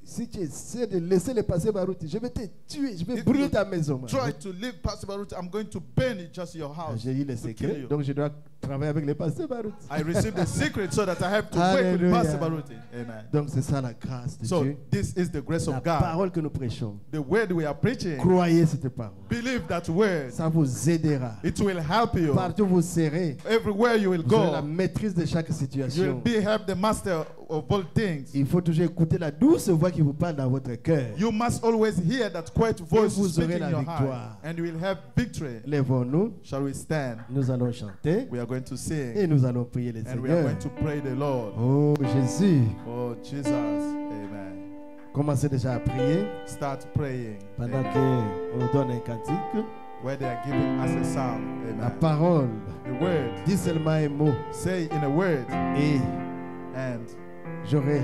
Si tu essaies de laisser les passer par route, je vais te tuer. Je vais If brûler you ta maison. man. Try to live past the route. I'm going to burn it, just your house. J'ai eu le to kill secret, you. donc je dois travailler avec les pasteurs par route. I received the secret so that I have to work with Hallelujah. Pastor Baruti. Amen. Donc c'est ça la grâce de So Dieu. this is the grace La of God. parole que nous prêchons. The word we are preaching. Croyez cette parole. Believe that word. Ça vous aidera. It will help you. Partout où vous serez, Everywhere you will vous aurez la go, maîtrise de chaque you will situation. have the master of all things. Il faut toujours écouter la douce voix qui vous parle dans votre cœur. You must always hear that quiet voice vous speaking aurez in la your victoire. heart, and you will have victory. Lèvons-nous, Shall we stand? nous allons chanter We are going to sing, et nous allons prier le and we are Seigneur. going to pray the Lord. Oh Jésus, Oh Jesus, Amen. commencez déjà à prier Start praying. pendant Amen. qu'on nous donne un cantique. Where they are giving us a song. La Amen. parole, The word. dis seulement un mot Say in a word, et and j'aurai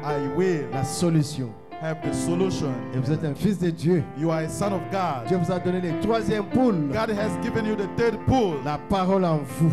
I will la solution. have the solution. Et vous êtes un fils de Dieu. You are a son of God. Dieu vous a donné le troisième poule. God has given you the third pool, La parole en vous,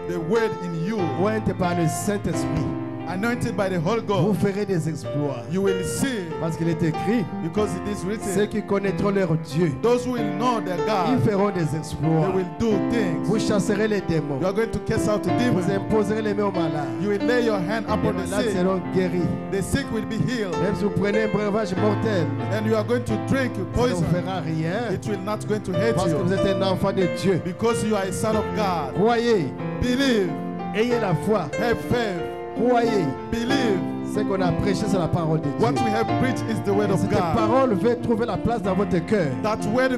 the word in you, ointe par le Saint-Esprit. anointed by the Holy Vous Ghost. ferez des exploits. You will see, Parce qu'il est écrit, because it is ceux written, qui connaîtront leur Dieu, those who will know their ils God, feront des they exploits. will do things. Vous chasserez les démons. You are going to cast out the Vous demons. imposerez les mains aux malades. You will lay your hand Les upon the malades sick. seront guéris. The sick will be healed. Même si vous prenez un breuvage mortel, And you are going to drink ça ne poison. vous fera rien. It will not going to hurt Parce que vous you. êtes un enfant de Dieu. Because you are a son of God. Croyez, Believe. ayez la foi. Have faith. Croyez. Believe. Ce qu'on a prêché, c'est la parole de Dieu. What we have preached is the word Et of cette God. parole veut trouver la place dans votre cœur. That word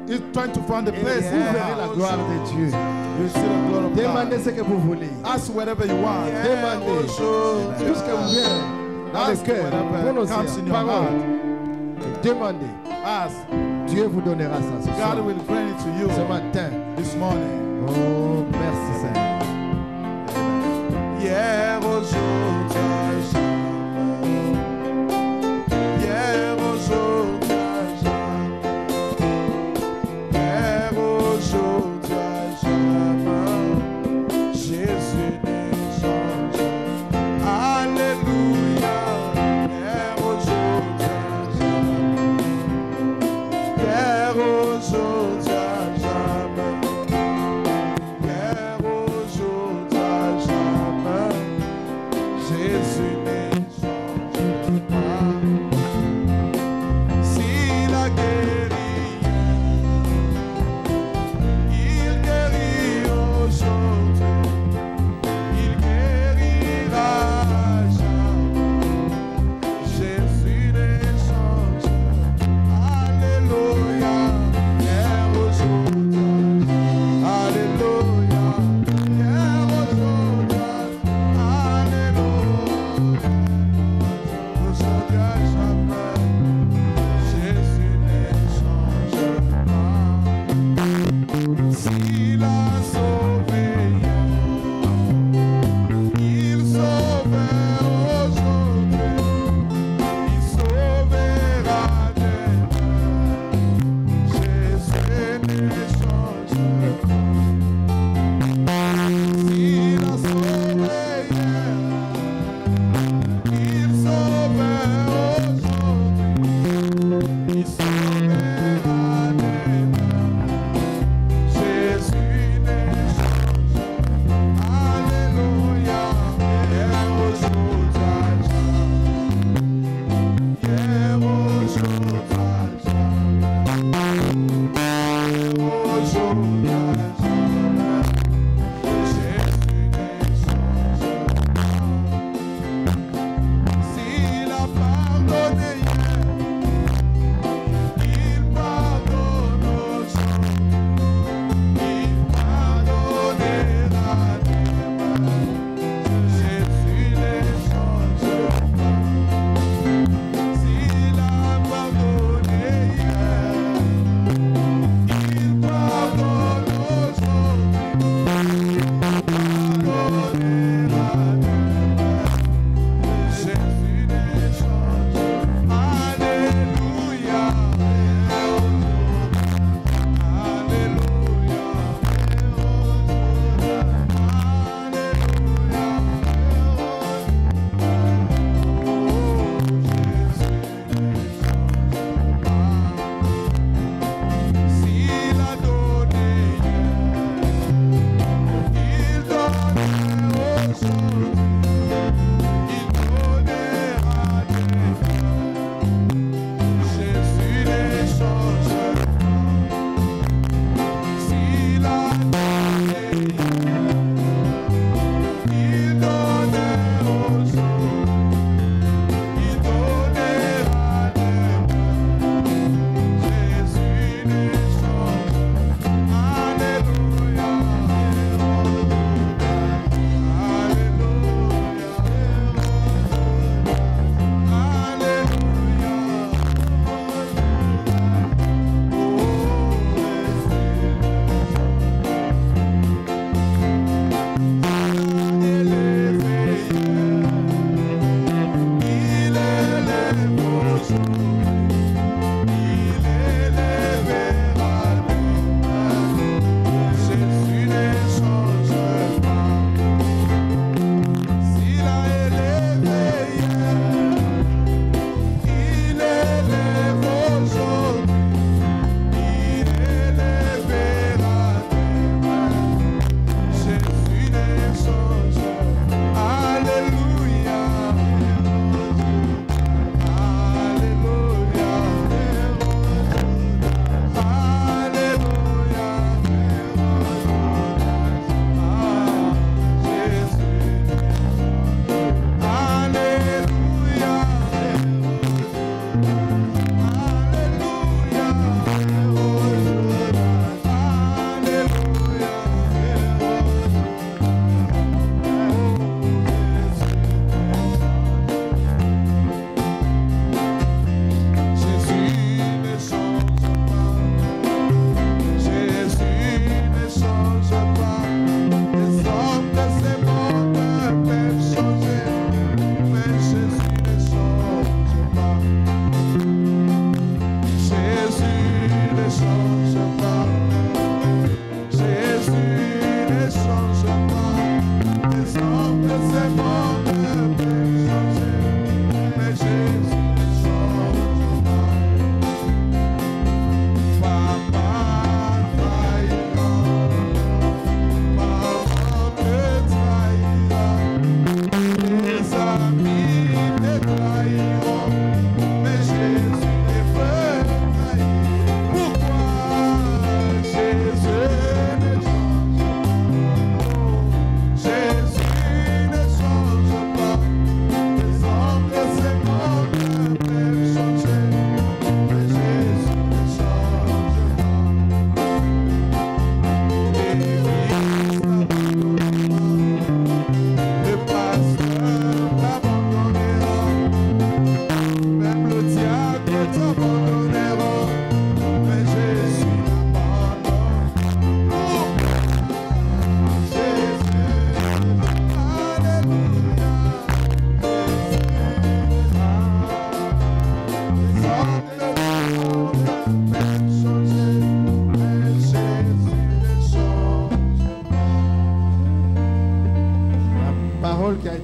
is trying to find a Et place vous in your verrez la heart. gloire de Dieu. You see the glory of Demandez God. ce que vous voulez. Ask whatever you want. Demandez tout ce que vous vient dans le Ask cœur. whatever comes Prononcez in la your parole. heart. Et demandez. Ask. Dieu vous donnera ça ce soir. God will grant it to you Ce matin. this morning. Oh, merci Seigneur. Hier, aujourd'hui, à jamais. Hier, aujourd'hui, à jamais. Hier, aujourd'hui, à jamais. Jésus n'est changé. Alléluia. Hier, aujourd'hui, à jamais. Hier, aujourd'hui, à jamais. Hier, aujourd'hui, à jamais. Jésus n'est changé pas. S'il a guéri, il guérit aujourd'hui. Il guérira jamais. Jésus n'est changé. Alléluia. Hier, aujourd'hui. Alléluia. Hier, aujourd'hui. Alléluia. Aujourd'hui,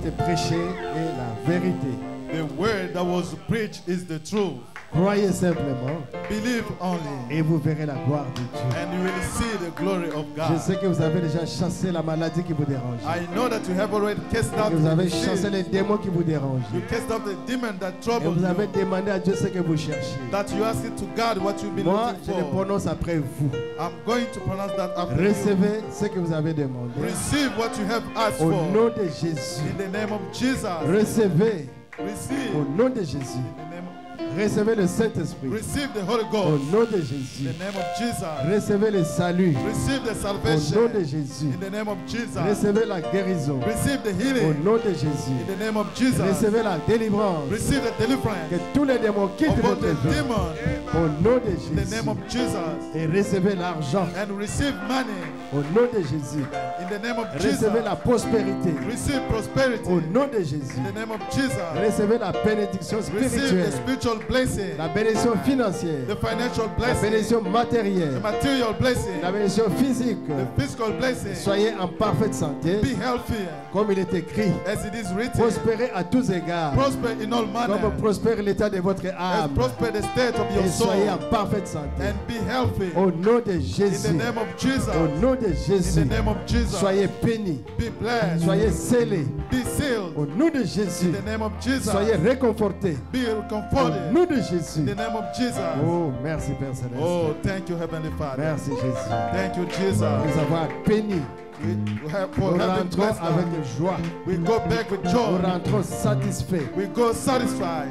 été prêché est la vérité. The word that was preached is the truth. Croyez simplement Believe only, et vous verrez la gloire de Dieu. and you will see the glory of Je God. sais que vous avez déjà chassé la maladie qui vous dérange. I know that you have already cast out Que vous the avez chassé disease. les démons qui vous dérangent. You cast out the demon that Et troubles vous avez you. demandé à Dieu ce que vous cherchez. That you ask it to God what you've been Moi, looking je le for. prononce après vous. I'm going to pronounce that after you. Recevez ce que vous avez demandé. Receive what you have asked Au for. nom de Jésus. In the name of Jesus. Recevez Receive. au nom de Jésus. In the name of, Recevez le Saint-Esprit. receive the Holy Au Ghost. nom de In Jésus. the name of Jesus. Recevez le salut. Receive the Au salvation. nom de Jésus. In the name of Jesus. Recevez la guérison. Receive the Au healing. nom de Jésus. In the name of Jesus. Recevez la délivrance. Receive the deliverance. Que tous les démons quittent Upon votre the vie. demon. Au nom de In the Jésus. name of Jesus. Et recevez l'argent. And receive money. Au nom de Jésus. In the name of Jesus. Recevez la prospérité. Receive prosperity. Au nom de Jésus. In the name of Jesus. Recevez la bénédiction Receive the spirituelle. spiritual blessing. La bénédiction financière. The financial La blessing. bénédiction The matérielle. material blessing. La bénédiction physique. The physical blessing. Soyez en parfaite santé. Be healthy. Comme il est écrit. As it is written. Prospérez à tous égards. Prosper in all manner. Comme prospère l'état de votre As âme. prosper the state of your Et soul. soyez en parfaite santé. And be healthy. Au nom de In the Jésus. name of Jesus. Au nom de In Jésus. the name of Jesus. Soyez bénis. Be blessed. Soyez scellés. Be sealed. Au nom de Jésus. In the name of Jesus. Soyez réconfortés. Be Au comforted. nom de In Jésus. the name of Jesus. Oh, merci Père Céleste. Oh, thank you, Heavenly Father. Merci Jésus. Thank you, Nous Jesus. avoir bénis. We have Nous for having rentrons blessed avec us. joie. We go back with Nous joy. rentrons satisfaits. We go satisfied.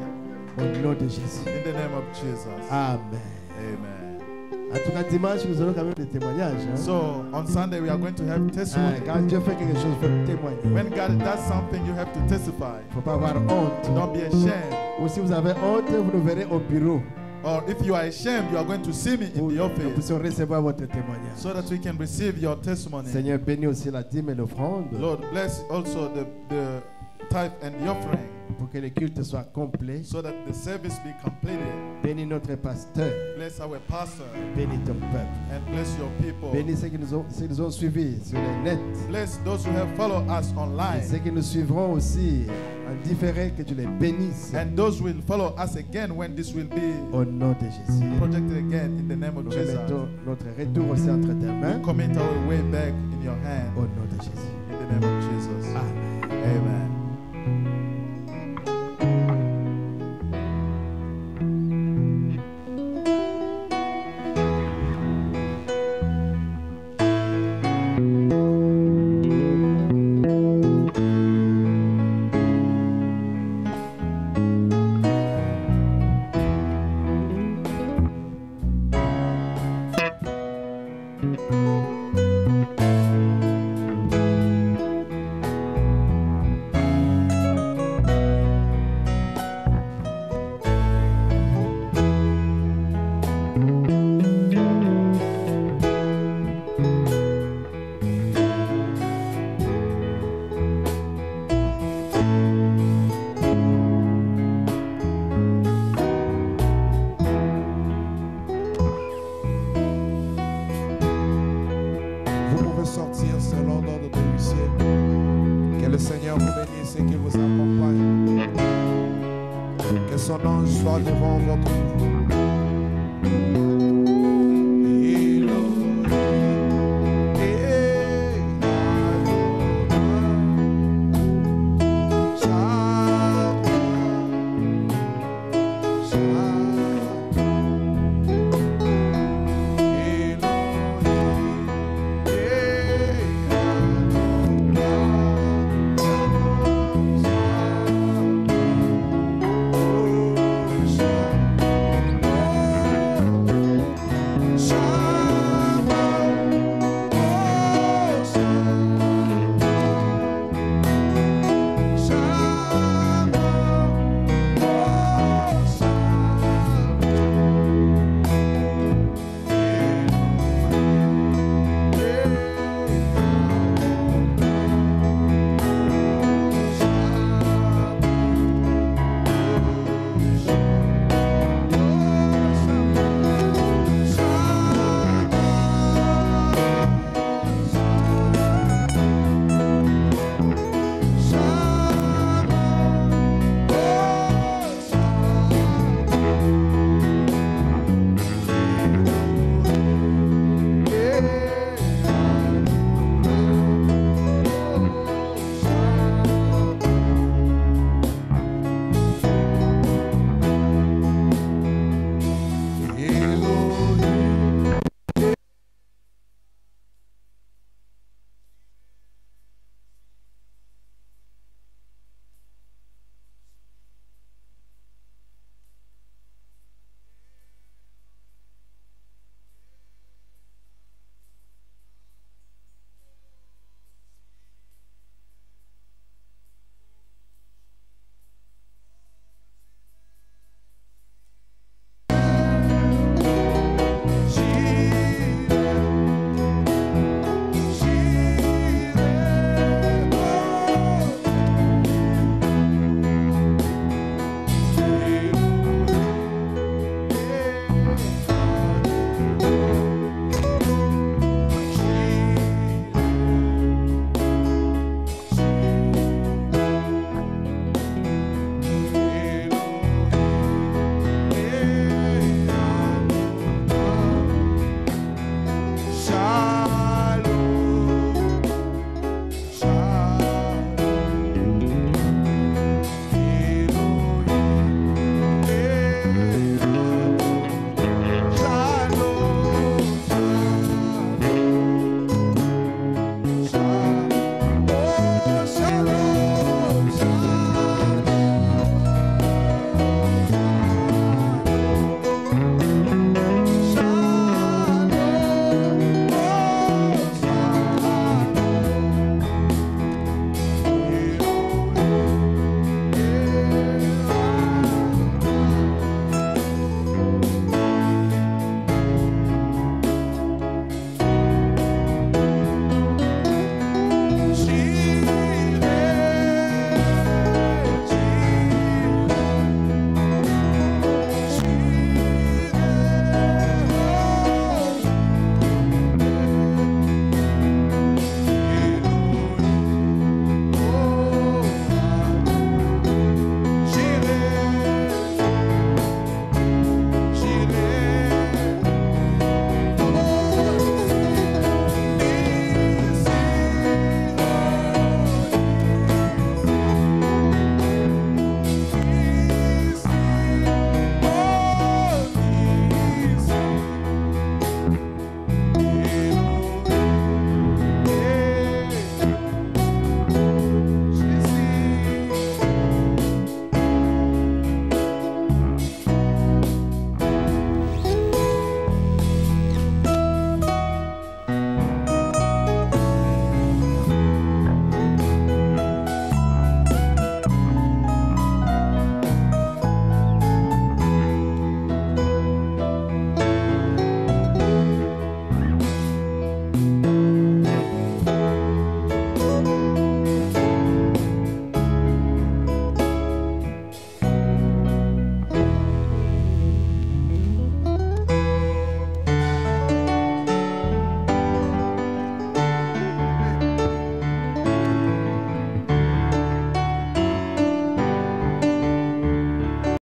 Au nom de Jésus. In the name of Jesus. Amen. Amen. En tout cas, dimanche, nous aurons quand même des témoignages. Hein? So on Sunday we are going to have testimony. Quand Dieu fait quelque chose, il faut témoigner. When God does something, you have to testify. Il ne faut pas avoir honte. Don't be ashamed. Ou si vous avez honte, vous nous verrez au bureau. Or if you are ashamed, you are going to see me in Où the nous office puissions recevoir votre témoignage. so that we can receive your testimony. Seigneur, bénis aussi la dîme et l'offrande Lord, bless also the tithe and the offering pour que le culte soit complet. so that the service be completed. Bénis notre pasteur. Bless our pastor Bénis ton peuple. and bless your people. Bénis ceux qui nous ont suivis sur le net. Bless those who have followed us Et online. ceux qui nous suivront aussi en différé, que tu les bénisses. And those who will follow us again when this will be Au nom de Jésus. projected again in the name of Nous Jesus. remettons notre retour aussi entre tes mains. Commit our way back in your hand Au nom de Jésus. in the name of Jesus. Amen. Amen. Vous pouvez sortir selon l'ordre de l'huissier. Que le Seigneur vous bénisse et qu'il vous accompagne. Que son ange soit devant votre vie.